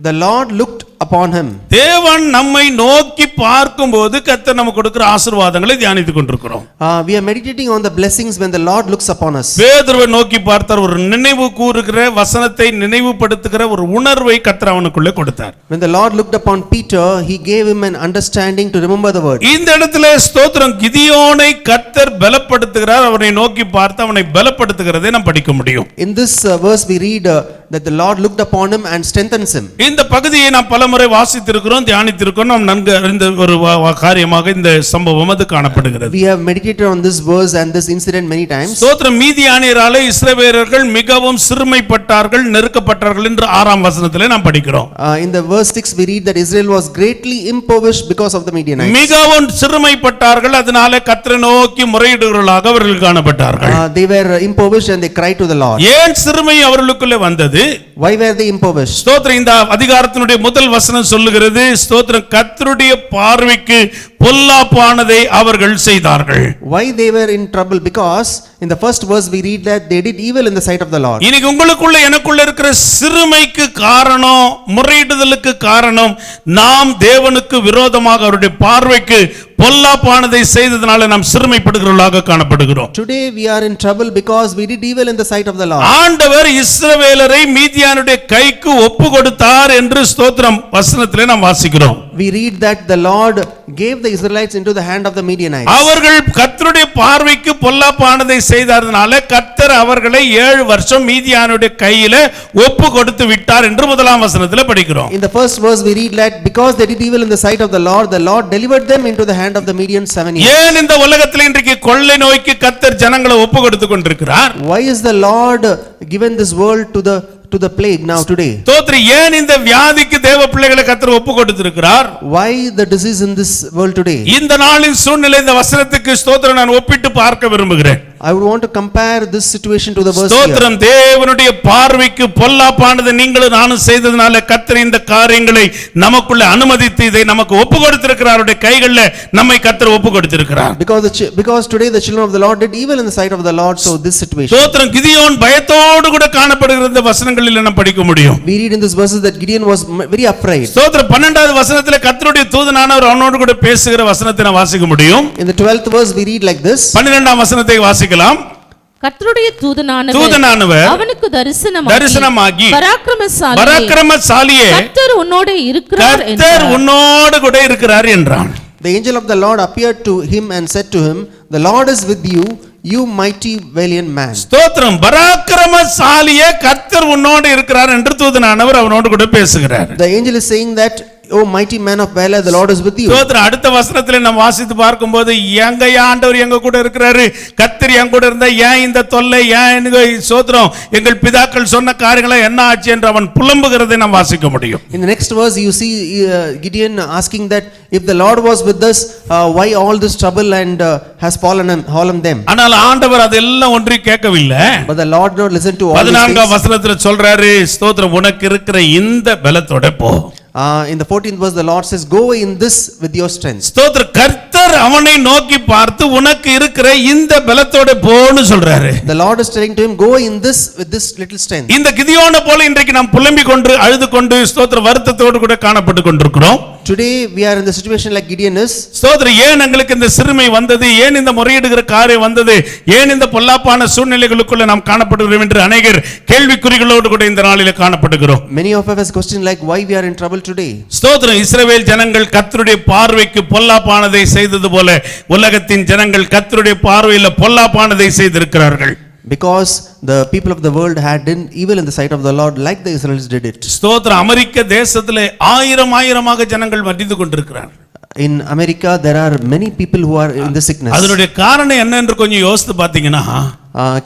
the Lord looked upon him. தேவன் நம்மை நோக்கி பார்க்கும்போது கர்த்தர் நமக்கு கொடுக்கிற ஆசீர்வாதங்களை தியானித்துக் கொண்டிருக்கிறோம். We are meditating on the blessings when the Lord looks upon us. பேதுருவை நோக்கி பார்த்தார். ஒரு நினைவு கூறுகிற வசனத்தை நினைவுபடுத்துகிற ஒரு உணர்வை கர்த்தர் அவனுக்குள்ளே கொடுத்தார். When the Lord looked upon Peter, he gave him an understanding to remember the word. இந்த இடத்திலே ஸ்தோத்திரம், கிதியோனை கர்த்தர் பலப்படுத்துகிறார். அவனை நோக்கி பார்த்து அவனை பலப்படுத்துகிறதை நாம் படிக்க முடியும். In this verse we read that the Lord looked upon him and strengthens him. இந்த பகுதியை நாம் பலமுறை வாசித்திருக்கிறோம், தியானித்திருக்கிறோம். நாம் நன்கு அறிந்த ஒரு காரியமாக இந்த சம்பவம் அது காணப்படுகிறது. We have meditated on this verse and this incident many times. ஸ்தோத்திரம். மீதியானியராலே இஸ்ரவேலர்கள் மிகவும் சிறுமைப்பட்டார்கள், நெருக்கப்பட்டார்கள் என்று 6ஆம் வசனத்திலே நாம் படிக்கிறோம். In the verse 6 we read that Israel was greatly impoverished because of the Midianites. மிகவும் சிறுமைப்பட்டார்கள், அதனாலே கர்த்தரை நோக்கி முறையிடுகிறவர்களாக அவர்கள் காணப்பட்டார்கள். They were impoverished and they cried to the Lord. ஏன் சிறுமை அவர்களுக்குள்ளே வந்தது? Why were they impoverished? ஸ்தோத்திரம். இந்த அதிகாரத்தினுடைய முதல் வசனம் சொல்லுகிறது, ஸ்தோத்திரம், கர்த்தருடைய பார்வைக்கு பொல்லாப்பானதை அவர்கள் செய்தார்கள். Why they were in trouble? Because in the first verse we read that they did evil in the sight of the Lord. இன்னைக்கு உங்களுக்குள்ள எனக்குள்ள இருக்கிற சிறுமைக்கு காரணம், முறையிடுதலுக்கு காரணம், நாம் தேவனுக்கு விரோதமாக அவருடைய பார்வைக்கு பொல்லாப்பானதை செய்ததனால நாம் சிறுமைப்படுகிறவர்களாக காணப்படுகிறோம். Today we are in trouble because we did evil in the sight of the Lord. ஆண்டவர் இஸ்ரவேலரை மீதியானுடைய கைக்கு ஒப்பு கொடுத்தார் என்று ஸ்தோத்திரம் வசனத்திலே நாம் வாசிக்கிறோம். We read that the Lord gave the Israelites into the hand of the Midianites. அவர்கள் கர்த்தருடைய பார்வைக்கு பொல்லாப்பானதை செய்ததனால கர்த்தர் அவர்களை 7 வருஷம் மீதியானுடைய கையில ஒப்பு கொடுத்து விட்டார் என்று முதலாம் வசனத்திலே படிக்கிறோம். In the first verse we read that because they did evil in the sight of the Lord delivered them into the hand of the Midians 7 years. ஏன் இந்த உலகத்தில் இன்றைக்கு கொள்ளை நோய்க்கு கர்த்தர் ஜனங்களை ஒப்பு கொடுத்து கொண்டிருக்கிறார்? Why is the Lord given this world to the plague now today? ஸ்தோத்திரம். ஏன் இந்த வியாதிக்கு தேவ பிள்ளைகளை கர்த்தர் ஒப்பு கொடுத்திருக்கிறார்? Why the disease in this world today? இந்த நாளின் சூழ்நிலை இந்த வசனத்துக்கு ஸ்தோத்திரம் நான் ஒப்பிட்டு பார்க்க விரும்புகிறேன். I would want to compare this situation to the verse here. ஸ்தோத்திரம். தேவனுடைய பார்வைக்கு பொல்லாப்பானது நீங்களும் நானும் செய்ததனால கர்த்தர் இந்த காரியங்களை நமக்குள்ள அனுமதித்து இதை நமக்கு ஒப்பு கொடுத்திருக்கிறார். அவருடைய கைகளில் நம்மை கர்த்தர் ஒப்பு கொடுத்திருக்கிறார். Because today the children of the Lord did evil in the sight of the Lord, so this situation. ஸ்தோத்திரம். கிதியோன் பயத்தோடு கூட காணப்படுகிற இந்த வசனங்களில் நாம் படிக்க முடியும். We read in this verses that Gideon was very upright. ஸ்தோத்திரம். 12வது வசனத்திலே கர்த்தருடைய தூதனானவர் அவனோடு கூட பேசுகிற வசனத்தை நாம் வாசிக்க முடியும். In the 12th verse we read like this. 12ஆம் வசனத்தை வாசிக்கலாம். கர்த்தருடைய தூதனானவர் அவனுக்கு தரிசனமாகி பராக்கிரமசாலியே கர்த்தர் உன்னோடு இருக்கிறார் என்றார். கர்த்தர் உன்னோடு கூட இருக்கிறார் என்றான். The angel of the Lord appeared to him and said to him, "The Lord is with you, you mighty valiant man." ஸ்தோத்திரம். பராக்கிரமசாலியே கர்த்தர் உன்னோடு இருக்கிறார் என்று தூதனானவர் அவனோடு கூட பேசுகிறார். The angel is saying that, "O mighty man of valor, the Lord is with you." ஸ்தோத்திரம். அடுத்த வசனத்திலே நாம் வாசித்து பார்க்கும்போது எங்க ஆண்டவர் எங்க கூட இருக்கிறாரு, கர்த்தர் எங்க கூட இருந்தா ஏன் இந்த தொல்லை, ஏன் ஸ்தோத்திரம் எங்கள் பிதாக்கள் சொன்ன காரியங்களை என்ன ஆச்சு என்று அவன் புலம்புகிறதை நாம் வாசிக்க முடியும். In the next verse you see Gideon asking that if the Lord was with us, why all this trouble and has fallen on them. ஆனால் ஆண்டவர் அதெல்லாம் ஒன்றி கேட்கவில்லை. But the Lord did not listen to all these 14ஆம் things. வசனத்திலே சொல்றாரு, ஸ்தோத்திரம், உனக்கு இருக்கிற இந்த பலத்தோட போ. In the 14th verse the Lord says, "Go in this with your strength." ஸ்தோத்திரம். கர்த்தர் அவனை நோக்கி பார்த்து உனக்கு இருக்கிற இந்த பலத்தோட போன்னு சொல்றாரு. The Lord is telling to him, "Go in this with this little strength." இந்த கிதியோனை போல இன்றைக்கு நாம் புலம்பிக் கொண்டு அழுது கொண்டு ஸ்தோத்திரம் வருத்தத்தோடு கூட காணப்பட்டு கொண்டிருக்கிறோம். Today we are in the situation like Gideon is. ஸ்தோத்திரம். ஏன் எங்களுக்கு இந்த சிறுமை வந்தது, ஏன் இந்த முறையிடுகிற காரியம் வந்தது, ஏன் இந்த பொல்லாப்பான சூழ்நிலைகளுக்குள்ள நாம் காணப்படுகிறோம் என்று அநேகர் கேள்விக்குறிகளோடு கூட இந்த நாளிலே காணப்படுகிறோம். Many of us question like why we are in trouble today. ஸ்தோத்திரம். இஸ்ரவேல் ஜனங்கள் கர்த்தருடைய பார்வைக்கு பொல்லாப்பானதை செய்தது போல உலகத்தின் ஜனங்கள் கர்த்தருடைய பார்வையில் பொல்லாப்பானதை செய்திருக்கிறார்கள். Because the people of the world had done evil in the sight of the Lord like the Israelites did it. ஸ்தோத்திரம். அமெரிக்க தேசத்திலே ஆயிரமாக ஜனங்கள் மடிந்து கொண்டிருக்கிறார்கள். In America there are many people who are in the sickness. அதனுடைய காரணம் என்ன என்று கொஞ்சம் யோசித்து பார்த்தீங்கன்னா,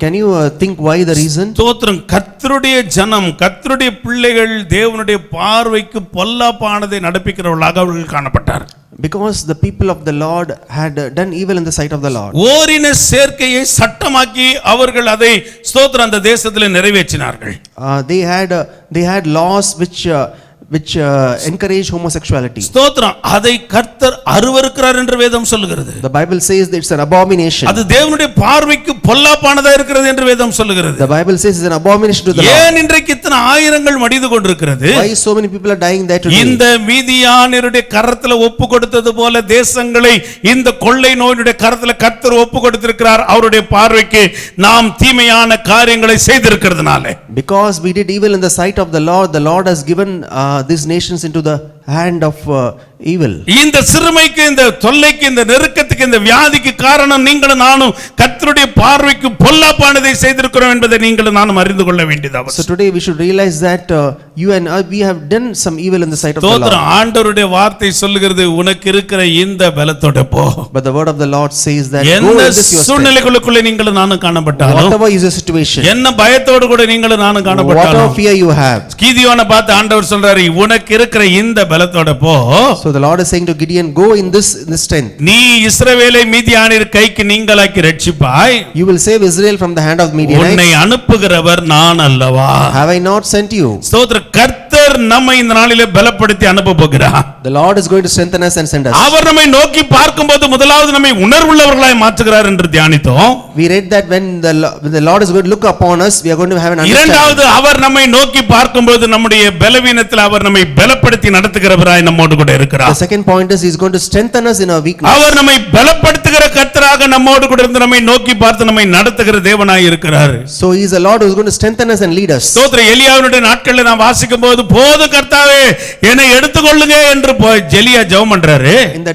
can you think why the reason? ஸ்தோத்திரம். கர்த்தருடைய ஜனம், கர்த்தருடைய பிள்ளைகள் தேவனுடைய பார்வைக்கு பொல்லாப்பானதை நடப்பிக்கிறவர்களாக அவர்கள் காணப்பட்டார். Because the people of the Lord had done evil in the sight of the Lord. ஓரின சேர்க்கையை சட்டமாக்கி அவர்கள் அதை ஸ்தோத்திரம் அந்த தேசத்திலே நிறைவேற்றினார்கள். They had laws which encourage homosexuality. ஸ்தோத்திரம். அதை கர்த்தர் அருவருக்கிறார் என்று வேதம் சொல்லுகிறது. The Bible says that it's an abomination. அது தேவனுடைய பார்வைக்கு பொல்லாப்பானதா இருக்கிறது என்று வேதம் சொல்லுகிறது. The Bible says it's an abomination to the Lord. ஏன் இன்றைக்கு இத்தனை ஆயிரங்கள் மடிந்து கொண்டிருக்கிறது? Why so many people are dying there today? இந்த மீதியானியருடைய கரத்துல ஒப்பு கொடுத்தது போல தேசங்களை இந்த கொள்ளை நோயினுடைய கரத்துல கர்த்தர் ஒப்பு கொடுத்திருக்கிறார். அவருடைய பார்வைக்கு நாம் தீமையான காரியங்களை செய்திருக்கிறதுனால. Because we did evil in the sight of the Lord has given these nations into the hand of evil. இந்த சிறுமைக்கு, இந்த தொல்லைக்கு, இந்த நெருக்கத்துக்கு, இந்த வியாதிக்கு காரணம் நீங்களும் நானும் கர்த்தருடைய பார்வைக்கு பொல்லாப்பானதை செய்திருக்கிறோம் என்பதை நீங்களும் நானும் அறிந்து கொள்ள வேண்டியது. So today we should realize that you and I, we have done some evil in the sight of the Lord. ஆண்டவருடைய வார்த்தை சொல்லுகிறது, உனக்கு இருக்கிற இந்த பலத்தோட போ. But the word of the Lord says that go என்ன in this your strength. சூழ்நிலைகளுக்குள்ள நீங்களும் நானும் காணப்பட்டாலும், Whatever is your situation, என்ன பயத்தோடு கூட நீங்களும் நானும் காணப்பட்டாலும், whatever fear you have, கிதியோனை பார்த்து ஆண்டவர் சொல்றாரு, உனக்கு இருக்கிற இந்த பலத்தோட போ. So the Lord is saying to Gideon, go in this strength. நீ இஸ்ரவேலை மீதியானியர் கைக்கு நீங்களாக்கி ரட்சிப்பாய். You will save Israel from the hand of Midianites. உன்னை அனுப்புகிறவர் நான் அல்லவா? Have I not sent you? ஸ்தோத்திரம். கர்த்தர் நம்மை இந்த நாளிலே பலப்படுத்தி அனுப்ப போகிறார். The Lord is going to strengthen us and send us. அவர் நம்மை நோக்கி பார்க்கும்போது முதலாவது நம்மை உணர்வுள்ளவர்களாய் மாற்றுகிறார் என்று தியானித்தோம். We read that when the Lord is going to look upon us, we are going to have an understanding. இரண்டாவது, அவர் நம்மை நோக்கி பார்க்கும்போது நம்முடைய பலவீனத்தில் அவர் நம்மை பலப்படுத்தி நடத்துகிறவராய் நம்மோடு கூட இருக்கிறார். The second point is he is going to strengthen us in our weakness. அவர் நம்மை பலப்படுத்துகிற கர்த்தராக நம்மோடு கூட இருந்து நம்மை நோக்கி பார்த்து நம்மை நடத்துகிற தேவனாய் இருக்கிறார். So he is a Lord who is going to strengthen us and lead us. ஸ்தோத்திரம். எலியாவினுடைய நாட்களில் நாம் வாசிக்கும்போது, போது கர்த்தாவே என்னை எடுத்துக்கொள்ளுங்க என்று எலியா ஜெபம் பண்றாரு. In the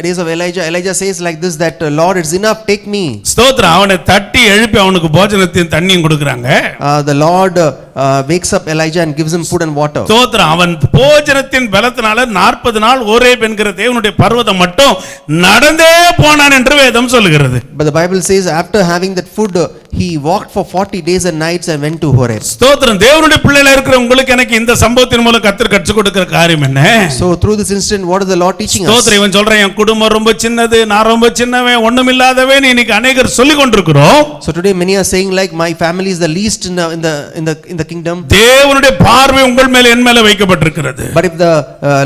days of Elijah says like this, that Lord, it's enough, take me. ஸ்தோத்திரம். அவனை தட்டி எழுப்பி அவனுக்கு போஜனத்தையும் தண்ணியும் கொடுக்கறாங்க. The Lord wakes up Elijah and gives him food and water. ஸ்தோத்திரம். அவன் போஜனத்தை ஜெபத்தின் பலத்தினால 40 நாள் ஓரேப் என்கிற தேவனுடைய பர்வதம் மட்டும் நடந்தே போனான் என்று வேதம் சொல்லுகிறது. But the Bible says after having that food, he walked for 40 days and nights and went to Horeb. ஸ்தோத்திரம். தேவனுடைய பிள்ளைகளா இருக்கிற உங்களுக்கு எனக்கு இந்த சம்பவத்தின் மூலம் கர்த்தர் கற்றுக் கொடுக்கிற காரியம் என்ன? So through this incident, what is the Lord teaching us? ஸ்தோத்திரம். இவன் சொல்றான் என் குடும்பம் ரொம்ப சின்னது, நான் ரொம்ப சின்னவன், ஒண்ணுமில்லாதவன். இன்னைக்கு அநேகர் சொல்லிக் கொண்டிருக்கிறோம். So today many are saying like my family is the least in the kingdom. தேவனுடைய பார்வை உங்கள் மேல என் மேல வைக்கப்பட்டிருக்கிறது. But if the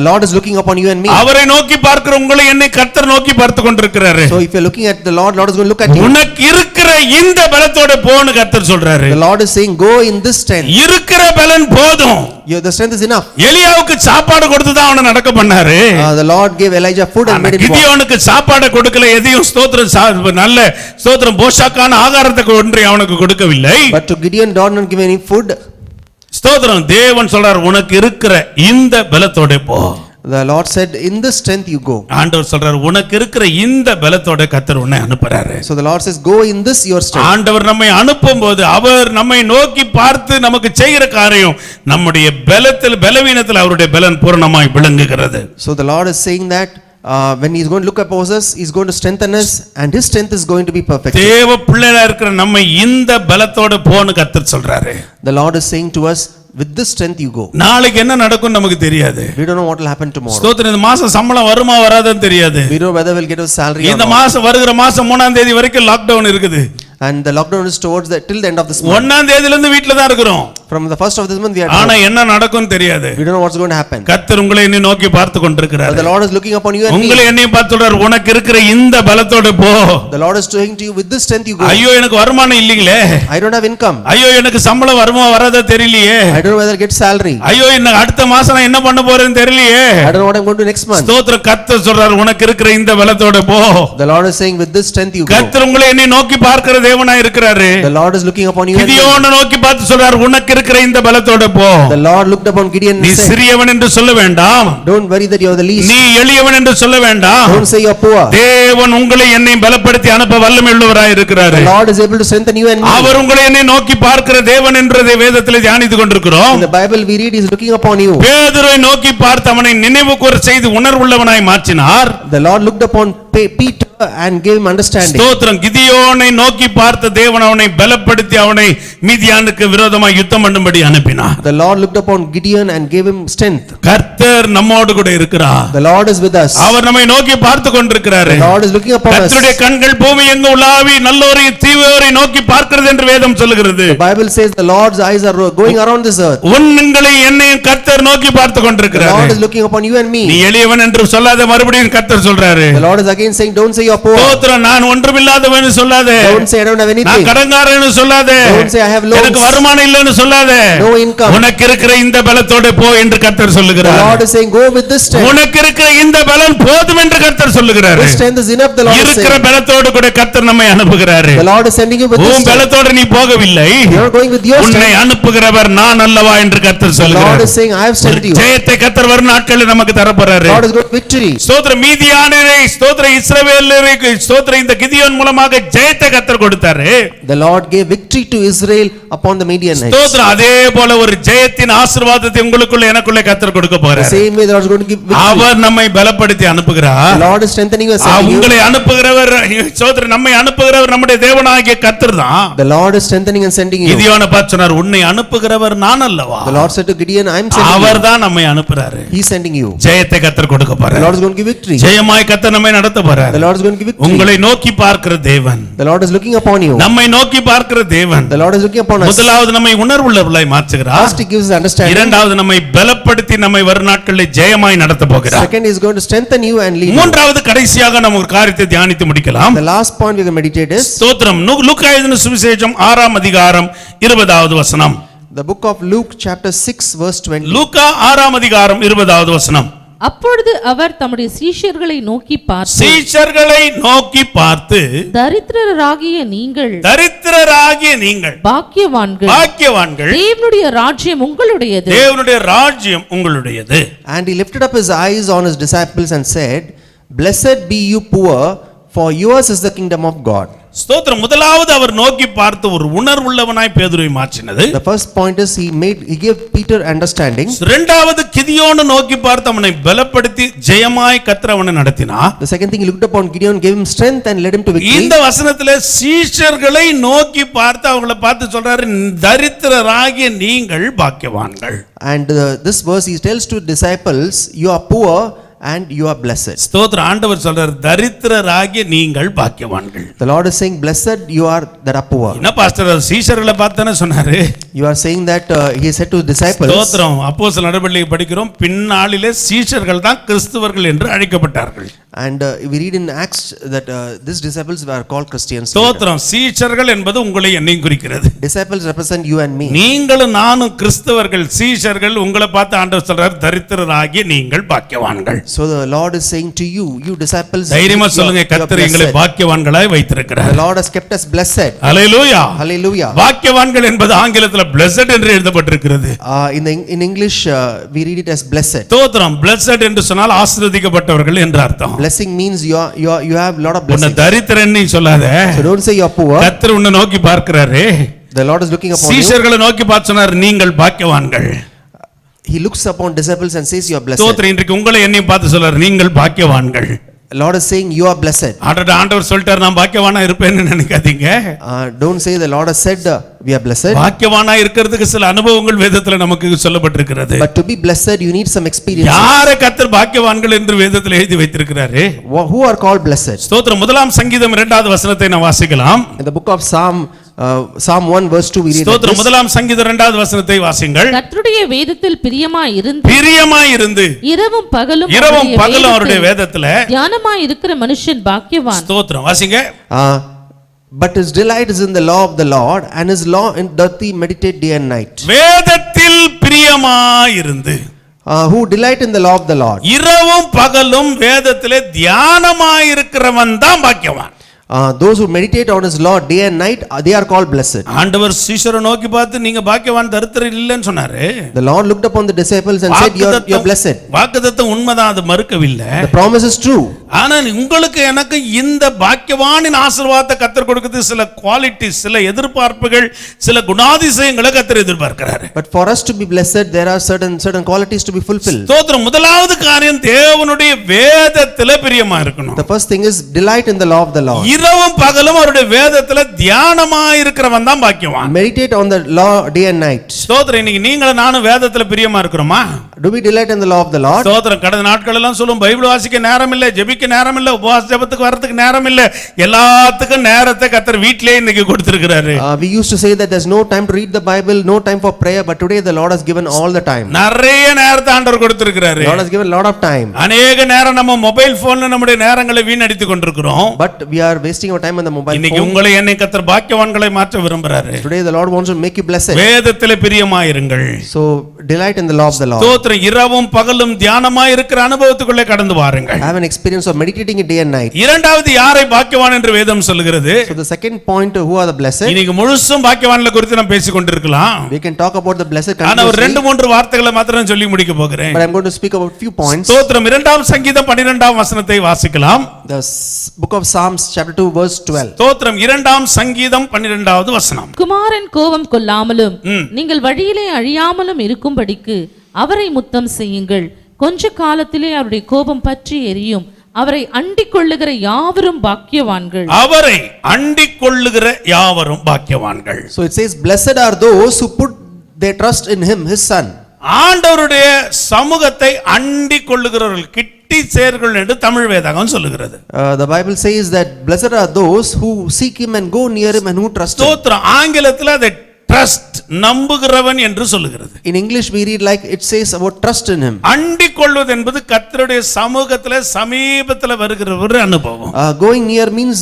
Lord is looking upon you and me, அவரை நோக்கி பார்க்கிற உங்களை என்னை கர்த்தர் நோக்கி பார்த்து கொண்டிருக்கிறாரு. so if you are looking at the Lord, Lord is going to look at you. உனக்கு இருக்கிற இந்த பலத்தோட போன்னு கர்த்தர் சொல்றாரு. The Lord is saying go in this strength. இருக்கிற பலன் போதும். The strength is enough. எலியாவுக்கு சாப்பாடு கொடுத்து தான் அவனை நடக்க பண்ணாரு. The Lord gave Elijah food and made him walk. கிதியோனுக்கு சாப்பாடு கொடுக்கல, எதையும் ஸ்தோத்திரம் நல்ல ஸ்தோத்திரம் போஷாக்கான ஆகாரத்தை ஒன்றை அவனுக்கு கொடுக்கவில்லை. But to Gideon, God did not give any food. ஸ்தோத்திரம். தேவன் சொல்றார் உனக்கு இருக்கிற இந்த பலத்தோட போ. The Lord said in this strength you go. ஆண்டவர் சொல்றார் உனக்கு இருக்கிற இந்த பலத்தோட கர்த்தர் உன்னை அனுப்புறாரு. So the Lord says go in this your strength. ஆண்டவர் நம்மை அனுப்பும்போது அவர் நம்மை நோக்கி பார்த்து நமக்கு செய்கிற காரியம் நம்முடைய பலவீனத்தில் அவருடைய பலன் பூரணமாய் விளங்குகிறது. So the Lord is saying that when he is going to look upon us, he is going to strengthen us and his strength is going to be perfect. தேவ பிள்ளைகளா இருக்கிற நம்மை இந்த பலத்தோட போன்னு கர்த்தர் சொல்றாரு. The Lord is saying to us with this strength you go. நாளைக்கு என்ன நடக்கும் நமக்கு தெரியாது. We don't know what will happen tomorrow. ஸ்தோத்திரம். இந்த மாசம் சம்பளம் வருமா வராதுன்னு தெரியாது. We don't know whether we'll get a salary or இந்த not. மாசம் வருகிற மாசம் 3ஆம் தேதி வரைக்கும் லாக்டவுன் இருக்குது. And the lockdown is towards the till the end of this month. 1ஆம் தேதியில இருந்து வீட்ல தான் இருக்கிறோம். From the first of this month we are. ஆனா என்ன நடக்கும்னு தெரியாது. We don't know what's going to happen. கர்த்தர் உங்களை என்னை நோக்கி பார்த்து கொண்டிருக்கிறார். But the Lord is looking upon you and me. உங்களை என்னை பார்த்து சொல்றார் உனக்கு இருக்கிற இந்த பலத்தோட போ. The Lord is saying to you with this strength you go. ஐயோ எனக்கு வருமானம் இல்லீங்களே. I don't have income. ஐயோ எனக்கு சம்பளம் வருமா வராதா தெரியலையே. I don't know whether I'll get salary. ஐயோ இன்ன அடுத்த மாசம் நான் என்ன பண்ண போறேன்னு தெரியலையே. I don't know what I'm going to do next month. ஸ்தோத்திரம். கர்த்தர் சொல்றார் உனக்கு இருக்கிற இந்த பலத்தோட போ. The Lord is saying with this strength you go. கர்த்தர் உங்களை என்னை நோக்கி பார்க்கிற தேவனாய் இருக்கிறாரு. The Lord is looking upon you and me. கிதியோனை நோக்கி பார்த்து சொல்றார் உனக்கு இருக்கிற இந்த பலத்தோட போ. The Lord looked upon Gideon நீ and said, சிறியவன் என்று சொல்ல வேண்டாம். don't worry that you are the least. நீ எளியவன் என்று சொல்ல வேண்டாம். Don't say you are poor. தேவன் உங்களை என்னை பலப்படுத்தி அனுப்ப வல்லமை உள்ளவராய் இருக்கிறார். The Lord is able to strengthen you and me. அவர் உங்களை என்னை நோக்கி பார்க்கிற தேவன் என்றதை வேதத்திலே தியானித்துக் கொண்டிருக்கிறோம். In the Bible we read he is looking upon you. பேதுருவை நோக்கி பார்த்து அவனை நினைவு கூற செய்து உணர்வுள்ளவனாய் மாற்றினார். The Lord looked upon Peter and gave him understanding. ஸ்தோத்திரம். கிதியோனை நோக்கி பார்த்த தேவன் அவனை பலப்படுத்தி அவனை மீதியானுக்கு விரோதமாய் யுத்தம் பண்ணும்படி அனுப்பினார். The Lord looked upon Gideon and gave him strength. கர்த்தர் நம்மோடு கூட இருக்கிறார். The Lord is with us. அவர் நம்மை நோக்கி பார்த்து கொண்டிருக்கிறார். The Lord is looking upon us. கர்த்தருடைய கண்கள் பூமி எங்கும் உலாவி நல்லோரையும் தீயோரையும் நோக்கி பார்க்கிறது என்று வேதம் சொல்லுகிறது. The Bible says the Lord's eyes are going around this earth. உங்களை என்னையும் கர்த்தர் நோக்கி பார்த்து The கொண்டிருக்கிறார். Lord is looking upon you and me. நீ எளியவன் என்று சொல்லாத, மறுபடியும் கர்த்தர் சொல்றாரு. The Lord is again saying don't say you are poor. ஸ்தோத்திரம். நான் ஒன்றுமில்லாதவன் சொல்லாத. Don't say I don't have நான் anything. கடன்காரன் சொல்லாத. Don't say I have loans. எனக்கு வருமானம் இல்லைன்னு சொல்லாத. No income. உனக்கு இருக்கிற இந்த பலத்தோட போ என்று கர்த்தர் The சொல்லுகிறார். Lord is saying go with this strength. உனக்கு இருக்கிற இந்த பலன் போதும் என்று கர்த்தர் சொல்லுகிறார். This strength is enough, the Lord is இருக்கிற saying. பலத்தோடு கூட கர்த்தர் நம்மை அனுப்புகிறார். The Lord is sending you with this உன் strength. பலத்தோடு நீ போகவில்லை. You are not going with your உன்னை strength. அனுப்புகிறவர் நான் அல்லவா என்று கர்த்தர் The Lord சொல்லுகிறார். is saying I have sent you. ஜெயத்தை கர்த்தர் வரும் நாட்களில் நமக்கு தரப்போறாரு. God is going victory. ஸ்தோத்திரம். மீதியானரை ஸ்தோத்திரம் இஸ்ரவேலருக்கு ஸ்தோத்திரம் இந்த கிதியோன் மூலமாக ஜெயத்தை கர்த்தர் கொடுத்தாரு. The Lord gave victory to Israel upon the Midianites. ஸ்தோத்திரம். அதே போல ஒரு ஜெயத்தின் ஆசீர்வாதத்தை உங்களுக்குள்ள எனக்குள்ள கர்த்தர் கொடுக்க The போறார். same way the Lord is going to give victory. அவர் நம்மை பலப்படுத்தி அனுப்புகிறார். The Lord is strengthening us. Sending you. உங்களை அனுப்புகிறவர் ஸ்தோத்திரம். நம்மை அனுப்புகிறவர் நம்முடைய தேவனாகிய கர்த்தர் தான். The Lord is strengthening and sending you. கிதியோனை பார்த்து சொன்னார் உன்னை அனுப்புகிறவர் நான் அல்லவா. The Lord said to Gideon, I am sending our you. தான் நம்மை அனுப்புறாரு. He is sending you. ஜெயத்தை கர்த்தர் கொடுக்க The போறார். Lord is going to give victory. ஜெயமாய் கர்த்தர் நம்மை நடத்த போறார். The Lord is going to give victory. உங்களை நோக்கி பார்க்கிற தேவன், The Lord is looking upon you. நம்மை நோக்கி பார்க்கிற தேவன் The Lord is looking upon us. முதலாவது நம்மை உணர்வுள்ளவர்களாய் மாற்றுகிறார். First he gives us understanding. இரண்டாவது நம்மை பலப்படுத்தி நம்மை வரும் நாட்களில் ஜெயமாய் நடத்த போகிறார். Second he is going to strengthen you and lead you. மூன்றாவது கடைசியாக நம்ம ஒரு காரியத்தை தியானித்து முடிக்கலாம். The last point we can meditate is ஸ்தோத்திரம். லூக்கா எழுதின சுவிசேஷம் 6ஆம் அதிகாரம் 20வது வசனம். the book of Luke chapter 6 verse 20. லூக்கா 6ஆம் அதிகாரம் 20வது வசனம். அப்பொழுது அவர் தம்முடைய சீஷர்களை நோக்கி பார்த்து சீஷர்களை நோக்கி பார்த்து தரித்திரராகிய நீங்கள் பாக்கியவான்கள் தேவனுடைய ராஜ்யம் உங்களுடையது. தேவனுடைய ராஜ்யம் உங்களுடையது. And he lifted up his eyes on his disciples and said, Blessed be you poor, for yours is the kingdom of God. ஸ்தோத்திரம். முதலாவது அவர் நோக்கி பார்த்து ஒரு உணர்வுள்ளவனாய் பேதுருவை மாற்றினது. The first point is he gave Peter understanding. இரண்டாவது கிதியோனை நோக்கி பார்த்து அவனை பலப்படுத்தி ஜெயமாய் கர்த்தர் அவனை நடத்தினார். The second thing, he looked upon Gideon, gave him strength and led him to victory. இந்த வசனத்திலே சீஷர்களை நோக்கி பார்த்து அவங்களை பார்த்து சொல்றாரு, தரித்திரராகிய நீங்கள் பாக்கியவான்கள். And this verse he tells to disciples, you are poor and you are blessed. ஸ்தோத்திரம். ஆண்டவர் சொல்றார், தரித்திரராகிய நீங்கள் பாக்கியவான்கள். The Lord is saying, blessed you are that are poor. என்ன பாஸ்டர் சீஷர்களை பார்த்தானே சொன்னாரு? You are saying that he said to disciples. ஸ்தோத்திரம். அப்போஸ்தலர் நடபடியை படிக்கிறோம், பின்னாளிலே சீஷர்கள் தான் கிறிஸ்தவர்கள் என்று அழைக்கப்பட்டார்கள். And we read in Acts that these disciples were called Christians. ஸ்தோத்திரம். சீஷர்கள் என்பது உங்களை என்னையும் குறிக்கிறது. Disciples represent you and me. நீங்களும் நானும் கிறிஸ்தவர்கள், சீஷர்கள். உங்களை பார்த்து ஆண்டவர் சொல்றார், தரித்திரராகிய நீங்கள் பாக்கியவான்கள். So the Lord is saying to you, you disciples, தைரியமா சொல்லுங்க, கர்த்தர் எங்களை பாக்கியவான்களாய் வைத்திருக்கிறார். the Lord has kept us blessed. Hallelujah. Hallelujah. பாக்கியவான்கள் என்பது ஆங்கிலத்தில் blessed என்று எழுதப்பட்டிருக்கிறது. In English we read it as blessed. ஸ்தோத்திரம். blessed என்று சொன்னால் ஆசீர்வதிக்கப்பட்டவர்கள் என்று அர்த்தம். Blessing means you have a lot of உன்னை blessings. தரித்திரன் நீ சொல்லாத. So don't say you are poor. கர்த்தர் உன்னை நோக்கி பார்க்கிறாரே. The Lord is looking upon you. சீஷர்களை நோக்கி பார்த்து சொன்னார், நீங்கள் பாக்கியவான்கள். He looks upon disciples and says you are blessed. ஸ்தோத்திரம். இன்றைக்கு உங்களை என்னையும் பார்த்து சொல்றார், நீங்கள் பாக்கியவான்கள். Lord is saying you are blessed. ஆண்டவர் சொல்லிட்டார், நான் பாக்கியவானா இருப்பேன்னு நினைக்காதீங்க. Don't say the Lord has said we are blessed. பாக்கியவானா இருக்கிறதுக்கு சில அனுபவங்கள் வேதத்துல நமக்கு சொல்லப்பட்டிருக்கிறது. But to be blessed you need some experience. யாரை கர்த்தர் பாக்கியவான்கள் என்று வேதத்தில் எழுதி வைத்திருக்கிறாரு? Who are called blessed? ஸ்தோத்திரம். முதலாம் சங்கீதம் 2வது வசனத்தை நாம் வாசிக்கலாம். In the book of Psalm 1 verse 2 we read ஸ்தோத்திரம். this. முதலாம் சங்கீதம் 2வது வசனத்தை வாசிங்கள். கர்த்தருடைய வேதத்தில் பிரியமாய் இருந்து இரவும் பகலும் அவருடைய வேதத்துல தியானமாய் இருக்கிற மனுஷன் பாக்கியவான். ஸ்தோத்திரம். வாசிங்க. But his delight is in the law of the Lord, and his law doth he meditate day and night. வேதத்தில் பிரியமாய் இருந்து. Who delight in the law of the Lord. இரவும் பகலும் வேதத்திலே தியானமாய் இருக்கிறவன் தான் பாக்கியவான். Those who meditate on his law day and night, they are called blessed. ஆண்டவர் சீஷரை நோக்கி பார்த்து, நீங்க பாக்கியவான், தரித்திரர் இல்லைன்னு சொன்னாரு. The Lord looked upon the disciples and said, you are blessed. வாக்குத்தத்தம் உண்மைதான், அது மறுக்கவில்லை. The promise is true. ஆனா உங்களுக்கு எனக்கு இந்த பாக்கியவானின் ஆசீர்வாதத்தை கர்த்தர் கொடுக்கிறது சில குவாலிட்டி, சில எதிர்பார்ப்புகள், சில குணாதிசயங்களை கர்த்தர் எதிர்பார்க்கிறாரு. But for us to be blessed, there are certain qualities to be fulfilled. ஸ்தோத்திரம். முதலாவது காரியம், தேவனுடைய வேதத்திலே பிரியமா இருக்கணும். The first thing is delight in the law of the Lord. இரவும் பகலும் அவருடைய வேதத்துல தியானமாய் இருக்கிறவன் தான் பாக்கியவான். Meditate on the law day and night. ஸ்தோத்திரம். இன்னைக்கு நீங்களும் நானும் வேதத்துல பிரியமா இருக்கிறோமா? Do we delight in the law of the Lord? ஸ்தோத்திரம். கடந்த நாட்கள் எல்லாம் சொல்லும், பைபிள் வாசிக்க நேரம் இல்ல, ஜெபிக்க நேரம் இல்ல, உபவாச ஜெபத்துக்கு வரதுக்கு நேரம் இல்ல. எல்லாத்துக்கும் நேரத்தை கர்த்தர் வீட்டிலே இன்னைக்கு கொடுத்திருக்கிறாரு. We used to say that there's no time to read the Bible, no time for prayer, but today the Lord has given all the time. நிறைய நேரத்தை ஆண்டவர் கொடுத்திருக்கிறாரு. Lord has given a lot of time. அநேக நேரம் நம்ம மொபைல் போன்ல நம்முடைய நேரங்களை வீணடித்துக் கொண்டிருக்கிறோம். But we are wasting our time on the mobile இன்னைக்கு phone. உங்களை என்னை கர்த்தர் பாக்கியவான்களை மாற்ற விரும்புறாரு. Today the Lord wants to make you blessed. வேதத்திலே பிரியமாயிருங்கள். So delight in the law of the Lord. ஸ்தோத்திரம். இரவும் பகலும் தியானமாய் இருக்கிற அனுபவத்துக்குள்ளே கடந்து வாருங்கள். Have an experience of meditating it day and night. இரண்டாவது, யாரை பாக்கியவான் என்று வேதம் சொல்லுகிறது? So the second point, who are the blessed? இன்னைக்கு முழுசும் பாக்கியவான்களை குறித்து நாம் பேசிக் கொண்டிருக்கலாம். We can talk about the blessed ஆனா ஒரு continuously, 2-3 வார்த்தைகளை மாத்திரம் சொல்லி முடிக்க போகிறேன். but I'm going to speak about few points. ஸ்தோத்திரம். 2ஆம் சங்கீதம் 12ஆம் வசனத்தை வாசிக்கலாம். The book of Psalms chapter 2 verse 12. ஸ்தோத்திரம். 2ஆம் சங்கீதம் 12வது வசனம். குமாரன் கோபம் கொள்ளாமலும் நீங்கள் வழியிலே அழியாமலும் இருக்கும்படிக்கு அவரை முத்தம் செய்யுங்கள். கொஞ்ச காலத்திலே அவருடைய கோபம் பற்றி எரியும். அவரை அண்டிக் கொள்ளுகிற யாவரும் பாக்கியவான்கள். அவரை அண்டிக் கொள்ளுகிற யாவரும் பாக்கியவான்கள். So it says, blessed are those who put their trust in him, his son. ஆண்டவருடைய சமூகத்தை அண்டிக் கொள்ளுகிறவர்கள் கிட்டி சேர்கள் என்று தமிழ் வேதகம் சொல்லுகிறது. The Bible says that blessed are those who seek him and go near him and who trust him. ஸ்தோத்திரம். ஆங்கிலத்தில் அதை ட்ரஸ்ட், நம்புகிறவன் என்று சொல்லுகிறது. In English we read like it says about trust in him. அண்டிக் கொள்வது என்பது கர்த்தருடைய சமூகத்திலே சமீபத்திலே வருகிற ஒரு அனுபவம். Going near means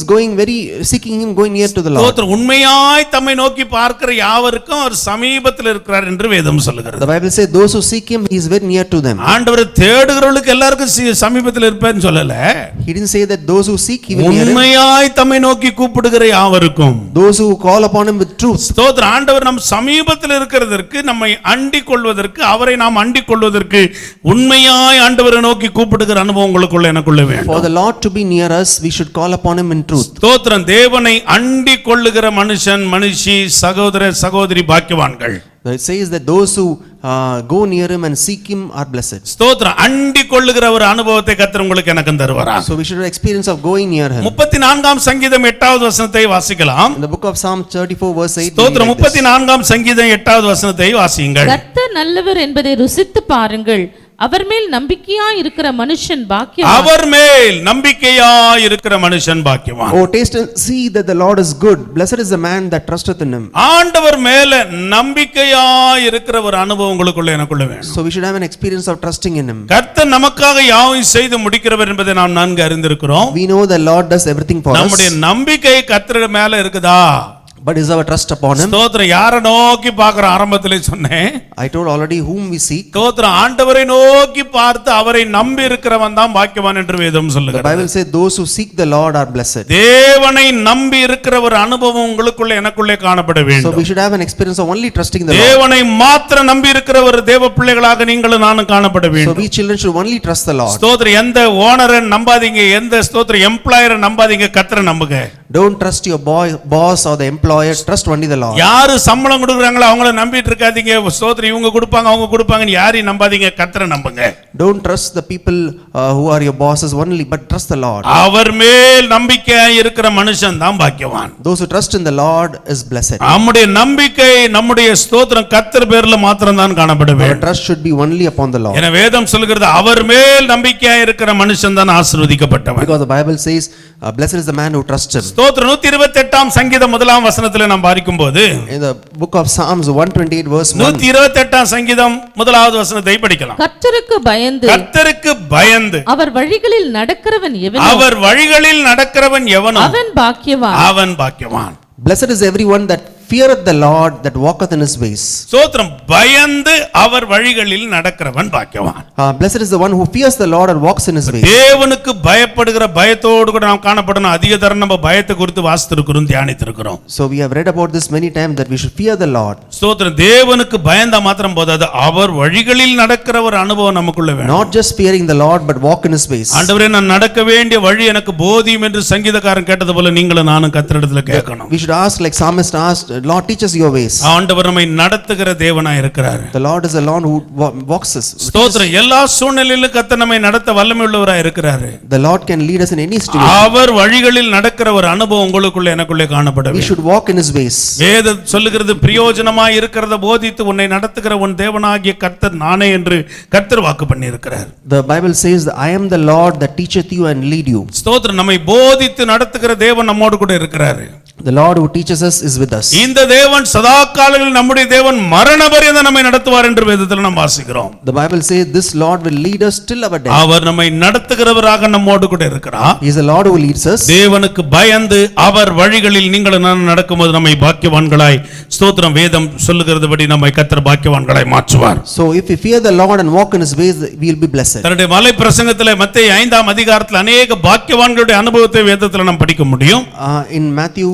seeking him, going near to the Lord. ஸ்தோத்திரம். உண்மையாய் தம்மை நோக்கி பார்க்கிற யாவருக்கும் அவர் சமீபத்தில் இருக்கிறார் என்று வேதம் சொல்லுகிறது. The Bible says those who seek him, he is very near to them. ஆண்டவரை தேடுகிறவர்களுக்கு எல்லாருக்கும் சமீபத்தில் இருப்பேன்னு சொல்லல. He didn't say that those who seek, he will near him. உண்மையாய் தம்மை நோக்கி கூப்பிடுகிற யாவருக்கும், Those who call upon him with truth. ஸ்தோத்திரம். ஆண்டவர் ஆண்டவர் நம் சமீபத்தில் இருக்கிறதற்கு, நம்மை அண்டிக் கொள்வதற்கு, அவரை நாம் அண்டிக் கொள்வதற்கு உண்மையாய் ஆண்டவரை நோக்கி கூப்பிடுகிற அனுபவம் உங்களுக்குள்ள எனக்குள்ள For வேண்டும். the Lord to be near us, we should call upon him in truth. ஸ்தோத்திரம். தேவனை அண்டிக் கொள்ளுகிற மனுஷன், மனுஷி, சகோதர சகோதரி பாக்கியவான்கள். It says that those who go near him and seek him are blessed. ஸ்தோத்திரம். அண்டிக் கொள்ளுகிற ஒரு அனுபவத்தை கர்த்தர் உங்களுக்கு எனக்கும் தருவாரா. So we should have experience of going near him. 34ஆம் சங்கீதம் 8வது வசனத்தை வாசிக்கலாம். In the book of Psalm 34 verse 8. ஸ்தோத்திரம். 34ஆம் சங்கீதம் 8வது வசனத்தை வாசியுங்கள். கர்த்தர் நல்லவர் என்பதை ருசித்து பாருங்கள், அவர் மேல் நம்பிக்கையா இருக்கிற மனுஷன் பாக்கியவான். அவர் மேல் நம்பிக்கையா இருக்கிற மனுஷன் பாக்கியவான். Oh, taste and see that the Lord is good. Blessed is the man that trusteth in him. ஆண்டவர் மேல நம்பிக்கையா இருக்கிற ஒரு அனுபவம் உங்களுக்குள்ள எனக்குள்ள வேணும். So we should have an experience of trusting in him. கர்த்தர் நமக்காக யாவையும் செய்து முடிக்கிறவர் என்பதை நாம் நன்கு அறிந்திருக்கிறோம். We know the Lord does everything for us. நம்முடைய நம்பிக்கை கர்த்தர் மேல இருக்குதா? But is our trust upon him? ஸ்தோத்திரம். யாரை நோக்கி பார்க்கிற ஆரம்பத்திலே சொன்னேன். I told already whom we seek. ஸ்தோத்திரம். ஆண்டவரை நோக்கி பார்த்து அவரை நம்பி இருக்கிறவன் தான் பாக்கியவான் என்று வேதம் The சொல்லுகிறது. Bible says those who seek the Lord are blessed. தேவனை நம்பி இருக்கிற ஒரு அனுபவம் உங்களுக்குள்ள எனக்குள்ளே காணப்பட So வேண்டும். we should have an experience of only trusting the Lord. தேவனை மாத்திரம் நம்பி இருக்கிற ஒரு தேவ பிள்ளைகளாக நீங்களும் நானும் காணப்பட So வேண்டும். we children should only trust the Lord. ஸ்தோத்திரம். எந்த ஓனரை நம்பாதீங்க, எந்த ஸ்தோத்திரம் எம்ப்ளாயரை நம்பாதீங்க, கர்த்தரை நம்புங்க. Don't trust your boss or the employer. Trust only the Lord. யாரு சம்பளம் கொடுக்குறாங்களோ அவங்கள நம்பிட்டு இருக்காதீங்க. ஸ்தோத்திரம். இவங்க கொடுப்பாங்க அவங்க கொடுப்பாங்கன்னு யாரையும் நம்பாதீங்க, கர்த்தரை நம்புங்க. Don't trust the people who are your bosses only, but trust the Lord. அவர் மேல் நம்பிக்கையாய் இருக்கிற மனுஷன் தான் பாக்கியவான். Those who trust in the Lord is blessed. நம்முடைய நம்பிக்கை, நம்முடைய ஸ்தோத்திரம் கர்த்தர் பேர்ல மாத்திரம் தான் காணப்பட Our வேண்டும். trust should be only upon the Lord. என வேதம் சொல்கிறது அவர் மேல் நம்பிக்கையாய் இருக்கிற மனுஷன் தான் ஆசீர்வதிக்கப்பட்டவன். Because the Bible says, blessed is the man who trusts him. ஸ்தோத்திரம். 128ஆம் சங்கீதம் 1ஆம் வசனத்திலே நாம் பார்க்கும்போது, In the book of Psalms 128 verse 1. 128ஆம் சங்கீதம் 1வது வசனத்தை படிக்கலாம். கர்த்தருக்கு பயந்து கர்த்தருக்கு பயந்து அவர் வழிகளில் நடக்கிறவன் எவனோ அவர் வழிகளில் நடக்கிறவன் எவனோ அவன் பாக்கியவான். அவன் பாக்கியவான். Blessed is everyone that feareth the Lord, that walketh in his ways. ஸ்தோத்திரம். பயந்து அவர் வழிகளில் நடக்கிறவன் பாக்கியவான். Blessed is the one who fears the Lord and walks in his ways. தேவனுக்கு பயப்படுகிற பயத்தோடு கூட நாம் காணப்படணும். அதிக தரம் நம்ம பயத்தை குறித்து வாசித்திருக்கிறோம், தியானித்திருக்கிறோம். So we have read about this many times that we should fear the Lord. ஸ்தோத்திரம். தேவனுக்கு பயந்தா மாத்திரம் போதாது, அவர் வழிகளில் நடக்கிற ஒரு அனுபவம் நமக்குள்ள வேணும். Not just fearing the Lord, but walk in his ways. ஆண்டவரே, நான் நடக்க வேண்டிய வழி எனக்கு போதியும் என்று சங்கீதக்காரன் கேட்டது போல நீங்களும் நானும் கர்த்தரிடத்துல கேட்கணும். We should ask like psalmist asked, Lord, teach us your ways. ஆண்டவர் நம்மை நடத்துகிற தேவனாய் இருக்கிறார். The Lord is the Lord who walks us. ஸ்தோத்திரம். எல்லா சூழ்நிலையிலும் கர்த்தர் நம்மை நடத்த வல்லமை உள்ளவராய் இருக்கிறார். The Lord can lead us in any situation. அவர் வழிகளில் நடக்கிற ஒரு அனுபவம் உங்களுக்குள்ள எனக்குள்ளே காணப்பட We வேண்டும். should walk in his ways. வேதம் சொல்லுகிறது, பிரயோஜனமாய் இருக்கிறத போதித்து உன்னை நடத்துகிற உன் தேவனாகிய கர்த்தர் நானே என்று கர்த்தர் வாக்கு பண்ணி இருக்கிறார். The Bible says, I am the Lord that teacheth you and lead you. ஸ்தோத்திரம். நம்மை போதித்து நடத்துகிற தேவன் நம்மோடு கூட இருக்கிறார். The Lord who teaches us is with us. இந்த தேவன் சதா காலங்களில் நம்முடைய தேவன் மரண பரியந்தம் நம்மை நடத்துவார் என்று வேதத்தில் நாம் வாசிக்கிறோம். The Bible says this Lord will lead us till our death. அவர் நம்மை நடத்துகிறவராக நம்மோடு கூட இருக்கிறார். He is the Lord who leads us. தேவனுக்கு பயந்து அவர் வழிகளில் நீங்கள் நான் நடக்கும்போது நம்மை பாக்கியவான்களாய், ஸ்தோத்திரம், வேதம் சொல்லுகிறதுபடி நம்மை கர்த்தர் பாக்கியவான்களாய் மாற்றுவார். So if we fear the Lord and walk in his ways, we will be blessed. தன்னுடைய மலை பிரசங்கத்திலே மத்தேயு 5ஆம் அதிகாரத்தில் அநேக பாக்கியவான்களுடைய அனுபவத்தை வேதத்தில் நாம் படிக்க முடியும். In Matthew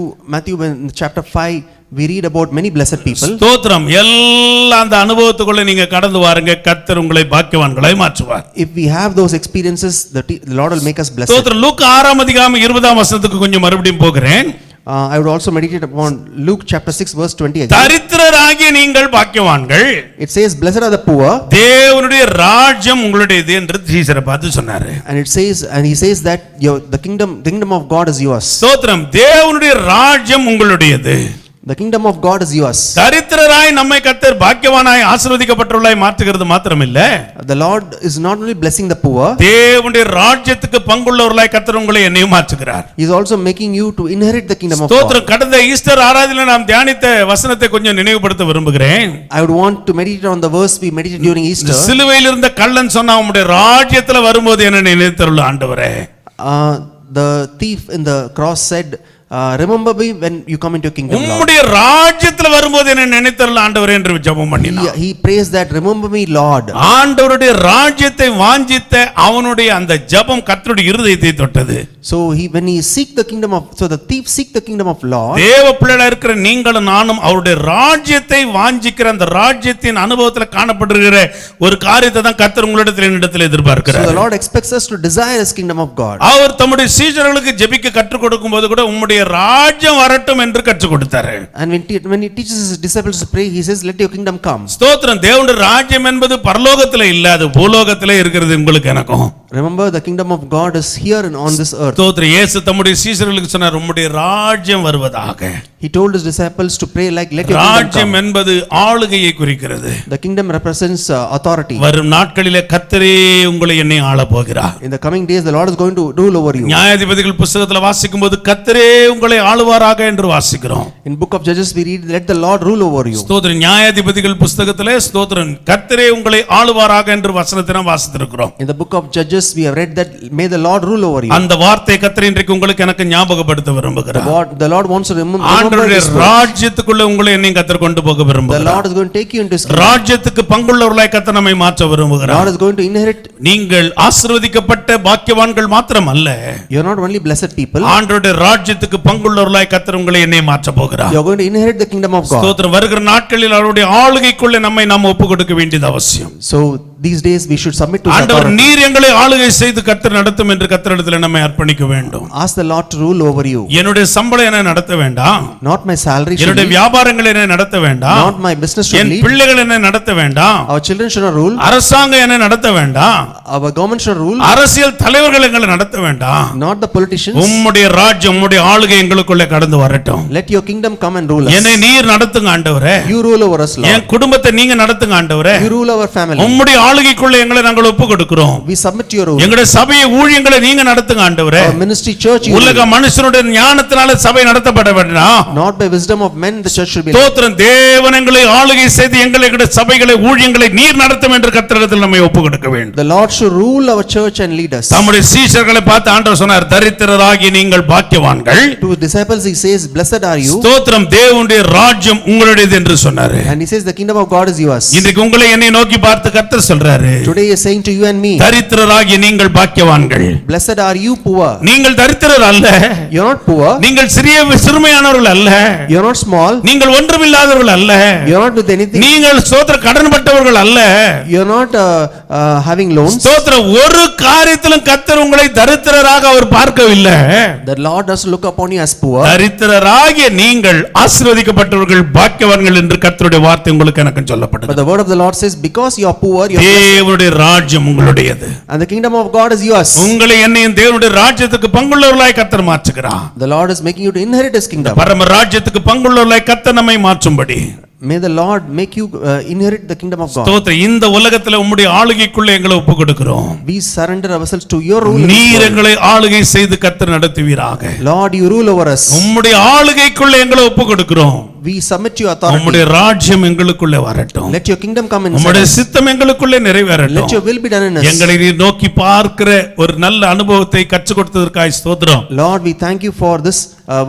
in chapter 5 we read about many blessed people. ஸ்தோத்திரம். எல்லா அந்த அனுபவத்துக்குள்ள நீங்க கடந்து வாருங்க, கர்த்தர் உங்களை பாக்கியவான்களாய் மாற்றுவார். If we have those experiences, the Lord will make us blessed. ஸ்தோத்திரம். லூக்கா 6ஆம் அதிகாரம் 20ஆம் வசனத்துக்கு கொஞ்சம் மறுபடியும் போகிறேன். I would also meditate upon Luke chapter 6 verse 20 again. தரித்திரராகிய நீங்கள் பாக்கியவான்கள், It says, blessed are the poor. தேவனுடைய ராஜ்யம் உங்களுடையது என்று ஜீசரை பார்த்து சொன்னாரு. And he says that the kingdom of God is yours. ஸ்தோத்திரம். தேவனுடைய ராஜ்யம் உங்களுடையது. The kingdom of God is yours. தரித்திரராய் நம்மை கர்த்தர் பாக்கியவானாய் ஆசீர்வதிக்கப்பட்டவர்களாய் மாற்றுகிறது மாத்திரமில்ல, The Lord is not only blessing the poor, தேவனுடைய ராஜ்யத்துக்கு பங்குள்ளவர்களாய் கர்த்தர் உங்களை என்னையும் மாற்றுகிறார். He is also making you to inherit the kingdom of God. ஸ்தோத்திரம். கடந்த ஈஸ்டர் ஆராதனையில் நாம் தியானித்த வசனத்தை கொஞ்சம் நினைவுபடுத்த விரும்புகிறேன். I would want to meditate on the verse we meditated during Easter. சிலுவையில் இருந்த கள்ளன் சொன்னா, உம்முடைய ராஜ்யத்துல வரும்போது என்ன நினைத்தருள் ஆண்டவரே. The thief in the cross said, remember me when you come into your kingdom, Lord. உம்முடைய ராஜ்யத்துல வரும்போது என்ன நினைத்தருள் ஆண்டவரே என்று ஜெபம் பண்ணினான். He prays that, remember me, Lord. ஆண்டவருடைய ராஜ்யத்தை வாஞ்சித்த அவனுடைய அந்த ஜெபம் கர்த்தருடைய இருதயத்தை தொட்டது. So when he seek the kingdom of, so the thief seek the kingdom of Lord. தேவ பிள்ளைகளா இருக்கிற நீங்களும் நானும் அவருடைய ராஜ்யத்தை வாஞ்சிக்கிற அந்த ராஜ்யத்தின் அனுபவத்தில் காணப்படுகிற ஒரு காரியத்தை தான் கர்த்தர் உங்களிடத்தில் என்னிடத்தில் So எதிர்பார்க்கிறார். the Lord expects us to desire his kingdom of God. அவர் தம்முடைய சீஷர்களுக்கு ஜெபிக்க கற்றுக் கொடுக்கும் போது கூட உம்முடைய ராஜ்யம் வரட்டும் என்று கற்றுக் கொடுத்தாரு. And when he teaches his disciples to pray, he says, let your kingdom come. ஸ்தோத்திரம். தேவனுடைய ராஜ்யம் என்பது பரலோகத்திலே இல்ல, அது பூலோகத்திலே இருக்கிறது உங்களுக்கு எனக்கும். Remember, the kingdom of God is here and on this earth. ஸ்தோத்திரம். இயேசு தம்முடைய சீஷர்களுக்கு சொன்னார், உம்முடைய ராஜ்யம் வருவதாக. He told his disciples to pray like, let your kingdom ராஜ்யம் come. என்பது ஆளுகையை குறிக்கிறது. The kingdom represents authority. வரும் நாட்களிலே கர்த்தரே உங்களை என்னை ஆள போகிறார். In the coming days, the Lord is going to rule over you. நியாயாதிபதிகள் புத்தகத்தில் வாசிக்கும்போது கர்த்தரே உங்களை ஆளுவாராக என்று வாசிக்கிறோம். In book of Judges we read, let the Lord rule over you. ஸ்தோத்திரம். நியாயாதிபதிகள் புத்தகத்திலே ஸ்தோத்திரம் கர்த்தரே உங்களை ஆளுவாராக என்று வசனத்தை நாம் வாசித்திருக்கிறோம். In the book of Judges we have read that may the Lord rule over you. அந்த வார்த்தை கர்த்தர் இன்றைக்கு உங்களுக்கு எனக்கு ஞாபகப்படுத்த விரும்புகிறார். The Lord wants to remember ஆண்டவருடைய this word. ராஜ்யத்துக்குள்ள உங்களை என்னையும் கர்த்தர் கொண்டு போக The விரும்புகிறார். Lord is going to take you into his kingdom. ராஜ்யத்துக்கு பங்குள்ளவர்களாய் கர்த்தர் நம்மை மாற்ற God விரும்புகிறார். is going to inherit. நீங்கள் ஆசீர்வதிக்கப்பட்ட பாக்கியவான்கள் மாத்திரமல்ல, You are not only blessed people. ஆண்டவருடைய ராஜ்யத்துக்கு பங்குள்ளவர்களாய் கர்த்தர் உங்களை என்னையும் மாற்ற போகிறார். You are going to inherit the kingdom of God. ஸ்தோத்திரம். வருகிற நாட்களில் அவருடைய ஆளுகைக்குள்ளே நம்மை நாம் ஒப்பு கொடுக்க வேண்டியது அவசியம். So these days we should submit to his ஆண்டவர் authority. நீர் எங்களை ஆளுகை செய்து கர்த்தர் நடத்தும் என்று கர்த்தரிடத்தில் நம்மை அர்ப்பணிக்க வேண்டும். Ask the Lord to rule over you. என்னுடைய சம்பளம் என்ன நடத்த வேண்டாம், Not my salary should என்னுடைய lead. வியாபாரங்கள் என்ன நடத்த வேண்டாம், Not my business should N lead. பிள்ளைகள் என்ன நடத்த வேண்டாம், Our children should not rule. அரசாங்கம் என்ன நடத்த வேண்டாம், Our government should rule. அரசியல் தலைவர்கள் எங்களை நடத்த வேண்டாம். Not the politicians. உம்முடைய ராஜ்யம் உம்முடைய ஆளுகை எங்களுக்குள்ளே கடந்து வரட்டும். Let your kingdom come and rule us. என்னை நீர் நடத்துங்க ஆண்டவரே, You rule over us, Lord. என் குடும்பத்தை நீங்க நடத்துங்க ஆண்டவரே. You rule our family. உம்முடைய ஆளுகைக்குள்ளே எங்களை நாங்கள் ஒப்பு கொடுக்கிறோம். We submit to your rule. எங்களுடைய சபையை ஊழியங்களை நீங்க நடத்துங்க ஆண்டவரே. Our ministry church you உலக rule. மனுஷனுடைய ஞானத்தினால சபை நடத்தப்பட வேண்டாம். Not by wisdom of men the church should be. ஸ்தோத்திரம். தேவன் எங்களை ஆளுகை செய்து எங்களுடைய சபைகளை ஊழியங்களை நீர் நடத்தும் என்று கர்த்தரிடத்தில் நம்மை ஒப்பு கொடுக்க வேண்டும். The Lord should rule our church and lead us. தம்முடைய சீஷர்களை பார்த்து ஆண்டவர் சொன்னார், தரித்திரராகிய நீங்கள் பாக்கியவான்கள். To his disciples he says, blessed are you. ஸ்தோத்திரம். தேவனுடைய ராஜ்யம் உங்களுடையது என்று சொன்னார். And he says the kingdom of God is yours. இன்றைக்கு உங்களை என்னை நோக்கி பார்த்து கர்த்தர் சொல்றாரு, Today he is saying to you and me, தரித்திரராகிய நீங்கள் பாக்கியவான்கள். blessed are you poor. நீங்கள் தரித்திரர் அல்ல, You are not poor. நீங்கள் சிறுமையானவர்கள் அல்ல, You are not small. நீங்கள் ஒன்றுமில்லாதவர்கள் அல்ல, You are not with anything. நீங்கள் ஸ்தோத்திர கடன்பட்டவர்கள் அல்ல. You are not having loans. ஸ்தோத்திரம். ஒரு காரியத்திலும் கர்த்தர் உங்களை தரித்திரராக அவர் பார்க்கவில்லை. The Lord does look upon you as poor. தரித்திரராகிய நீங்கள் ஆசீர்வதிக்கப்பட்டவர்கள் பாக்கியவான்கள் என்று கர்த்தருடைய வார்த்தை உங்களுக்கு எனக்கு But சொல்லப்பட்டது. the word of the Lord says, because you are poor, you are blessed. தேவனுடைய ராஜ்யம் உங்களுடையது. And the kingdom of God is yours. உங்களை என்னையும் தேவனுடைய ராஜ்யத்துக்கு பங்குள்ளவர்களாய் கர்த்தர் மாற்றுகிறார். The Lord is making you to inherit his kingdom. பரம ராஜ்யத்துக்கு பங்குள்ளவர்களாய் கர்த்தர் நம்மை மாற்றும்படி May the Lord make you inherit the kingdom of God. ஸ்தோத்திரம். இந்த உலகத்துல உம்முடைய ஆளுகைக்குள்ள எங்களை ஒப்பு கொடுக்கிறோம். We surrender ourselves to your rule. நீர் எங்களை ஆளுகை செய்து கர்த்தர் நடத்துவீராக. Lord, you rule over us. உம்முடைய ஆளுகைக்குள்ள எங்களை ஒப்பு கொடுக்கிறோம். We submit to your authority. உம்முடைய ராஜ்யம் எங்களுக்குள்ளே வரட்டும். Let your kingdom come inside உம்முடைய us. சித்தம் எங்களுக்குள்ளே Let நிறைவேறட்டும். your will be done in us. எங்களை நீர் நோக்கி பார்க்கிற ஒரு நல்ல அனுபவத்தை கற்றுக் கொடுத்ததற்காய் ஸ்தோத்திரம். Lord, we thank you for this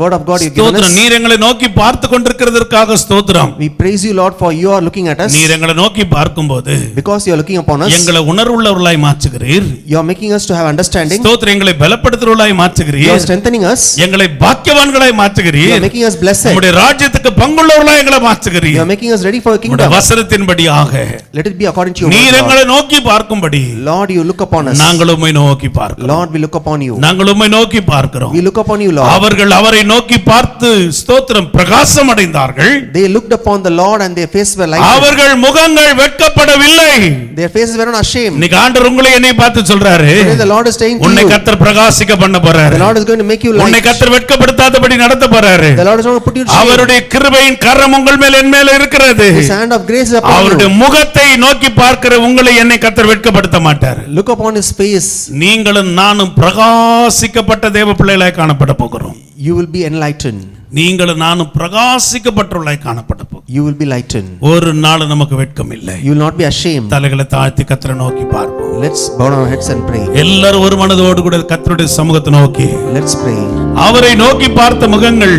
word of God you given ஸ்தோத்திரம். us. நீர் எங்களை நோக்கி பார்த்து கொண்டிருக்கிறதற்காக ஸ்தோத்திரம். We praise you, Lord, for you are looking at us. நீர் எங்களை நோக்கி பார்க்கும்போது Because you are looking upon us. எங்களை உணர்வுள்ளவர்களாய் மாற்றுகிறீர். You are making us to have understanding. ஸ்தோத்திரம். எங்களை பலப்படுத்துறவர்களாய் You are மாற்றுகிறீர். strengthening us. எங்களை பாக்கியவான்களாய் You are மாற்றுகிறீர். making us blessed. உம்முடைய ராஜ்யத்துக்கு பங்குள்ளவர்களாய் எங்களை You மாற்றுகிறீர். are making us ready for your உம்முடைய kingdom. வசனத்தின்படியாக Let it be according to your நீர் word, Lord. எங்களை நோக்கி பார்க்கும்படி Lord, you look upon us. நாங்கள் உம்மை நோக்கி பார்க்கிறோம். Lord, we look upon you. நாங்கள் உம்மை நோக்கி பார்க்கிறோம். We look upon you, Lord. அவர்கள் அவரை நோக்கி பார்த்து ஸ்தோத்திரம் பிரகாசம் அடைந்தார்கள். They looked upon the Lord and their faces were lightened. அவர்கள் முகங்கள் வெட்கப்படவில்லை. Their faces were not ashamed. இன்னைக்கு ஆண்டவர் உங்களை என்னை பார்த்து சொல்றாரு, Today the Lord is saying to உன்னை you, கர்த்தர் பிரகாசிக்க பண்ண போறாரு. the Lord is going to make you உன்னை light. கர்த்தர் வெட்கப்படுத்தாதபடி நடத்த போறாரு. The Lord is going to put you to shame. அவருடைய கிருபையின் கரம் உங்கள் மேல் என் மேல் இருக்கிறது. His hand of grace is upon அவருடைய you. முகத்தை நோக்கி பார்க்கிற உங்களை என்னை கர்த்தர் வெட்கப்படுத்த மாட்டார். Look upon his face. நீங்களும் நானும் பிரகாசிக்கப்பட்ட தேவ பிள்ளைகளாய் காணப்பட போகிறோம். You will be enlightened. நீங்களும் நானும் பிரகாசிக்கப்பட்டவர்களாய் காணப்பட போகிறோம். You will be lightened. ஒரு நாள் நமக்கு வெட்கம் இல்லை. You will not be ashamed. தலைகளை தாழ்த்தி கர்த்தரை நோக்கி பார்ப்போம். Let's bow our heads and pray. எல்லாரும் ஒரு மனதோடு கூட கர்த்தருடைய சமூகத்தை நோக்கி Let's pray. அவரை நோக்கி பார்த்த முகங்கள்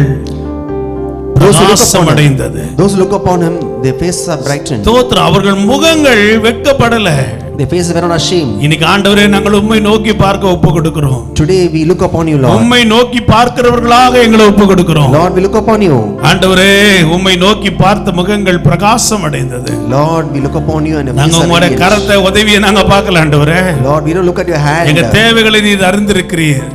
Those who look பிரகாசம் upon him, அடைந்தது. those who look upon him, their faces are brightened. ஸ்தோத்திரம். அவர்கள் முகங்கள் வெட்கப்படல. Their faces were not ashamed. இன்னைக்கு ஆண்டவரே நாங்கள் உம்மை நோக்கி பார்க்க ஒப்பு கொடுக்கிறோம். Today we look upon you, Lord. உம்மை நோக்கி பார்க்கிறவர்களாக எங்களை ஒப்பு கொடுக்கிறோம். Lord, we look upon you. ஆண்டவரே உம்மை நோக்கி பார்த்த முகங்கள் பிரகாசம் அடைந்தது. Lord, we look upon you and நாங்க உங்களுடைய கரத்தை உதவியை நாங்க பார்க்கல ஆண்டவரே. Lord, we don't look at your hand. எங்க தேவைகளை நீர் அறிந்திருக்கிறீர்.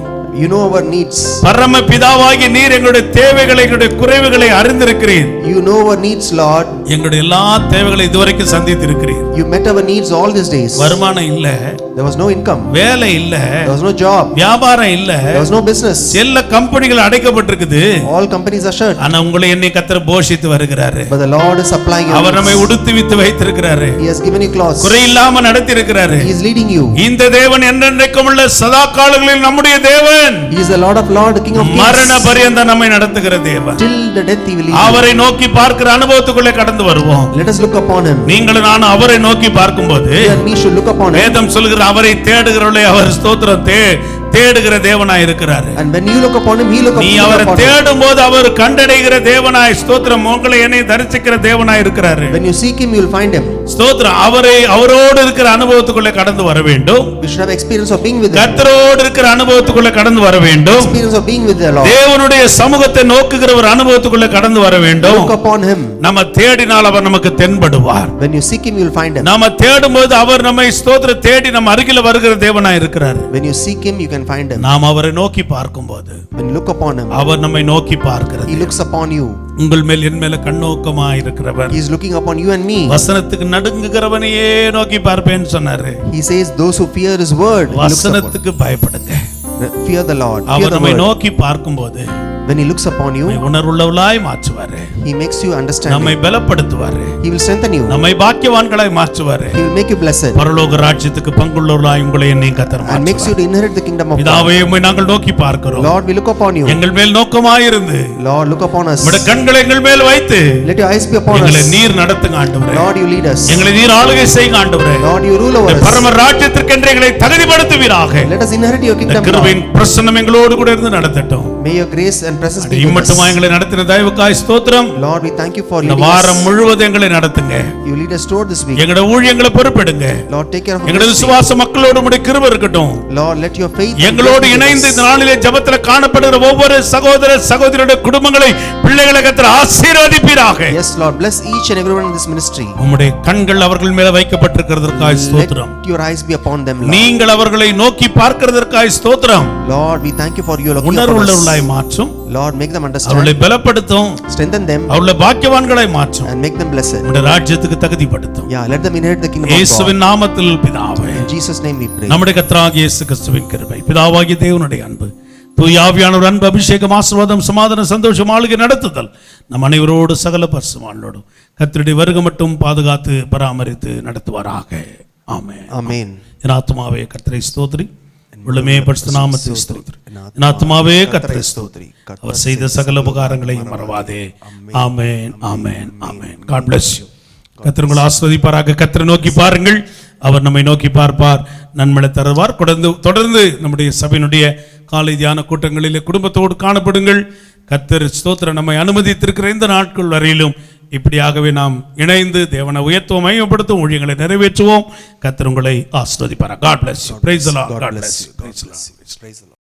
You know our needs. பரம பிதாவாகிய நீர் எங்களுடைய தேவைகளை எங்களுடைய குறைவுகளை அறிந்திருக்கிறீர். You know our needs, Lord. எங்களுடைய எல்லா தேவைகளை இதுவரைக்கும் சந்தித்திருக்கிறீர். You met our needs all these days. வருமானம் இல்ல, There was no income. வேலை இல்ல, There was no job. வியாபாரம் இல்ல, There was no business. எல்லா கம்பெனிகள் அடைக்கப்பட்டிருக்குது. All companies are shut. ஆனா உங்களை என்னை கர்த்தர் போஷித்து வருகிறாரு. But the Lord is supplying your அவர் நம்மை needs. உடுத்துவித்து வைத்திருக்கிறாரு. He has given you clothes. குறை இல்லாம நடத்தி இருக்கிறாரு. He is leading you. இந்த தேவன் என்றென்றைக்கும் உள்ள சதா காலங்களில் நம்முடைய தேவன். He is the Lord of Lords, the King of Kings. மரண பரியந்த நம்மை நடத்துகிற தேவன். Till the death he will lead you. அவரை நோக்கி பார்க்கிற அனுபவத்துக்குள்ளே கடந்து வருவோம். Let us look upon him. நீங்களும் நானும் அவரை நோக்கி பார்க்கும்போது You and me should look upon him. வேதம் சொல்கிற அவரை தேடுகிறவர்களே அவர் ஸ்தோத்திரம் தேடுகிற தேவனாய் இருக்கிறாரு. And when you look upon him, he look நீ upon அவரை you. தேடும் போது அவர் கண்டடைகிற தேவனாய் ஸ்தோத்திரம் உங்களை என்னை தரிசிக்கிற தேவனாய் இருக்கிறாரு. When you seek him, you will find him. ஸ்தோத்திரம் அவரோடு இருக்கிற அனுபவத்துக்குள்ளே கடந்து வர வேண்டும். We should have experience of being with him. கர்த்தரோடு இருக்கிற அனுபவத்துக்குள்ளே கடந்து வர வேண்டும். Experience of being with the Lord. தேவனுடைய சமூகத்தை நோக்குகிற ஒரு அனுபவத்துக்குள்ளே கடந்து வர வேண்டும். Look upon him. நம்ம தேடினால் அவர் நமக்கு தென்படுவார். When you seek him, you will find him. நாம தேடும்போது அவர் நம்மை ஸ்தோத்திரம் தேடி நம்ம அருகில வருகிற தேவனாய் இருக்கிறார். When you seek him, you can find him. நாம் அவரை நோக்கி பார்க்கும்போது When you look upon him, அவர் நம்மை நோக்கி பார்க்கிறார். he looks upon you. உங்கள் மேல் என் மேல கண்ணோக்கமாய் இருக்கிறவர். He is looking upon you and me. வசனத்துக்கு நடுங்குகிறவனையே நோக்கி பார்ப்பேன்னு சொன்னாரு. He says those who fear his word, he looks upon. வசனத்துக்கு பயப்படுங்க. Fear the Lord. Fear our the நம்மை word. நோக்கி பார்க்கும்போது When he looks upon you, நம்மை உணர்வுள்ளவளாய் மாற்றுவாரு. he makes you understand. நம்மை பலப்படுத்துவாரு. He will strengthen you. நம்மை பாக்கியவான்களாய் மாற்றுவாரு. He will make you blessed பரலோக ராஜ்யத்துக்கு பங்குள்ளவர்களாய் உங்களை என்னை கர்த்தர் and makes you மாற்றுவார். to inherit the kingdom of God. பிதாவே உம்மை நாங்கள் நோக்கி பார்க்கிறோம். Lord, we look upon you. எங்கள் மேல் நோக்கமாயிருந்து Lord, look upon us. உம்முடைய கண்களை எங்கள் மேல் வைத்து Let your eyes be upon எங்களை us. நீர் நடத்துங்க ஆண்டவரே. Lord, you lead us. எங்களை நீர் ஆளுகை செய்யுங்க ஆண்டவரே. Lord, you rule over us. பரம ராஜ்யத்திற்கு எங்களை தகுதிப்படுத்துவீராக. Let us inherit your kingdom. கிருபையின் பிரசன்னம் எங்களோடு கூட இருந்து நடத்தட்டும். May your grace and presence be with us. இம்மட்டுமா எங்களை நடத்தின தயவுக்காய் ஸ்தோத்திரம். Lord, we thank you for இந்த leading வாரம் us. முழுவதும் எங்களை நடத்துங்க. You lead us toward this week. எங்களுடைய ஊழியங்களை பொறுப்பெடுங்க. Lord, take care of எங்களுடைய us. விசுவாச மக்களோடு உம்முடைய கிருபை இருக்கட்டும். Lord, let your faith எங்களோடு be with இணைந்து us. இந்த நாளிலே ஜெபத்தில் காணப்படுகிற ஒவ்வொரு சகோதர சகோதரியுடைய குடும்பங்களை பிள்ளைகளை கர்த்தர் ஆசீர்வதிப்பீராக. Yes, Lord, bless each and everyone in this ministry. உம்முடைய கண்கள் அவர்கள் மேல வைக்கப்பட்டிருக்கிறதற்காய் ஸ்தோத்திரம். Let your eyes be upon them, Lord. நீங்கள் அவர்களை நோக்கி பார்க்கிறதற்காய் ஸ்தோத்திரம். Lord, we thank you for your looking upon உணர்வுள்ளவர்களாய் us. மாற்றும். Lord, make them understand. அவர்களை பலப்படுத்தும். Strengthen them அவர்களை பாக்கியவான்களாய் மாற்றும். and make them blessed. உம்முடைய ராஜ்யத்துக்கு தகுதிப்படுத்தும். Yeah, let them inherit the kingdom of God. இயேசுவின் நாமத்தில் பிதாவே. In Jesus' name we pray. நம்முடைய கர்த்தராகிய இயேசு கிறிஸ்துவின் கிருபை, பிதாவாகிய தேவனுடைய அன்பு, தூய ஆவியானவர் அன்பு, அபிஷேகம், ஆசீர்வாதம், சமாதானம், சந்தோஷம், ஆளுகை நடத்துதல் நம் அனைவரோடு சகல பரிசுத்தவான்களோடும் கர்த்தருடைய வருகை மட்டும் பாதுகாத்து பராமரித்து நடத்துவாராக. ஆமென். Amen. என் ஆத்துமாவே கர்த்தரை ஸ்தோத்திரி, உள்ளமே பரிசுத்த நாமத்தை ஸ்தோத்திரி. என் ஆத்துமாவே கர்த்தரை ஸ்தோத்திரி, அவர் செய்த சகல உபகாரங்களையும் மறவாதே. ஆமென், ஆமென், ஆமென். God bless you. கர்த்தர் உங்களை ஆசீர்வதிப்பாராக. கர்த்தரை நோக்கி பாருங்கள், அவர் நம்மை நோக்கி பார்ப்பார், நன்மையை தருவார். தொடர்ந்து நம்முடைய சபையினுடைய காலை தியான கூட்டங்களிலே குடும்பத்தோடு காணப்படுங்கள். கர்த்தர் ஸ்தோத்திரம் நம்மை அனுமதித்திருக்கிற இந்த நாட்கள் வரையிலும் இப்படியாகவே நாம் இணைந்து தேவனை உயர்த்துவோம், மையப்படுத்தும், ஊழியங்களை நிறைவேற்றுவோம். கர்த்தர் உங்களை ஆசீர்வதிப்பாராக. God bless you. Praise the Lord. God bless you. Praise the Lord.